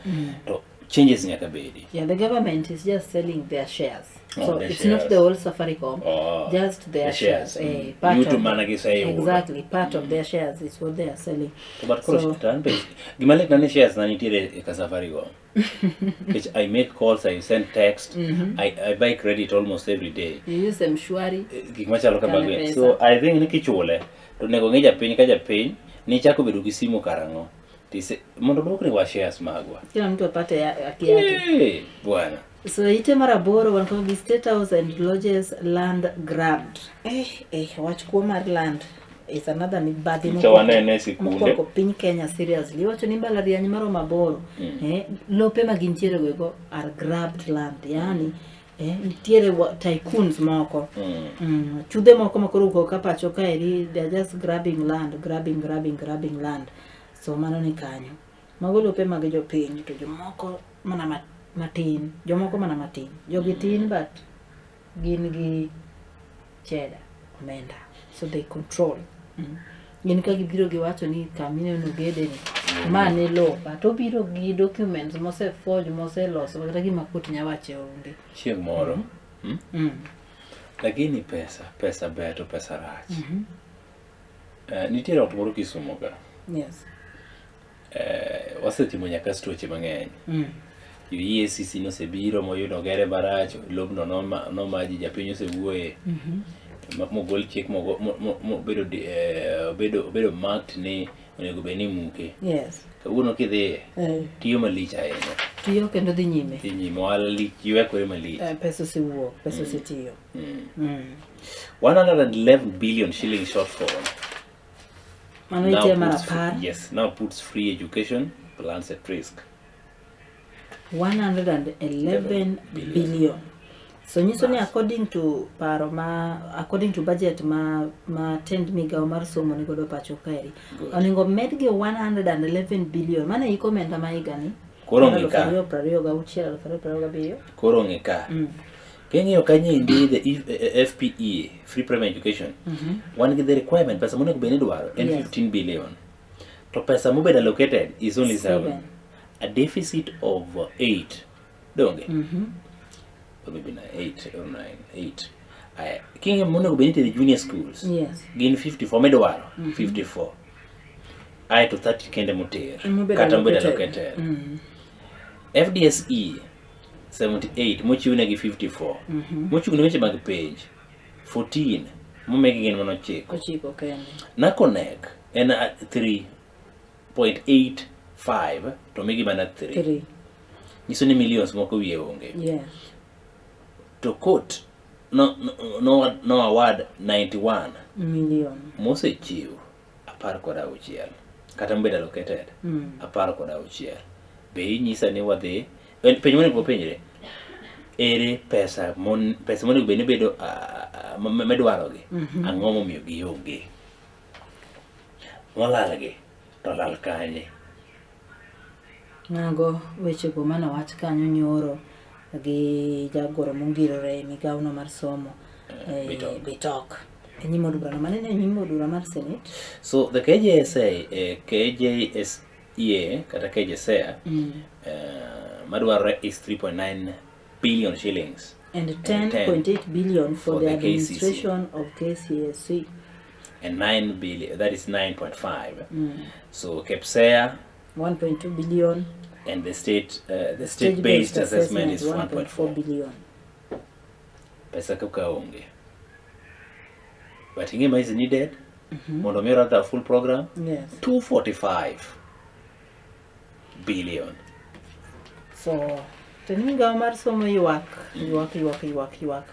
to changes nyaka bedi. Yeah, the government is just selling their shares. Oh, So the it's shares. not the whole Safaricom, The just their shares. Part you to of manage say exactly, part of their shares is what they are selling. But So, Gimalek nani shares nani tire Safaricom. Which I make calls, I send text, I buy credit almost every day. You use them shwari. So I think ni kichule to nego ngeja piny ka japiny ni chako bedo gi simu karango. Tise mondo dwokre wa shares magwa. Kila mtu apate haki yake. Bwana. So ite mara boro wanakama bi State House and lodges land grabbed. Wach kuo mar land is another mibadhi moko piny Kenya seriously. Wacho ni mbalariany maro maboro. Lope magintiere go are grabbed land. Yani nitiere tycoons moko. Chude moko makoro uko kapacho kaeri, they are just grabbing land, grabbing land. So mano ni kanyo. Mago lope mag jopiny to jomoko mana matin, jomoko mana matin. Jogi tin but gin gi cheddar, omenda. So they control. Gin ka gibiro giwacho ni kamine no gede ni. Mane lo, but obiro gi documents mose forge, mose loso, kata gima kut nyawache onge. Chieng moro. Lakini pesa beto, pesa rach. Nitiere ot moro Kisumu ka. Yes. Wasetimo nyaka stoche mang'eny. EACC nosebiro moyudo gere barach, lobno nomaji japiny osewuoye. Mogol chik bedo marked ni onego beni muke. Yes. Kawuono kidhi tiyo malich ahinya. Tiyo kendo dhi nyime. Dhi nyime wala lich ywekore malich. Pesa osewuok, pesa osetiyo. 111 billion shilling shortfall. Mano ite mara par. Yes, now puts free education plans at risk. 111 billion. So nyiso ni according to budget ma tend migao mar somo ni godo pacho kaeri. Oningo med gi 111 billion. Mana iko menda maiga ni. Koro ngika. Koro ngika. Keng'eyo kanye indi the FPE, free primary education. One get the requirement pesa monego beni dwaro and 15 billion. To pesa mobed allocated is only 7. A deficit of 8. Donge? Or maybe 8 or 9. 8. King'eyo monego beni the junior schools. Yes. Gin 54 medwaro. 54. Aye to 30 kende moter. Kata mobed allocated. FDSE 78 mochiwne gi 54. Mochung'ne weche mag page 14 momegi gin mano chiko. Ochiko kende. Nakonek en 3.85 to megi mana 3. Nyiso ni millions moko wiye onge. Yes. To quote no award 91 million. Mose chiw 16 kata mbeda located 16. Be nyisa ni wadhi penyo monego penjre ere pesa monego beni bedo medwarogi ang'o momiyo gionge molalgi to lal kanye. Nago weche go mana wach kanyo nyoro gi jagoro mongirore migao mar somo Bitok. Nyimo dura manene nyimo dura mar Senate. So the KJSA kata KJSA madwarore is 3.9 billion shillings and 10.8 billion for the administration of KCSE. And 9 billion, that is 9.5. So KEPSEA 1.2 billion. And the state-based assessment is 1.4 billion. Pesa kukaonge. But ingema is needed. Mondo mira the full program. Yes. 245 billion. So migao mar somo ywak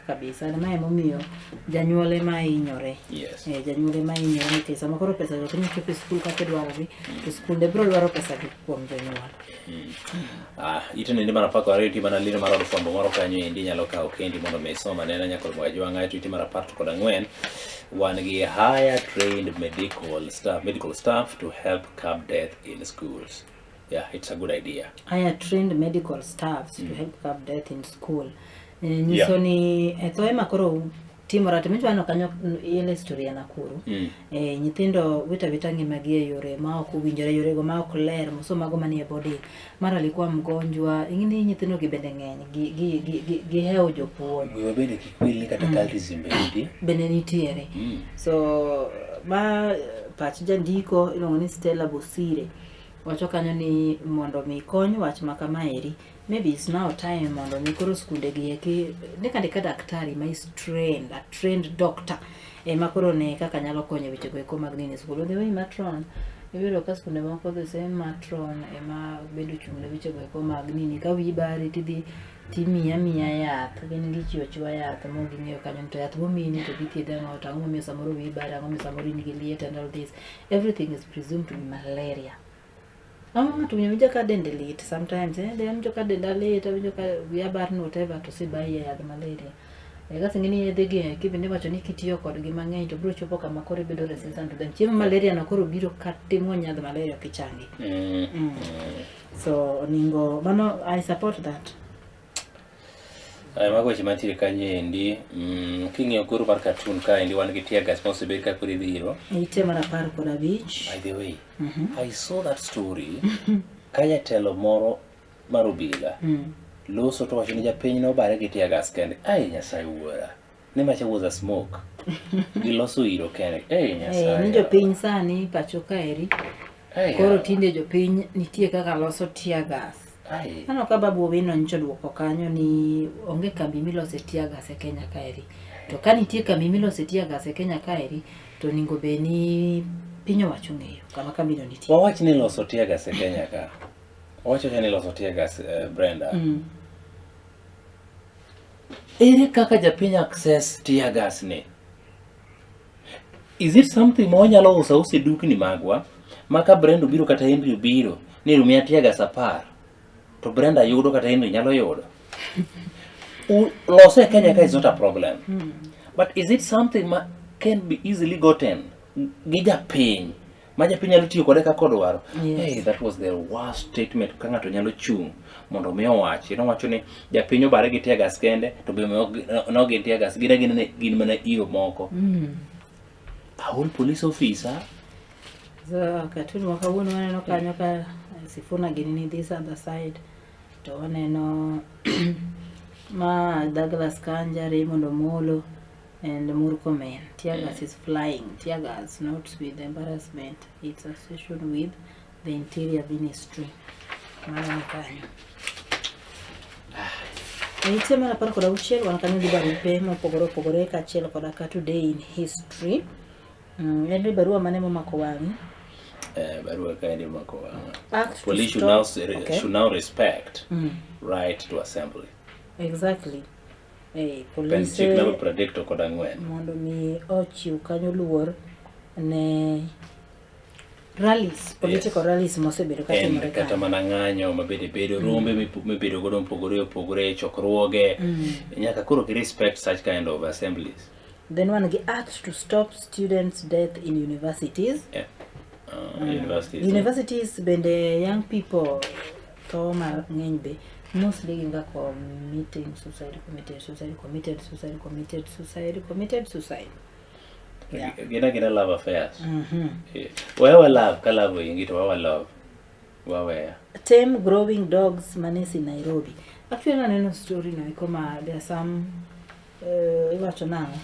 kabisa. Mae momiyo janyuol ma inyore. Yes. Janyuol ma inyore nikech sama koro pesa go tini chopo skul kaka dwarogi, to skunde biro dwaro pesa gi kuom janyuol. Ito ni mana pako ariti mana lino mara fombo moro kanyo indi nyalo kawo kendi mondo me soma nena nyako mwa jwanga ito iti mara part kod ang'wen one gi higher trained medical staff to help curb death in schools. Yeah, it's a good idea. Higher trained medical staffs to help curb death in school. Niso ni ethoe makoro timora timichwano kanyo ile historia Nakuru. Nyithindo vitangi magie yore ma ok winjore yore go ma ok ler musoma go manie body mara alikuwa mgonjwa ingini nyithindo gibende ng'eny gi heo jopuonj bende kikwili kata cultism bende nitiere. So ma pach jandiko iluongo ni Stella Bosire wacho kanyo ni mondo mi kony wach makamaeri maybe it's now time mondo mi koro skunde gi eki ndika daktari ma is trained, a trained doctor makoro ne kaka nyalo konyo weche go eko mag nini skul. The way matron ibiro ka skunde moko the same matron ema bedo chung' ne weche go eko mag nini ka wi bari tidhi miya yath gin gichiwa yath mo ging'eyo kanyo to yath momini to githiedhe ang'o to ang'o momiyo samoro wi bari ang'o momiyo samoro in gi liet and all this everything is presumed to be malaria. Ng'ato winjo ka dende lit sometimes winjo ka denda lit winjo ka wiya bar no whatever to sibai yath malaria. Kasi ngini yedhe gi kibende wacho ni kitiyo kodgi mang'eny to biro chopo kama koro bedo resistant to them. Chiemo malaria no koro biro katimo nyadh malaria kichangi. So ningo mano I support that. Mago weche mantiere kanye endi king'iyo koro mar cartoon ka endi wan gi tear gas mosebed ka koro idhiro ite mar 15. By the way, I saw that story ka jatelo moro mar obila loso to wacho ni japiny no bare gi tear gas kende. Nyasaye wuora ne macha was a smoke giloso iro kende. Nyasaye ni jopiny sani pacho kaeri koro tinde jopiny nitie kaka loso tear gas. Ano ka Babu Owino nyocha duoko kanyo ni onge kambi milose tear gas e Kenya kaeri. To ka nitie kambi milose tear gas e Kenya kaeri to ningo beni piny owacho ng'eyo kama kambino nitie. Wawach ni loso tear gas e Kenya ka. Wacho ni loso tear gas Brenda. Ere kaka japiny access tear gas ne? Is it something mo nyalo uso dukni magwa maka Brenda biro kata Henry biro ni rumia tear gas 10 to Brenda yudo kata Henry nyalo yudo? Loso e Kenya ka is not a problem. But is it something can be easily gotten gi japiny ma japiny nyalo tiyo kode kaka odwaro? That was the worst statement ka ng'ato nyalo chung' mondo mi owachi. Nowacho ni japiny obare gi tear gas kende to be no gi tear gas gin mana iro moko. A whole police officer. So katuni wakawuono waneno kanyo ka Sifuna Ginini this other side to waneno ma Douglas Kanja, Raymond Omolo and Murkomen. Tear gas is flying. Tear gas not with embarrassment. It's associated with the Interior Ministry. Mara kanyo. Ite mara para koda uchiel wanakanyo di barupe mopogore kachiel koda ka today in history. Ende barua mane momako wangi? Barua kaende momako wangi. Police should now respect right to assembly. Exactly. Police chik nalo predicto koda ng'wen mondo mi ochiw kanyo luor ne rallies, political rallies mosebedo ka timore kata mana ng'anyo mabedo rombe mibedo godo opogore chokruoge nyaka koro ki respect such kind of assemblies. Then one gi act to stop students' death in universities. Universities bende young people to ma ng'eny be mostly ginga committing suicide. Yeah. Gina love affairs. Wewe love ka love ingito wewe love. Wewe. 10 growing dogs manesi Nairobi. Actually neno story na ikoma there are some iwacho nango.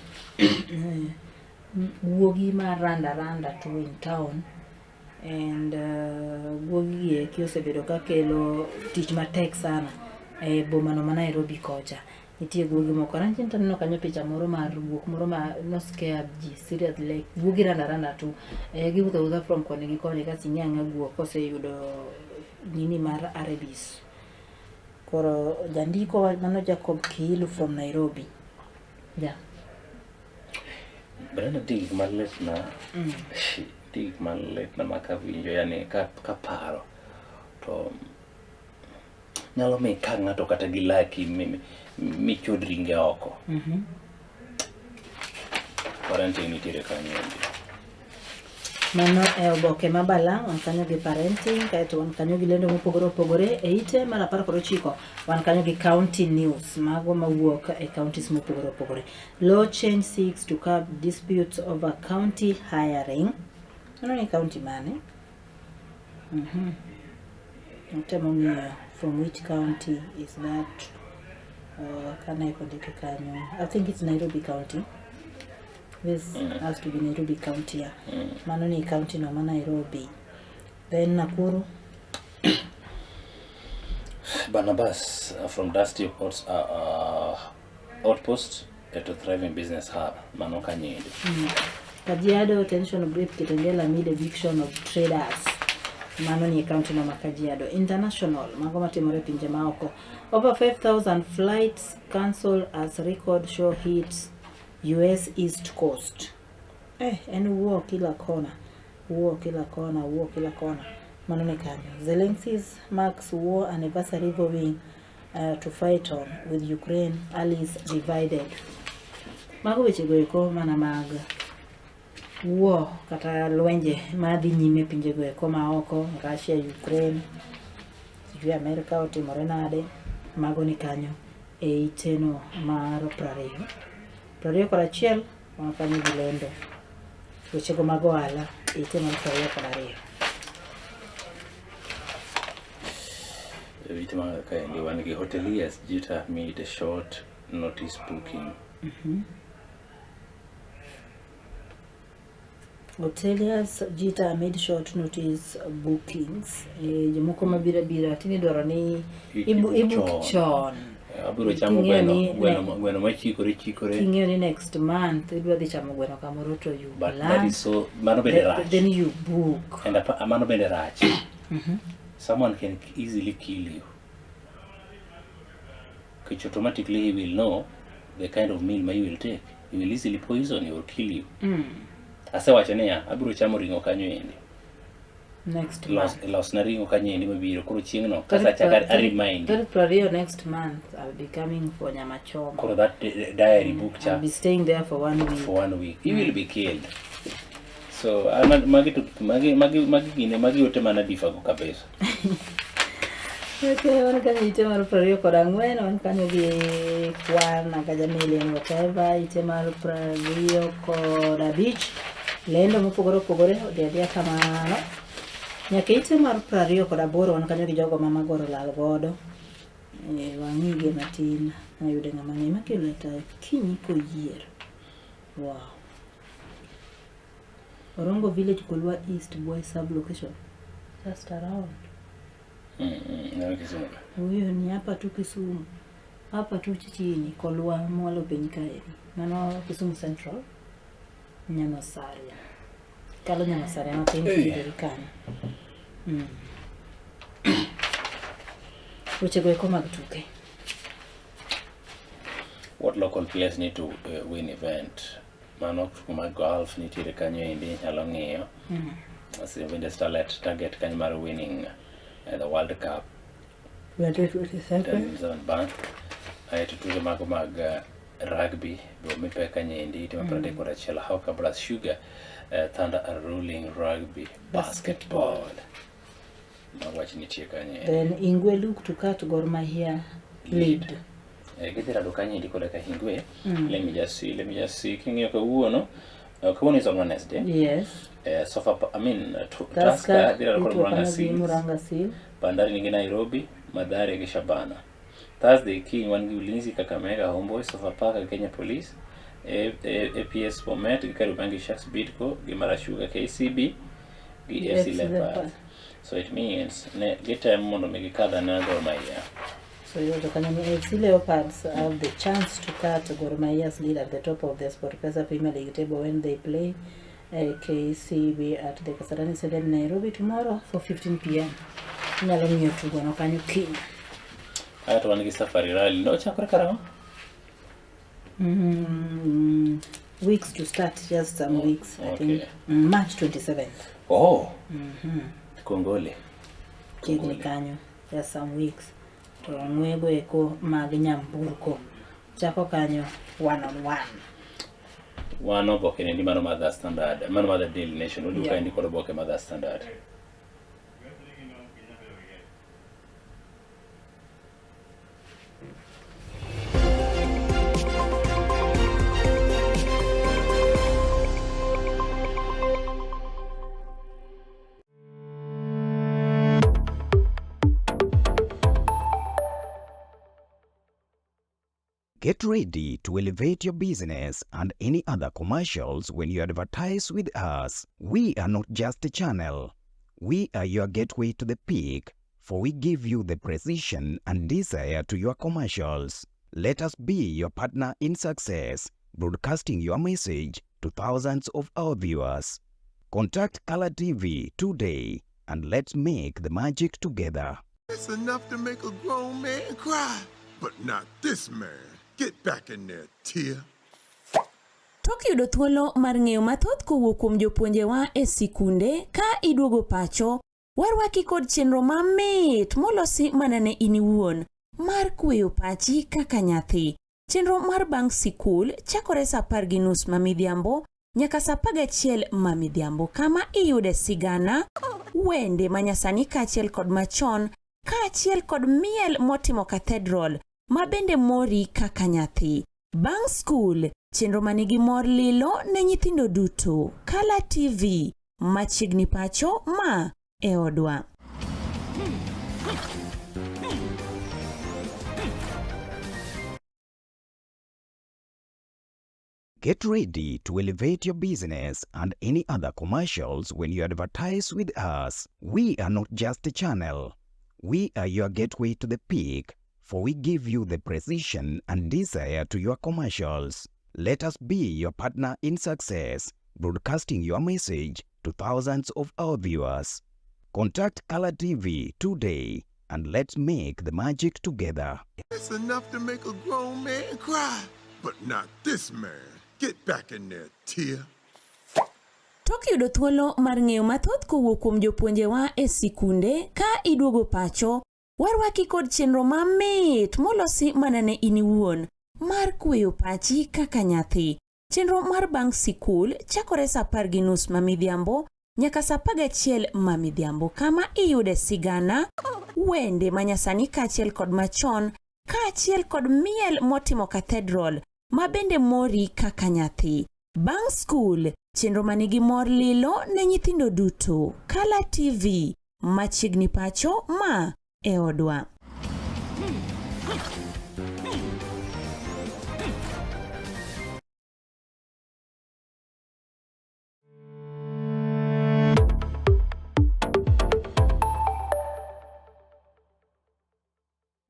Guogi ma randa to in town and guogi kiosebedo ka kelo tich matek sana e boma no ma Nairobi kocha. Nitie guogi moko ranchen taneno kanyo picha moro mar guok moro ma no scare ji seriously like guogi randa tu giwuotho from koni gi koni kasi nyanga guok koseyudo nini mar Arabis. Koro jandiko mano Jacob Kiilu from Nairobi. Yeah. Brenda dig malet na makawinjo yani ka paro to nyalo mi ka ng'ato kata gilaki mi chodringe oko. Quarantine nitiere kanyo. Mano e oboke mabalang' wan kanyo gi parenting, kaeto wan kanyo gi lendo mopogore opogore e ite mar 19 wan kanyo gi county news mago mawuok e counties mopogore opogore. Law change seeks to curb disputes over county hiring. Ano ni county mane? Utemo ng'iyo from which county is that? Can I predict kanyo? I think it's Nairobi County. This has to be Nairobi County. Mano ni county no Nairobi. Then Nakuru. Barnabas from Dusty Outpost to Thriving Business Hub. Mano Kanyindi. Kajiado, tension of Great Kitengela amid eviction of traders. Mano ni county no Kajiado. International. Mago matimore pinje maoko. Over 5,000 flights cancelled as record show hits US East Coast. And war kila kona. Mano ni kanyo. Zelensky marks war anniversary vowing to fight on with Ukraine allies divided. Mago weche goeko mana mag war kata lwenje madhi nyime pinje goeko maoko, Russia, Ukraine, sijui Amerika otimore nade. Mago ni kanyo e iteno mar 21 wanafanyi vilendo wechego mag ohala e ite mar 22. Wite mag kaendi wan gi hoteliers jita made a short notice booking. Hoteliers jita made short notice bookings. Jomoko mabira tini dwaro ni ibook chon. Abiro chamo gweno machikore. King'eyo ni next month idwa dhi chamo gweno kamoro to you But that is so, mano bende rach. Then you book. And mano bende rach. Someone can easily kill you. Which automatically he will know the kind of meal you will take. He will easily poison you or kill you. Asewacho niya, abiro chamo ring'o kanyo endi. Next month. Los na ring'o kanyo endi mabiro koro chieng'no kasa chaka a remind. Next month I'll be coming for nyama choma. Koro that diary book cha. I'll be staying there for 1 week. For 1 week. He will be killed. So magi yote mana difa go kabisa. Okay, wan kanyo ite mar 24 wan kanyo gi kwan akaja million whatever ite mar 25 lendo mopogore opogore odiadia kamano. Nyaka ite mar 28 wan kanyo gi jogo mamagoro lal godo. Wang'ige matin ayude ng'ama ng'e makelo ta kinyi koyier. Wow. Orongo Village Kulwa East Boy sub location. Just around. Huyo ni hapa tu Kisumu. Hapa tu chini Kulwa mwalo penye kae. Mano Kisumu Central. Nyamasaria. Kalo Nyamasaria na penye dirikani. Weche goeko mag tuke. What local players need to win event? Mano kuma golf nitiere kanyo endi nyalo ng'iyo. Bende Starlet target kanyo mar winning the World Cup. 2027 bank. Aeto tuke mago mag rugby bo mipe kanyo endi itimo 31. Hawker Brass Sugar Thunder are ruling rugby basketball. Mawach nitie kanyo. Then Ingwe look to cut Gor Mahia lead. Gidhira dokanye endi koda ka Ingwe. Let me just see. King'iyo kawuono. Kawuono is on Wednesday. Yes. So far, Tusker dhira kod Murang'a Seal. Bandari nigi Nairobi, Mathare gi Shabana. Thursday kiny wan gi Ulinzi Kakamega Homeboys, Sofapaka Kenya Police, APS Bomet gi Kariobangi Sharks Bidco gi Mara Sugar KCB gi FC Leopards. So it means get time mondo mi gikadha na Gor Mahia. So you can FC Leopards have the chance to cut Gor Mahia's lead at the top of the SportPesa Premier League table when they play KCB at the Kasarani Stadium Nairobi tomorrow for 15 p.m. Nyalo ng'iyo tugo no kanyo kiny. Ato wan gi Safari Rally no chakore karang'o? Weeks to start, just some weeks. I think March 27th. Oh. Kongole. Chigni kanyo, just some weeks. To ng'wego eko mag nyamburko. Chako kanyo 1-on-1. One Oboke ni mano mother standard, mano mother Daily Nation, uluka Yeah. ndi kod Oboke mother standard. Get ready to elevate your business and any other commercials when you advertise with us. We are not just a channel. We are your gateway to the peak, for we give you the precision and desire to your commercials. Let us be your partner in success, broadcasting your message to thousands of our viewers. Contact Color TV today and let's make the magic together. It's enough to make a grown man cry, but not this man. Get back in there, tear. Tok yudo thuolo mar ng'eyo mathoth kowuok kuom jopuonjewa e sikunde ka iduogo pacho, warwaki kod chenro mamit molosi mana ne in iwuon mar kweyo pachi kaka nyathi. Chenro mar bang' sikul chakore sa 10:30 mamidhiambo nyaka sa 11 mamidhiambo, kama iyude sigana, wende manyasani kaachiel kod machon, kaachiel kod miel motimo cathedral ma bende mori kaka nyathi. Bang' skul, chenro manigi mor lilo ne nyithindo duto. Color TV, machiegni pacho ma e odwa. Get ready to elevate your business and any other commercials when you advertise with us. We are not just a channel. We are your gateway to the peak, for we give you the precision and desire to your commercials. Let us be your partner in success, broadcasting your message to thousands of our viewers. Contact Color TV today and let's make the magic together. It's enough to make a grown man cry, but not this man. Get back in there, tear. Tok yudo thuolo mar ng'eyo mathoth kowuok kuom jopuonjewa e sikunde ka iduogo pacho, warwaki kod chenro mamit molosi mana ne in iwuon mar kweyo pachi kaka nyathi. Chenro mar bang' sikul chakore sa 10:30 mamidhiambo nyaka sa 11 mamidhiambo, kama iyude sigana, wende manyasani kaachiel kod machon, kaachiel kod miel motimo cathedral ma bende mori kaka nyathi. Bang' skul, chenro manigi mor lilo ne nyithindo duto. Color TV, machiegni pacho ma e odwa.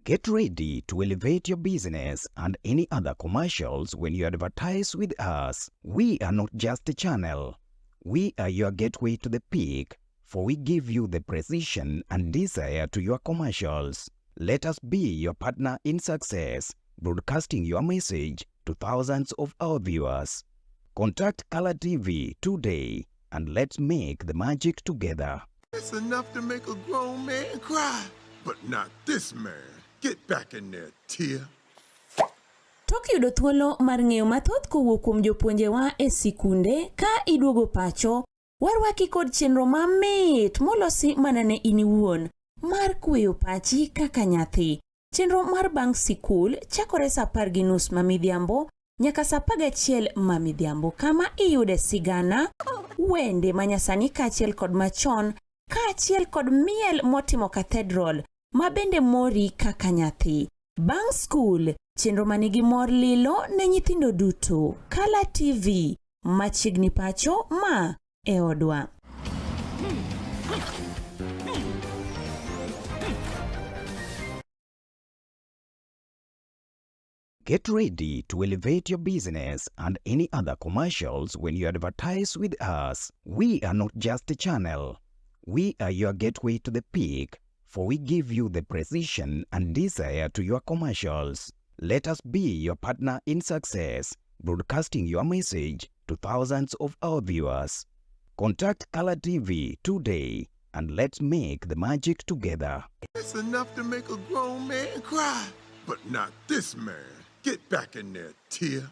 Get ready to elevate your business and any other commercials when you advertise with us. We are not just a channel. We are your gateway to the peak, for we give you the precision and desire to your commercials. Let us be your partner in success, broadcasting your message to thousands of our viewers. Contact Color TV today and let's make the magic together. It's enough to make a grown man cry, but not this man. Get back in there, tear. Tok yudo thuolo mar ng'eyo mathoth kowuok kuom jopuonjewa e sikunde ka iduogo pacho, warwaki kod chenro mamit molosi mana ne in iwuon mar kweyo pachi kaka nyathi. Chenro mar bang' sikul chakore sa 10:30 mamidhiambo nyaka sa 11 mamidhiambo, kama iyude sigana, wende manyasani kaachiel kod machon, kaachiel kod miel motimo cathedral ma bende mori kaka nyathi. Bang' skul, chenro manigi mor lilo ne nyithindo duto. Color TV, machiegni pacho ma e odwa. Get ready to elevate your business and any other commercials when you advertise with us. We are not just a channel. We are your gateway to the peak, for we give you the precision and desire to your commercials. Let us be your partner in success, broadcasting your message to thousands of our viewers. Contact Color TV today and let's make the magic together. It's enough to make a grown man cry, but not this man. Get back in there, tear.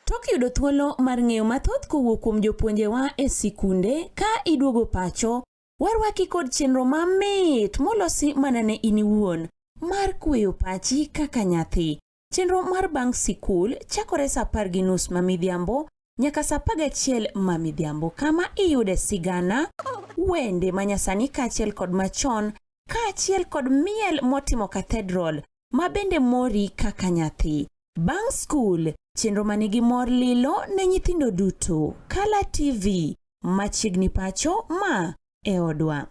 Tok yudo thuolo mar ng'eyo mathoth kowuok kuom jopuonjewa e sikunde ka iduogo pacho, warwaki kod chenro mamit molosi mana ne in iwuon mar kweyo pachi kaka nyathi. Chenro mar bang' sikul chakore saa 10:30 mamidhiambo nyaka saa 11 mamidhiambo, kama iyude sigana, wende manyasani kaachiel kod machon, kaachiel kod miel motimo cathedral ma bende mori kaka nyathi. Bang' skul, chenro manigi mor lilo ne nyithindo duto. Kala TV, machiegni pacho ma e odwa.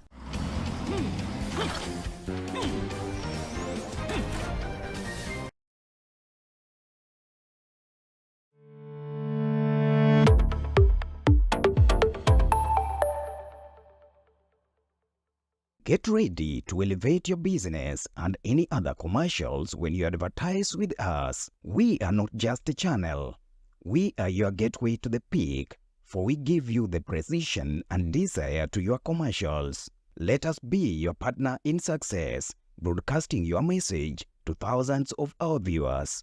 Get ready to elevate your business and any other commercials when you advertise with us. We are not just a channel. We are your gateway to the peak, for we give you the precision and desire to your commercials. Let us be your partner in success, broadcasting your message to thousands of our viewers.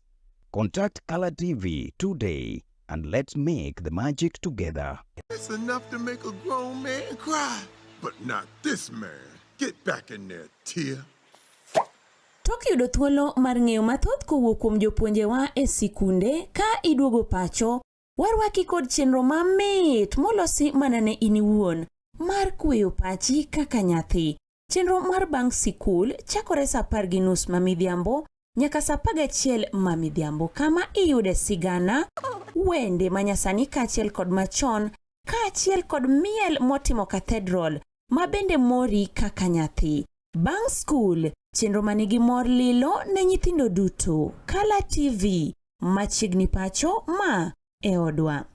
Contact Color TV today and let's make the magic together. It's enough to make a grown man cry, but not this man. Get back in there, tear. Tok yudo thuolo mar ng'eyo mathoth kowuok kuom jopuonjewa e sikunde ka iduogo pacho, warwaki kod chenro mamit molosi mana ne in iwuon mar kweyo pachi kaka nyathi. Chenro mar bang' sikul chakore saa 10:30 mamidhiambo nyaka saa 11 mamidhiambo, kama iyude sigana, wende manyasani kaachiel kod machon, kaachiel kod miel motimo cathedral ma bende mori kaka nyathi. Bang' skul, chenro manigi mor lilo ne nyithindo duto. Kala TV, machiegni pacho ma e odwa.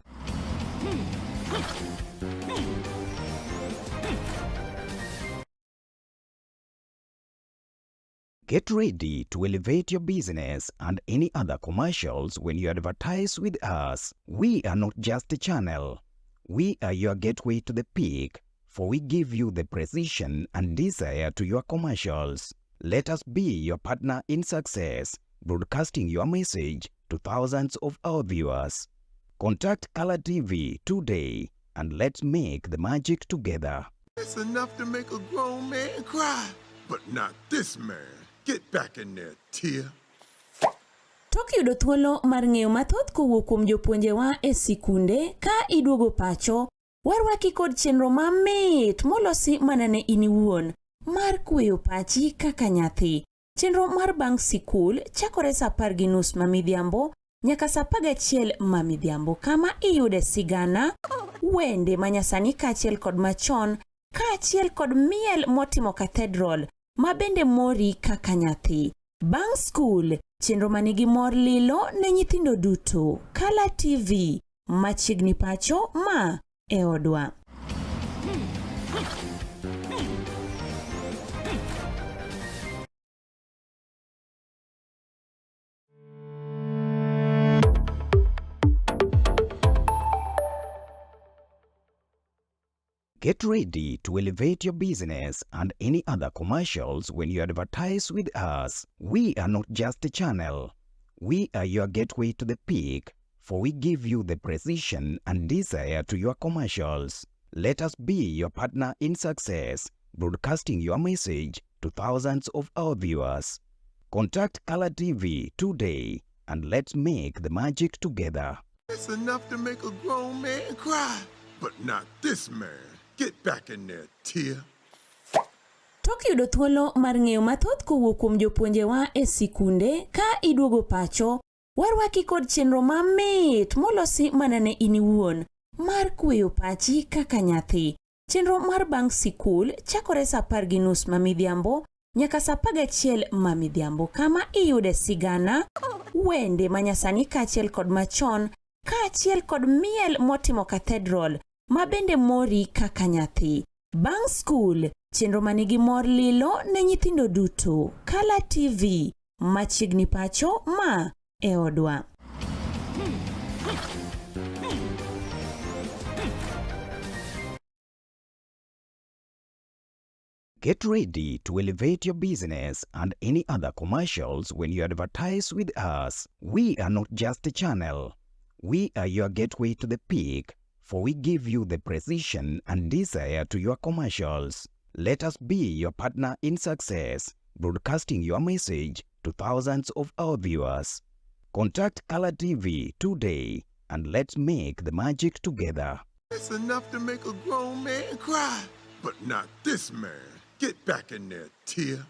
Get ready to elevate your business and any other commercials when you advertise with us. We are not just a channel. We are your gateway to the peak, for we give you the precision and desire to your commercials. Let us be your partner in success, broadcasting your message to thousands of our viewers. Contact Color TV today and let's make the magic together. It's enough to make a grown man cry, but not this man. Get back in there, tear. Tok yudo thuolo mar ng'eyo mathoth kowuok kuom jopuonjewa e sikunde ka iduogo pacho, warwaki kod chenro mamit molosi mana ne in iwuon mar kweyo pachi kaka nyathi. Chenro mar bang' sikul chakore saa 10:30 mamidhiambo nyaka saa 11 mamidhiambo, kama iyude sigana, wende manyasani kaachiel kod machon, kaachiel kod miel motimo cathedral ma bende mori kaka nyathi. Bang' skul, chenro manigi mor lilo ne nyithindo duto. Kala TV, machiegni pacho ma e odwa. Get ready to elevate your business and any other commercials when you advertise with us. We are not just a channel. We are your gateway to the peak, for we give you the precision and desire to your commercials. Let us be your partner in success, broadcasting your message to thousands of our viewers. Contact Color TV today and let's make the magic together. It's enough to make a grown man cry, but not this man. Get back in there, tear. Tok yudo thuolo mar ng'eyo mathoth kowuok kuom jopuonjewa e sikunde ka iduogo pacho, warwaki kod chenro mamit molosi mana ne in iwuon mar kweyo pachi kaka nyathi. Chenro mar bang' sikul chakore saa 10:30 mamidhiambo nyaka saa 11 mamidhiambo, kama iyude sigana, wende manyasani kaachiel kod machon, kaachiel kod miel motimo cathedral ma bende mori kaka nyathi. Bang' skul, chenro manigi mor lilo ne nyithindo duto. Kala TV, machiegni pacho ma e odwa. Get ready to elevate your business and any other commercials when you advertise with us. We are not just a channel. We are your gateway to the peak, for we give you the precision and desire to your commercials. Let us be your partner in success, broadcasting your message to thousands of our viewers. Contact Color TV today and let's make the magic together. It's enough to make a grown man cry, but not this man. Get back in there, Tia.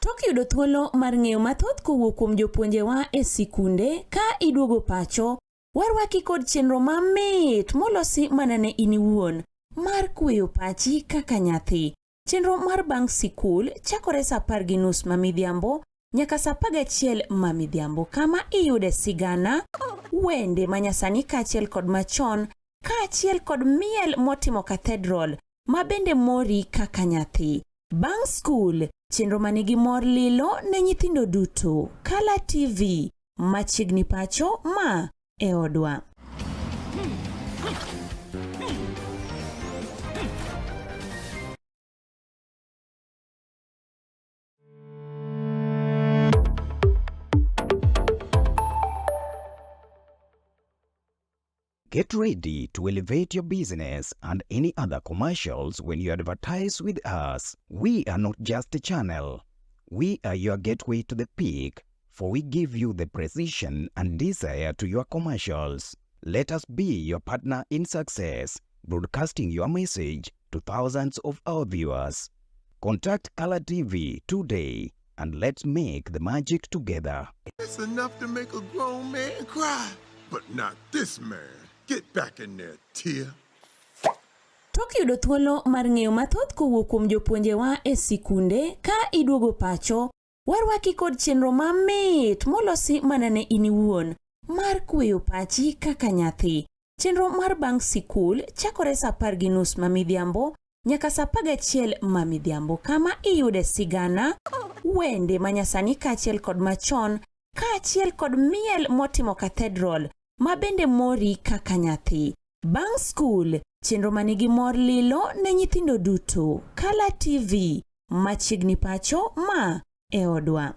Tok yudo thuolo mar ng'eyo mathoth kowuok kuom jopuonjewa e sikunde ka iduogo pacho, warwaki kod chenro mamit molosi mana ne in iwuon mar kweyo pachi kaka nyathi. Chenro mar bang' sikul chakore saa 10:30 mamidhiambo nyaka saa 11 mamidhiambo, kama iyude sigana, wende manyasani kaachiel kod machon, kaachiel kod miel motimo cathedral mabende mori kaka nyathi. Bang' skul, chenro manigi mor lilo ne nyithindo duto. Color TV, machiegni pacho ma e odwa. Get ready to elevate your business and any other commercials when you advertise with us. We are not just a channel. We are your gateway to the peak, for we give you the precision and desire to your commercials. Let us be your partner in success, broadcasting your message to thousands of our viewers. Contact Color TV today and let's make the magic together. It's enough to make a grown man cry, but not this man. Get back in there, Tia. Tok yudo thuolo mar ng'eyo mathoth kowuok kuom jopuonjewa e sikunde ka iduogo pacho, warwaki kod chenro mamit molosi mana ne in iwuon mar kweyo pachi kaka nyathi. Chenro mar bang' sikul chakore saa 10:30 mamidhiambo nyaka saa 11 mamidhiambo, kama iyude sigana, wende manyasani kaachiel kod machon, kaachiel kod miel motimo cathedral mabende mori kaka nyathi. Bang' skul, chenro manigi mor lilo ne nyithindo duto. Color TV, machiegni pacho ma e odwa.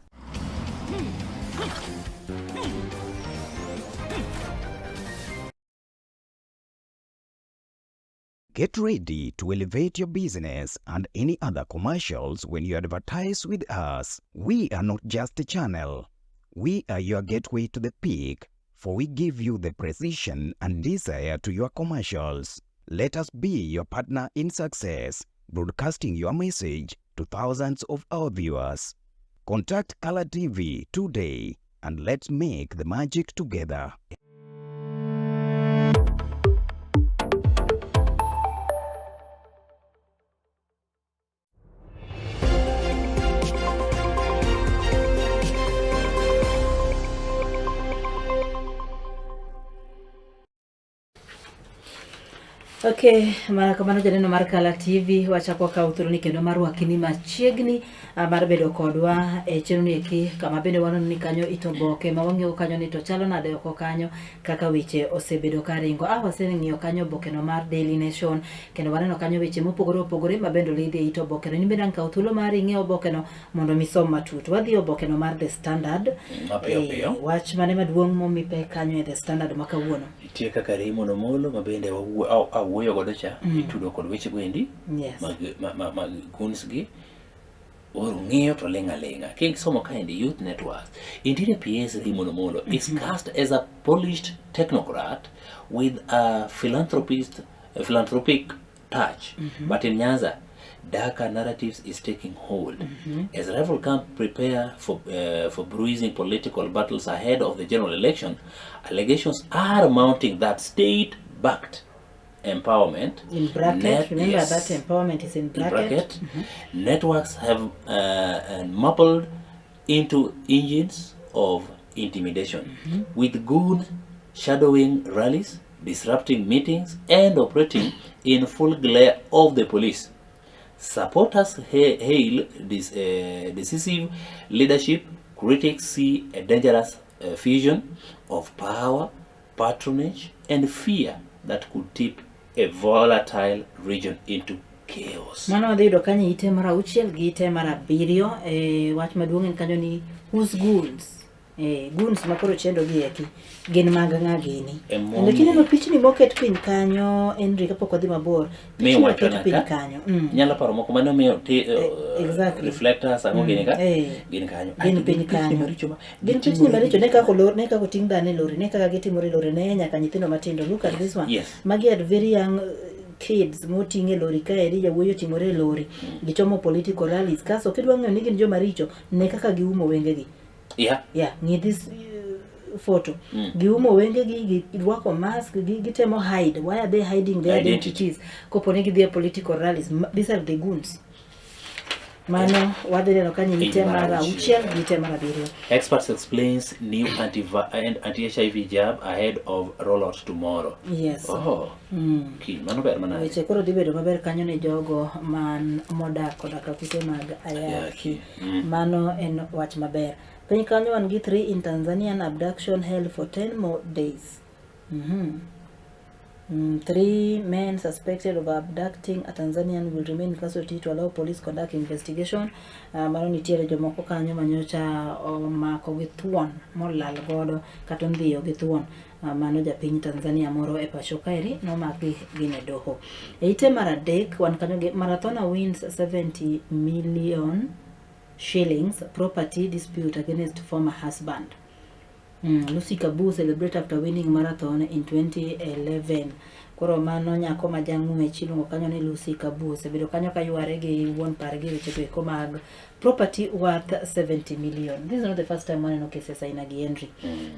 Get ready to elevate your business and any other commercials when you advertise with us. We are not just a channel. We are your gateway to the peak, for we give you the precision and desire to your commercials. Let us be your partner in success, broadcasting your message to thousands of our viewers. Contact Color TV today and let's make the magic together. Okay, mana kamano janeno mar Color TV wachako kawo thuoloni kendo mar wakini machiegni mar bedo kodwa e chenro ni eki, kama bende waneno ni kanyo ito Oboke ma wang'eyo kanyo ni to chalo nade oko kanyo kaka weche osebedo ka ringo. Waseng'iyo kanyo Oboke no mar Daily Nation kendo waneno kanyo weche mopogore opogore ma bende olidhi e ito Oboke no. Ni bende kawo thuolo mar ng'eyo Oboke no mondo misom matut. Wadhi Oboke no mar The Standard. Wach mane maduong' momipe kanyo e The Standard ma kawuono. Nitie kaka rimo no molo ma bende wuoyo godo cha itudo kod weche gwendi mag guns gi or ng'iyo to lenga king somo kind youth networks interior PS rimo no molo is cast as a polished technocrat with a philanthropic touch, but in Nyanza darker narratives is taking hold as rival camp prepare for bruising political battles ahead of the general election. Allegations are mounting that state-backed empowerment in bracket, remember that empowerment is in bracket, networks have mapped into engines of intimidation with good shadowing rallies, disrupting meetings and operating in full glare of the police. Supporters hail this decisive leadership. Critics see a dangerous fusion of power, patronage and fear that could tip a volatile region into chaos. Mano wadhi yudo kanyo ite mar 6 gi ite mar 7 wach maduong' en kanyo ni whose goods Guns makoro chendo gi eki gin mag ng'agini. Lakini no pichni moket piny kanyo Henry kapok odhi mabor. Mi Pichni wacho moket piny kanyo. Nyalo paro moko mane omiyo Exactly. reflectors ang'o gini ka? Gin kanyo. Gin piny kanyo. Gin pichni maricho ne kako ting' dane lori, ne kaka gitimore lori ne nyaka nyithindo matindo. Look at this one. Yes. Magi at very young kids moting'e lori kae ri jawuoyo timore lori. Gichomo political rallies. Kaso kidwa ng'eyo ni gin joma richo ne kaka giumo wengegi. Yeah. Need this photo. Giumo wengegi, gidwako mask, gitemo hide. Why are they hiding their identities? Kopone gidhi political rallies. These are the goons. Mano wadhi no kanyo nite mara uchiel nite mara biriyo. Experts explains new anti-HIV jab ahead of rollout tomorrow. Yes. Mano ber mana. Weche koro dhi bedo maber kanyo ne jogo man modak koda kute mag ayaki. Mano en wach maber. Piny kanyo wan gi 3 in Tanzanian abduction held for 10 more days. 3 men suspected of abducting a Tanzanian will remain in custody to allow police conduct investigation. Mano nitiere jomoko kanyo manyocha omako gi thuon molal godo kata ondhiyo gi thuon. Mano japiny Tanzania moro e pacho kaeri nomaki gine doho. Eite mar adek wan kanyo gi Marathona wins 70 million shillings property dispute against former husband. Lucy Kabu celebrate after winning marathon in 2011. Koro mano nyako majang'we chilungo kanyo ni Lucy Kabu sebedo kanyo kayuare gi wuon pargi weche ko mag property worth 70 million. This is not the first time one no cases aina gi Henry.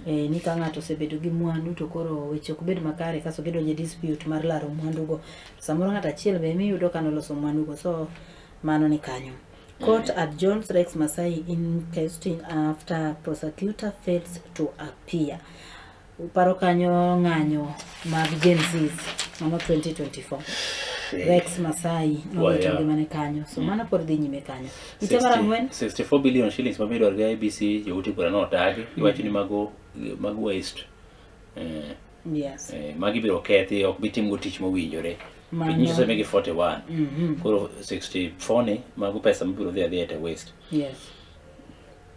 Ni ka ng'ato sebedo gi mwandu to koro weche ok bed makare kaso gidonje dispute mar laro mwandu go. Samoro ng'ata achiel be miyudo kanoloso mwandu go, so mano ni kanyo. Court adjourns Rex Masai inquest after prosecutor fails to appear. Paro kanyo ng'anyo mag Gen Zs ano 2024. Rex Masai nowacho gimane kanyo. So mano pod dhi nyime kanyo. Ite mara ng'wen 64 billion shillings mabiro ga ABC yauti pura no tagi iwacho ni mago waste. Yes. Magi biro kethi ok bitim go tich mowinjore. Pinyi se megi 41. Koro 64 ni mago pesa mabiro dhi adhi at waste. Yes.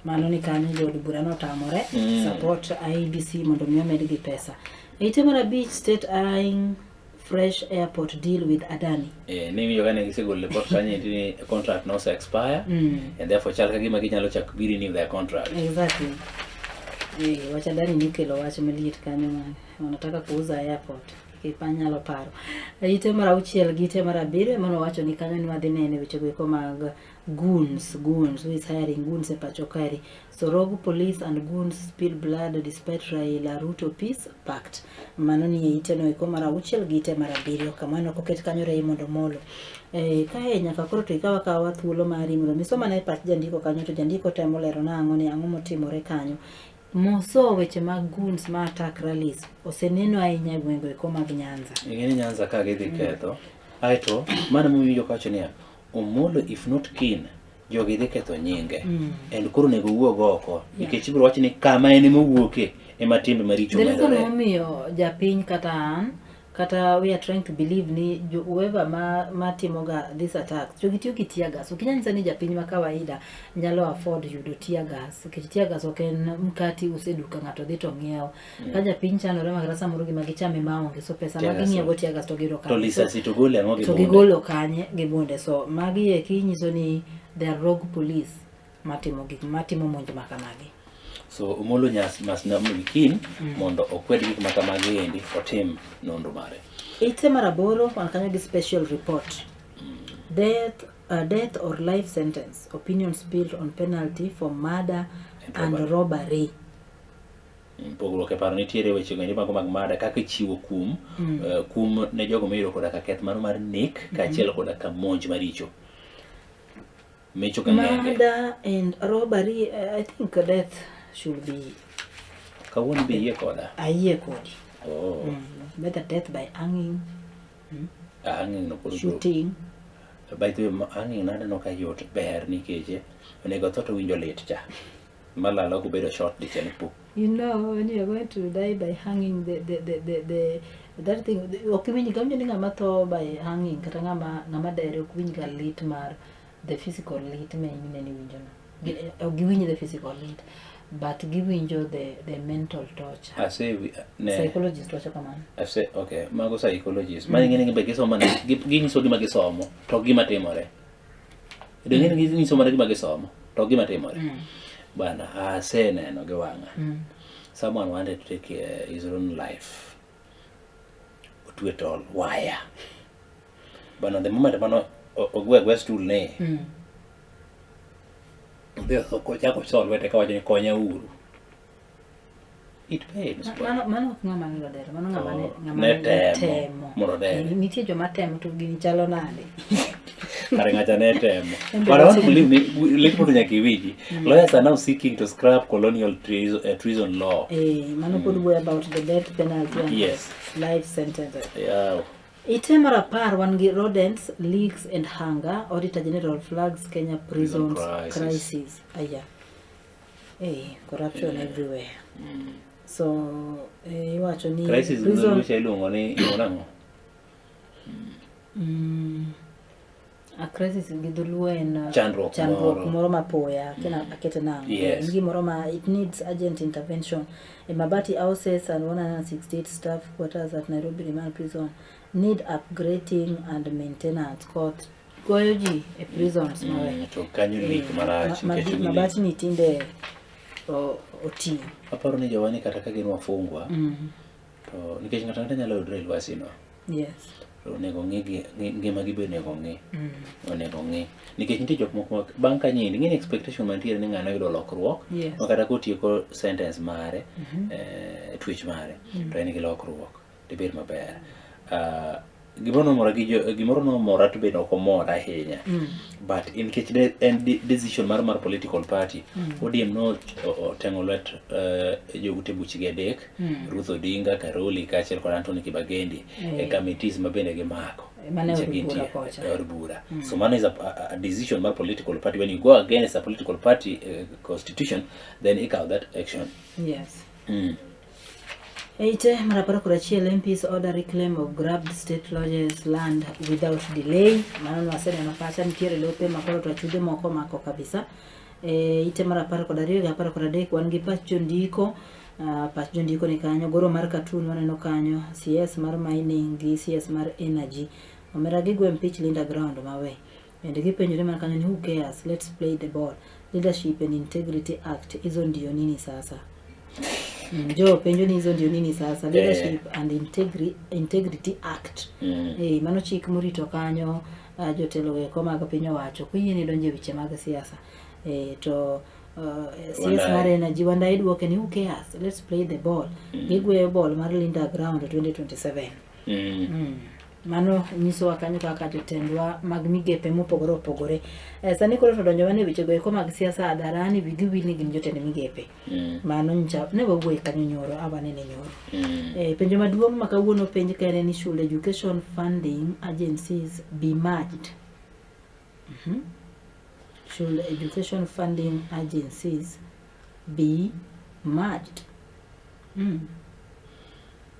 Mano ni kanyo jo bura no tamore support IBC mondo mi omed gi pesa. Ite mara beach state eyeing fresh airport deal with Adani. Nimi yogane gisegol report kanyo ni contract no se expire and therefore chal ka gima ginyalo chak renew their contract. Exactly. Wacha Adani nikelo wacho maliet kanyo wanataka kuuza airport. Kipanyalo paro. Ite mara uchiel gi ite mara bire mano wacho ni kanyo ni wadhi nene weche go mag goons who is hiring goons e pacho kaeri. So rogue police and goons spill blood despite Raila Ruto peace pact. Mano ni ite no iko mara uchiel gi ite mara bire kamano koket kanyo Raymond Omolo. Kae nyaka koro to ikawa kawa thuolo mari mondo misoma na e pach jandiko kanyo to jandiko temo lero na ang'o ni ang'o motimore kanyo. Moso weche mag goons ma attack rallies oseneno ahinya e gwenge ko mag Nyanza. Ng'eni Nyanza ka gidhi ketho. Aito mana muwinjo kacho ni Omolo if not keen jogi dhi ketho nyinge. And koro nego wuog oko nikech ibiro wacho ni kama en mowuoke ema timbe maricho medore. There is no momiyo japiny kata we are trying to believe ni whoever matimoga this attack jogi tiyo gi tear gas. Ukinyanyisa ni japiny ma kawaida nyalo afford yudo tear gas. Nikech tear gas ok en mkati useduka ng'ato dhi to ng'iewo. Ka japiny chandore makata samoro gima gichame maonge so pesa ma ging'iewo tear gas to giro kanyo. To lisasi to gole ang'o gi bunde. To gigolo kanye gi bunde. So magi e kinyiso ni they are rogue police matimo monj makamagi. So Omolo mas namni keen mondo okwed gik makamagi endi otim nonro mare. Ite maraboro wan kanyo gi special report. Death or life sentence. Opinions built on penalty for murder and robbery. Pogruok e paro nitiere weche go mago mag mada kaka chiwo kum ne jogo mayudo koda ka keth mano mar nek kaachiel koda ka monj maricho. Murder and robbery, I think death should be. Kawuono be yie koda. Ayie kodi. Oh. Better death by hanging. Hanging no kod shooting. By the way, hanging nada no ka yot ber nikeje onego tho to winjo lit cha. Malala go bedo short dich en pu. You know, when you are going to die by hanging, that thing, okiminyika kamjo ni ng'ama tho by hanging kata ng'ama dere okwinyika lit mar the physical lit me inene winjo no. Giwinj the physical lit. but giwinjo the mental torture. I say Psychologist wacho kamano. I say okay, mago psychologist. Mani ngene be gisomo mana ginyiso gima gisomo to gima timore. Ngene ginyiso mana gima gisomo to gima timore. Bana aseneno gi wanga. Someone wanted to take his own life. To it all. Why? But at the moment, man, ogwe stool ne. Ndio ko Sulwe te kawacho ni konya uru. It pains. Mano ngama ngalo dero, mano ngama temo. Nitie joma temo to gini chalo nade. Kare ngacha ne temo. But I want to believe little to nyaki lawyers are now seeking to scrap colonial treason law. Mano could worry about the death penalty and yes. Life sentence. Yeah. Itemara par wangi rodents, leaks and hunger. Auditor General flags Kenya prisons crisis. Aya. Corruption everywhere. So, iwacho ni crisis prison ilungo ni onango. A crisis gidhuluo en chandruok moro mapoya kena akete nango. Ngi moro ma it needs urgent intervention. Mabati houses and 168 staff quarters at Nairobi Remand Prison need upgrading and maintenance. Court goyoji e prisons mawe. To kanyo leak marach mabati ni tinde oti. Aparo ni jowani kata ka gin wafungwa. To nikech ng'ato ng'ata nyalo yudre lwasi no. Yes. Onego ngima gi be onego ng'i. Onego ng'i. Nikech nitie jok moko bang' ka nyindi ng'eni expectation mantiere ni ng'ano yudo lokruok. Makata kotieko sentence mare, twitch mare, to en gi lokruok. Dibed maber. Gimoro nomora to be ok omora ahinya. But in case en decision mar political party, ODM no otengo lwet joute buchgi adek, Ruth Odinga, Karoli, kaachiel kod Anthony Kibagendi, committees mabende gimako. So man is a decision mar political party. When you go against a political party constitution, then you call that action. Yes. Eite marapara kurachiel MPs order reclaim of grabbed state lodges land without delay. Manano wasene napacha nitiere lope makoro to achude moko mako kabisa. Ite marapara kodariyo gapara kodadek wangi pach jondiko. Pach jondiko ni kanyo goro mar cartoon waneno kanyo CS mar mining gi CS mar energy. Omera gigwe impeach Linda Ground mawe. Ende gipenjore man kanyo ni who cares, let's play the ball. Leadership and Integrity Act izo ndio nini sasa? Jo penjo ni hizo ndio nini sasa? Leadership and Integrity Act. Mano chik murito kanyo jotelo weko mag piny owacho kuyie donje weche mag siasa. To CS mar energy wanda idwoke ni who cares, let's play the ball. Gigwe ball mar Linda Ground 2027. Mano nyiso kanyo kaka jotendwa mag migepe mopogore opogore. Sani koro to donjo wane weche go eko mag siasa adarani vigiwini gin jotend migepe. Mano ncha ne wawuoy kanyo nyoro abanene nyoro. Penjo maduong' ma kawuono penj kere ni should education funding agencies be merged? Should education funding agencies be merged?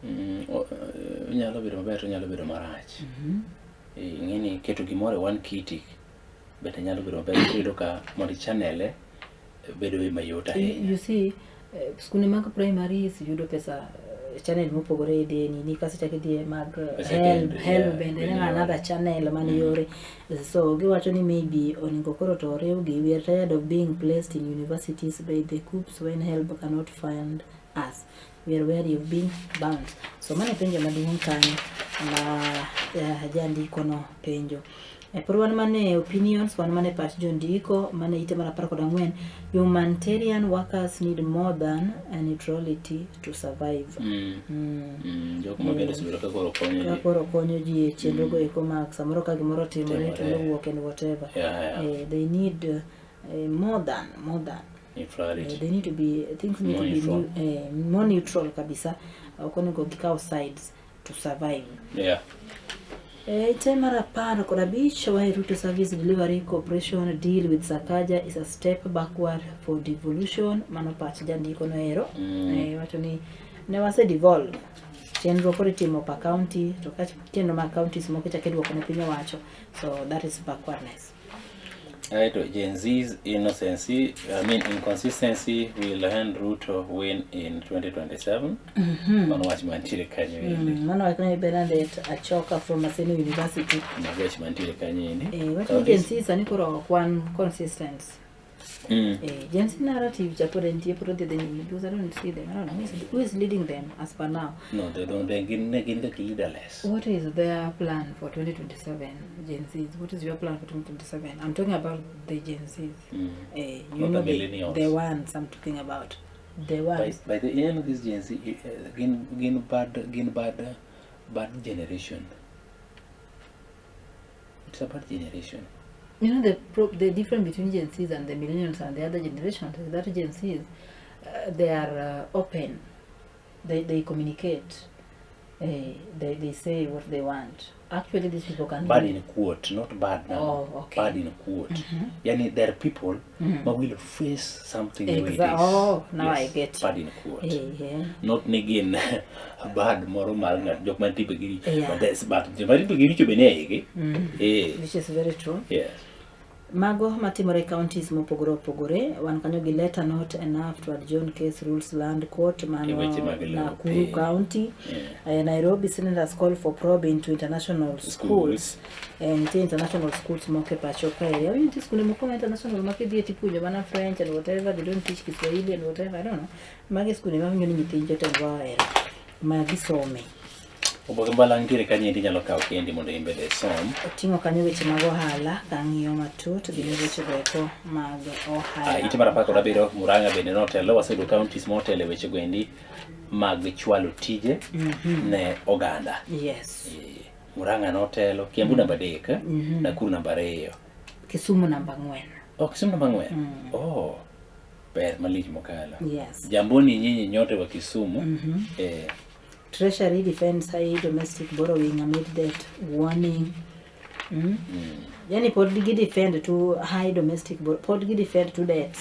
Nyalo bedo maber to nyalo bedo marach. Ng'eni keto gimoro one kiti bete nyalo bedo maber iyudo ka mondo channel bedo mayot ahinya. You see, skunde mag primary yudo pesa channel mopogore deni ni kasi chakidie mag help bende ne another channel mani yore. So giwacho ni maybe oningo koro to rewgi, we are tired of being placed in universities by the coups when help cannot find us. We are wary of being bounced. So mane penjo maduong' kanyo na jandiko no penjo. Por wan mane opinions, wan mane pach jondiko, mane ite mar 14, humanitarian workers need more than a neutrality to survive. Jok mabende sibiro ka koro konyo ji. Koro konyo ji e chenro go eko mak samoro ka gimoro timore to wuok and whatever. They need more than neutrality. They need to be, things need to be more neutral kabisa. Okoni go kikao sides to survive. Temara par kod abich why Ruto Service Delivery Corporation deal with Sakaja is a step backward for devolution. Mano pach jandiko no ero. Wacho ni ne wase devolve chenro kore timo pa county to kach chenro ma counties moko chake dwoko ne piny owacho. So that is backwardness. Gen Z's innocency, inconsistency will hand Ruto win in 2027. Watch Mantire Kanyo. Mano wakana Bernadette Achoka from Maseno University. Watch Mantire Kanyo. What Gen Z's ani kuro one consistency. Gen Z narrative chaporentie put because I don't see them. I don't know who is leading them as per now. No, they don't. They're leaderless. What is their plan for 2027, Gen Zs? What is your plan for 2027? I'm talking about the Gen Zs. You know the ones I'm talking about. The ones. By the end of this Gen Z, bad generation. It's a bad generation. You know the difference between Gen Zs and the millennials and the other generations is that Gen Zs, they are open. They communicate. They say what they want. Actually, these people can. Bad in quote, not bad now. Oh, okay. Bad in quote. Yani there are people who will face something the way it is. Oh, now yes, I get. Bad in quote. Not negin bad moral malnga jokman tipegiri. But that's bad. Jokman tipegiri chubene which is very true. Yes. Mago matimore counties mopogore wan kanyo gi letter not enough to adjourn case rules land court Nakuru County. Nairobi senators call for probe into international schools and international schools moke pachoka area. I mean this school moko international make die tipujo bana French and whatever, they don't teach Kiswahili and whatever, I don't know. Mage school mami nyoni nyithinjo tendwa era magi some. Oboke mbalangire kanye nyalo kawo kendi mondo imbede som. Tingo kanyo weche mag ohala kang'iyo matut gi weche goeko mag ohala. Ite mar apako rabiro Murang'a bende notelo wasedo counties motelo weche goendi mag chwalo tije ne oganda. Yes. Murang'a notelo, Kiambu namba 3, Nakuru namba 2, Kisumu namba 4. Oh, Kisumu namba 4. Oh. Ber malich mokalo. Yes. Jamboni nyinyi nyote wa Kisumu. Treasury defends high domestic borrowing amid debt warning. Yani pod gi defend to high domestic pod gi defend to debt.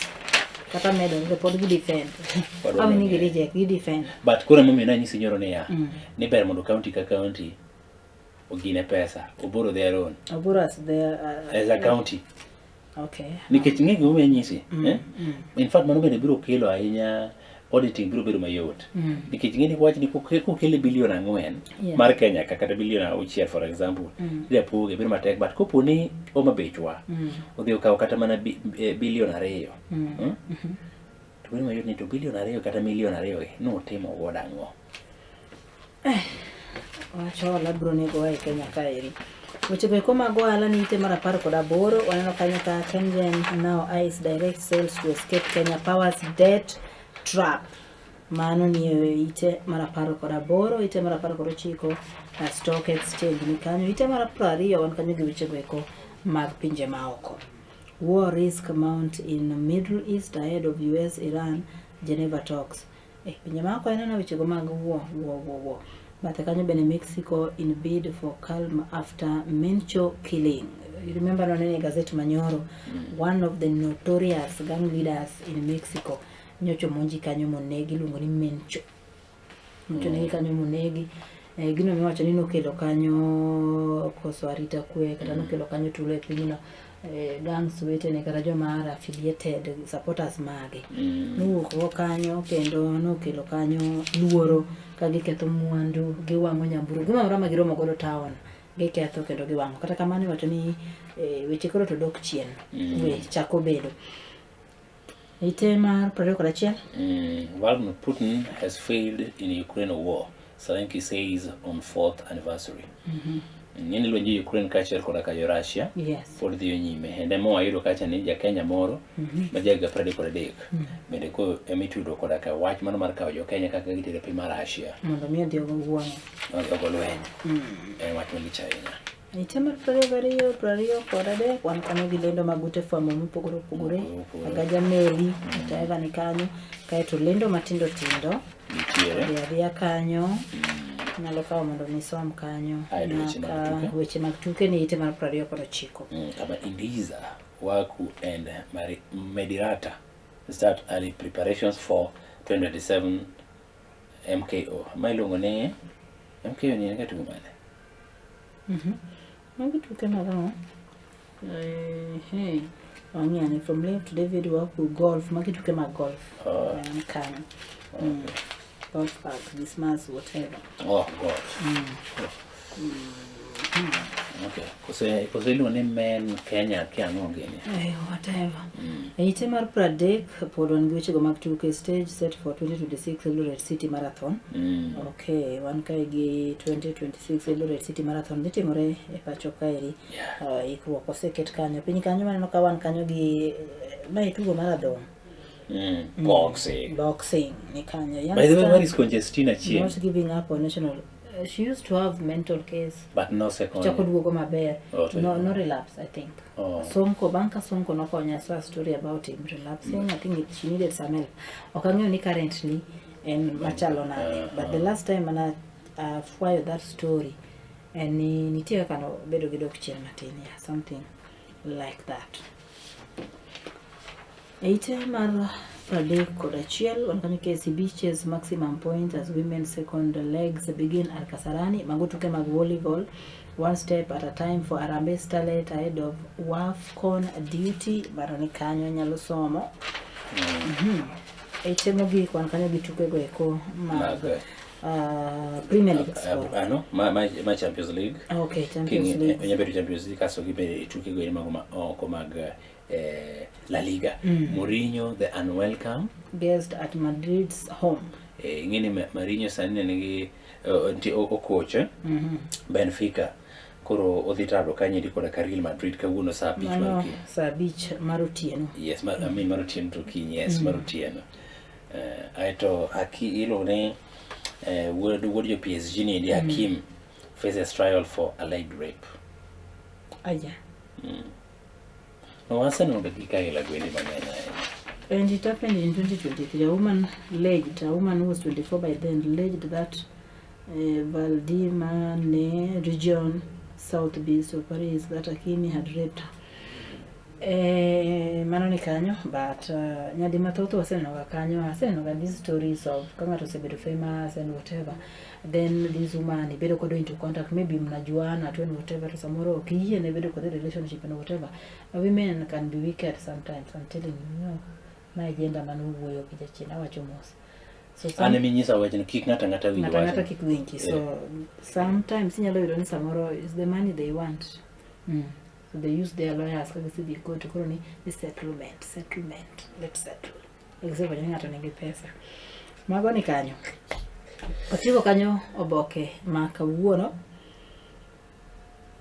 Kata medo the pod gi defend. How many gi reject gi defend. But kuna mimi na nyisi nyoro ne ya. Ni ber mondo county ka county ogine pesa, oboro their own. Oboro as their as a county. Okay. Nikech ng'e gome nyisi, In fact mano bende biro kelo ahinya auditing biro bedo mayot. Nikech ng'eni wach ni kokele bilion 4 mar Kenya kata bilion 6 for example, ida poge biro matek, but kopo ni Homa Bay chwa odhi okawo kata mana bilion 2. To biro mayot ni to bilion 2 kata milion 2 no timo wuod ang'o. Wacho la bro nego ai Kenya kaeri. Weche go mag ohala ni ite mar 18 waneno kanyo ka Kenyan now eyes direct sales to escape Kenya Power's debt trap. Mano ni ite mar 18, ite mar 19 na stock exchange ni kanyo, ite mar 20 wan kanyo gi weche go mag pinje maoko. War risk mount in Middle East ahead of US Iran Geneva talks. Pinje maoko ena na weche go mag war. But kanyo bene Mexico in bid for calm after Mencho killing. You remember nonene gazette Manyoro, one of the notorious gang leaders in Mexico. Nyocho monji kanyo monegi lungo ni Mencho. Mencho negi kanyo monegi. Gino miwacho ni nokelo kanyo koso arita kwe, kata nokelo kanyo tulo e pinyno. Gangs wetene kata joma are affiliated supporters mage. Nuwuok kanyo kendo nokelo kanyo luoro ka giketho mwandu, giwang'o nyamburu. Gimoro ma giromo godo town, giketho kendo giwang'o. Kata kamano iwacho ni weche koro to dok chien. We chako bedo. Ite mar 21. Vladimir Putin has failed in Ukraine war, Zelensky says on 4th anniversary. Nini lwenji Ukraine kachiel koda ka Russia. Yes. Pod dhiyo nyime. Hende mo ayudo kacha ni ja Kenya moro ma jaga 33. Bende ko emitudo koda ka wach mano mar kawo jo Kenya kaka gitere pi mar Russia. Mondo mi odhi ogwang'. Ogolweny. Wach malich ahinya. Ite mar 20 koda de wan kanyo gi lendo mag ute fwambo mopogore agaja meli taega ni kanyo kaeto lendo matindo tindo nitiere kanyo nyalo kawo mondo nisom kanyo na weche mag tuke ni ite mar 29. Kama Indiza Waku and Medirata start early preparations for 2027 MKO. Mailongo ne MKO ni ngatu mane. Mangu tuke magao. Ong'ani from Live to David work with golf, makituke mag golf. Kanyo. Golf park, Christmas, whatever. Oh, golf. Okay. Kose iluongo ni men Kenya kiang'o gini? Whatever. Eite mar Pradek pod wan gi wechego mag tuke stage set for 2026 Eldoret City Marathon. Okay, wan kae gi 2026 Eldoret City Marathon dhi timore e pacho kaeri. Ikruok oseket kanyo. Piny kanyo maneno ka wan kanyo gi mae tugo marathon. Boxing ni kanyo. By the way, where is Conjestina Chien? Not giving up on national. She used to have mental case. But no second. Chakoduogo maber. No relapse, I think. Sonko, Banka Sonko nokonya saw a story about him relapsing. I think she needed some help. Okang'eyo ni currently en machalo nade. But the last time I fwire that story and nitie kano bedo gi dok chien matin, yeah, something like that. Eite mar Pradek kod achiel wan kanyo KCB chase maximum points as women's second legs begin at Kasarani. Mago tuke mag volleyball, one step at a time for Harambee Starlet ahead of WAFCON duty. Barani kanyo nyalo somo. Eite mogik wan kanyo gi tuke go eko mag Premier League. Ano, my Champions League. Okay, Champions League. Nyabedo Champions League kaso gibe tuke go oko mag La Liga. Mourinho, the unwelcome guest at Madrid's home. Ngini Mourinho sani nigi coach Benfica. Koro odhitado kanye di koda Real Madrid kawuono saa 5 maruti. Saa 5 marotieno. Yes, I mean marotieno to kinyi, yes, marotieno. Aito haki ilo ne word your PSG ni di Hakim faces trial for alleged rape. Aya. No, wasa no dakika ila gwendi mang'eny. And it happened in 2023. A woman who was 24 by then alleged that Valdimane region southeast of Paris that Hakimi had raped mano ni kanyo, but nyadi mathoto wasenoga kanyo, wasenoga these stories of kama tosebedo famous and whatever. Then this woman bedo kodo into contact, maybe mnajuana to and whatever, to samoro kiye ne bedo kodo relationship and whatever. Women can be wicked sometimes. I'm telling you, no. My agenda manu wuoyo kijachina wacho mos. So Aneminyisa wacho kik ngata winjo. So sometimes inyalo yudo ni samoro is the money they want. So they use their lawyers because they go to colony the settlement. Let's settle. Except when ngata nigi pesa. Mago ni kanyo. Otigo kanyo oboke ma kawuono.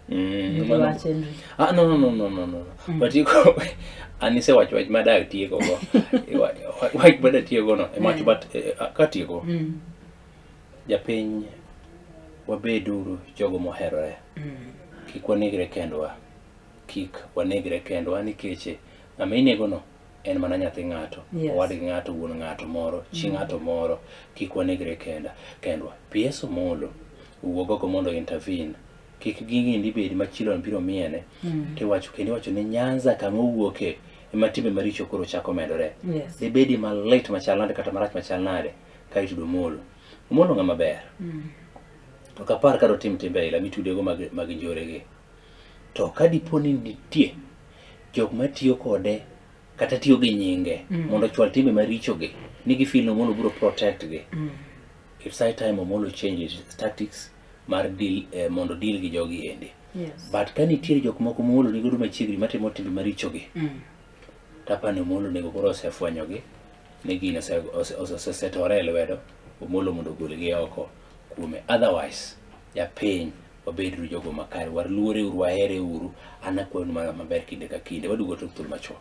No. But you go anise wacho madag tieko go. Wach bada tieko no. Much but katieko. Japiny wabeduru jogo moherore. Kik wanegre kendwa nikech ng'ama inego no en mana nyathi ng'ato, wadgi ng'ato, wuon ng'ato moro, chi ng'ato moro. Kik wanegre kendwa. PS Omolo uwuogo ko mondo intervene. Kik gigi ndibedi machilo biro miene. Tiwacho ni Nyanza kama owuoke ema timbe maricho koro chako medore. Dibedi malit machal nade kata marach machal nade ka itudo Omolo ng'ama ber. To kapar kado timbe ila mitudego mag njorege. To kadiponi nitie jok matiyo kode kata tiyo gi nyinge mondo chwal timbe maricho ge nigi feel no mondo biro protect ge. It's high time Omolo change his tactics mar deal mondo deal gi jogi ende. But kanitiere jok moko Omolo nigo duma chiegri matimo timbe maricho ge. Tapani Omolo nego koro osefwenyo gi nigi osesetore lwedo Omolo mondo golgi oko kuome. Otherwise japiny wabedru jogo makare, waluore uru, wahere uru, anakwenu maber kinde ka kinde, wadugo tok thul machuok.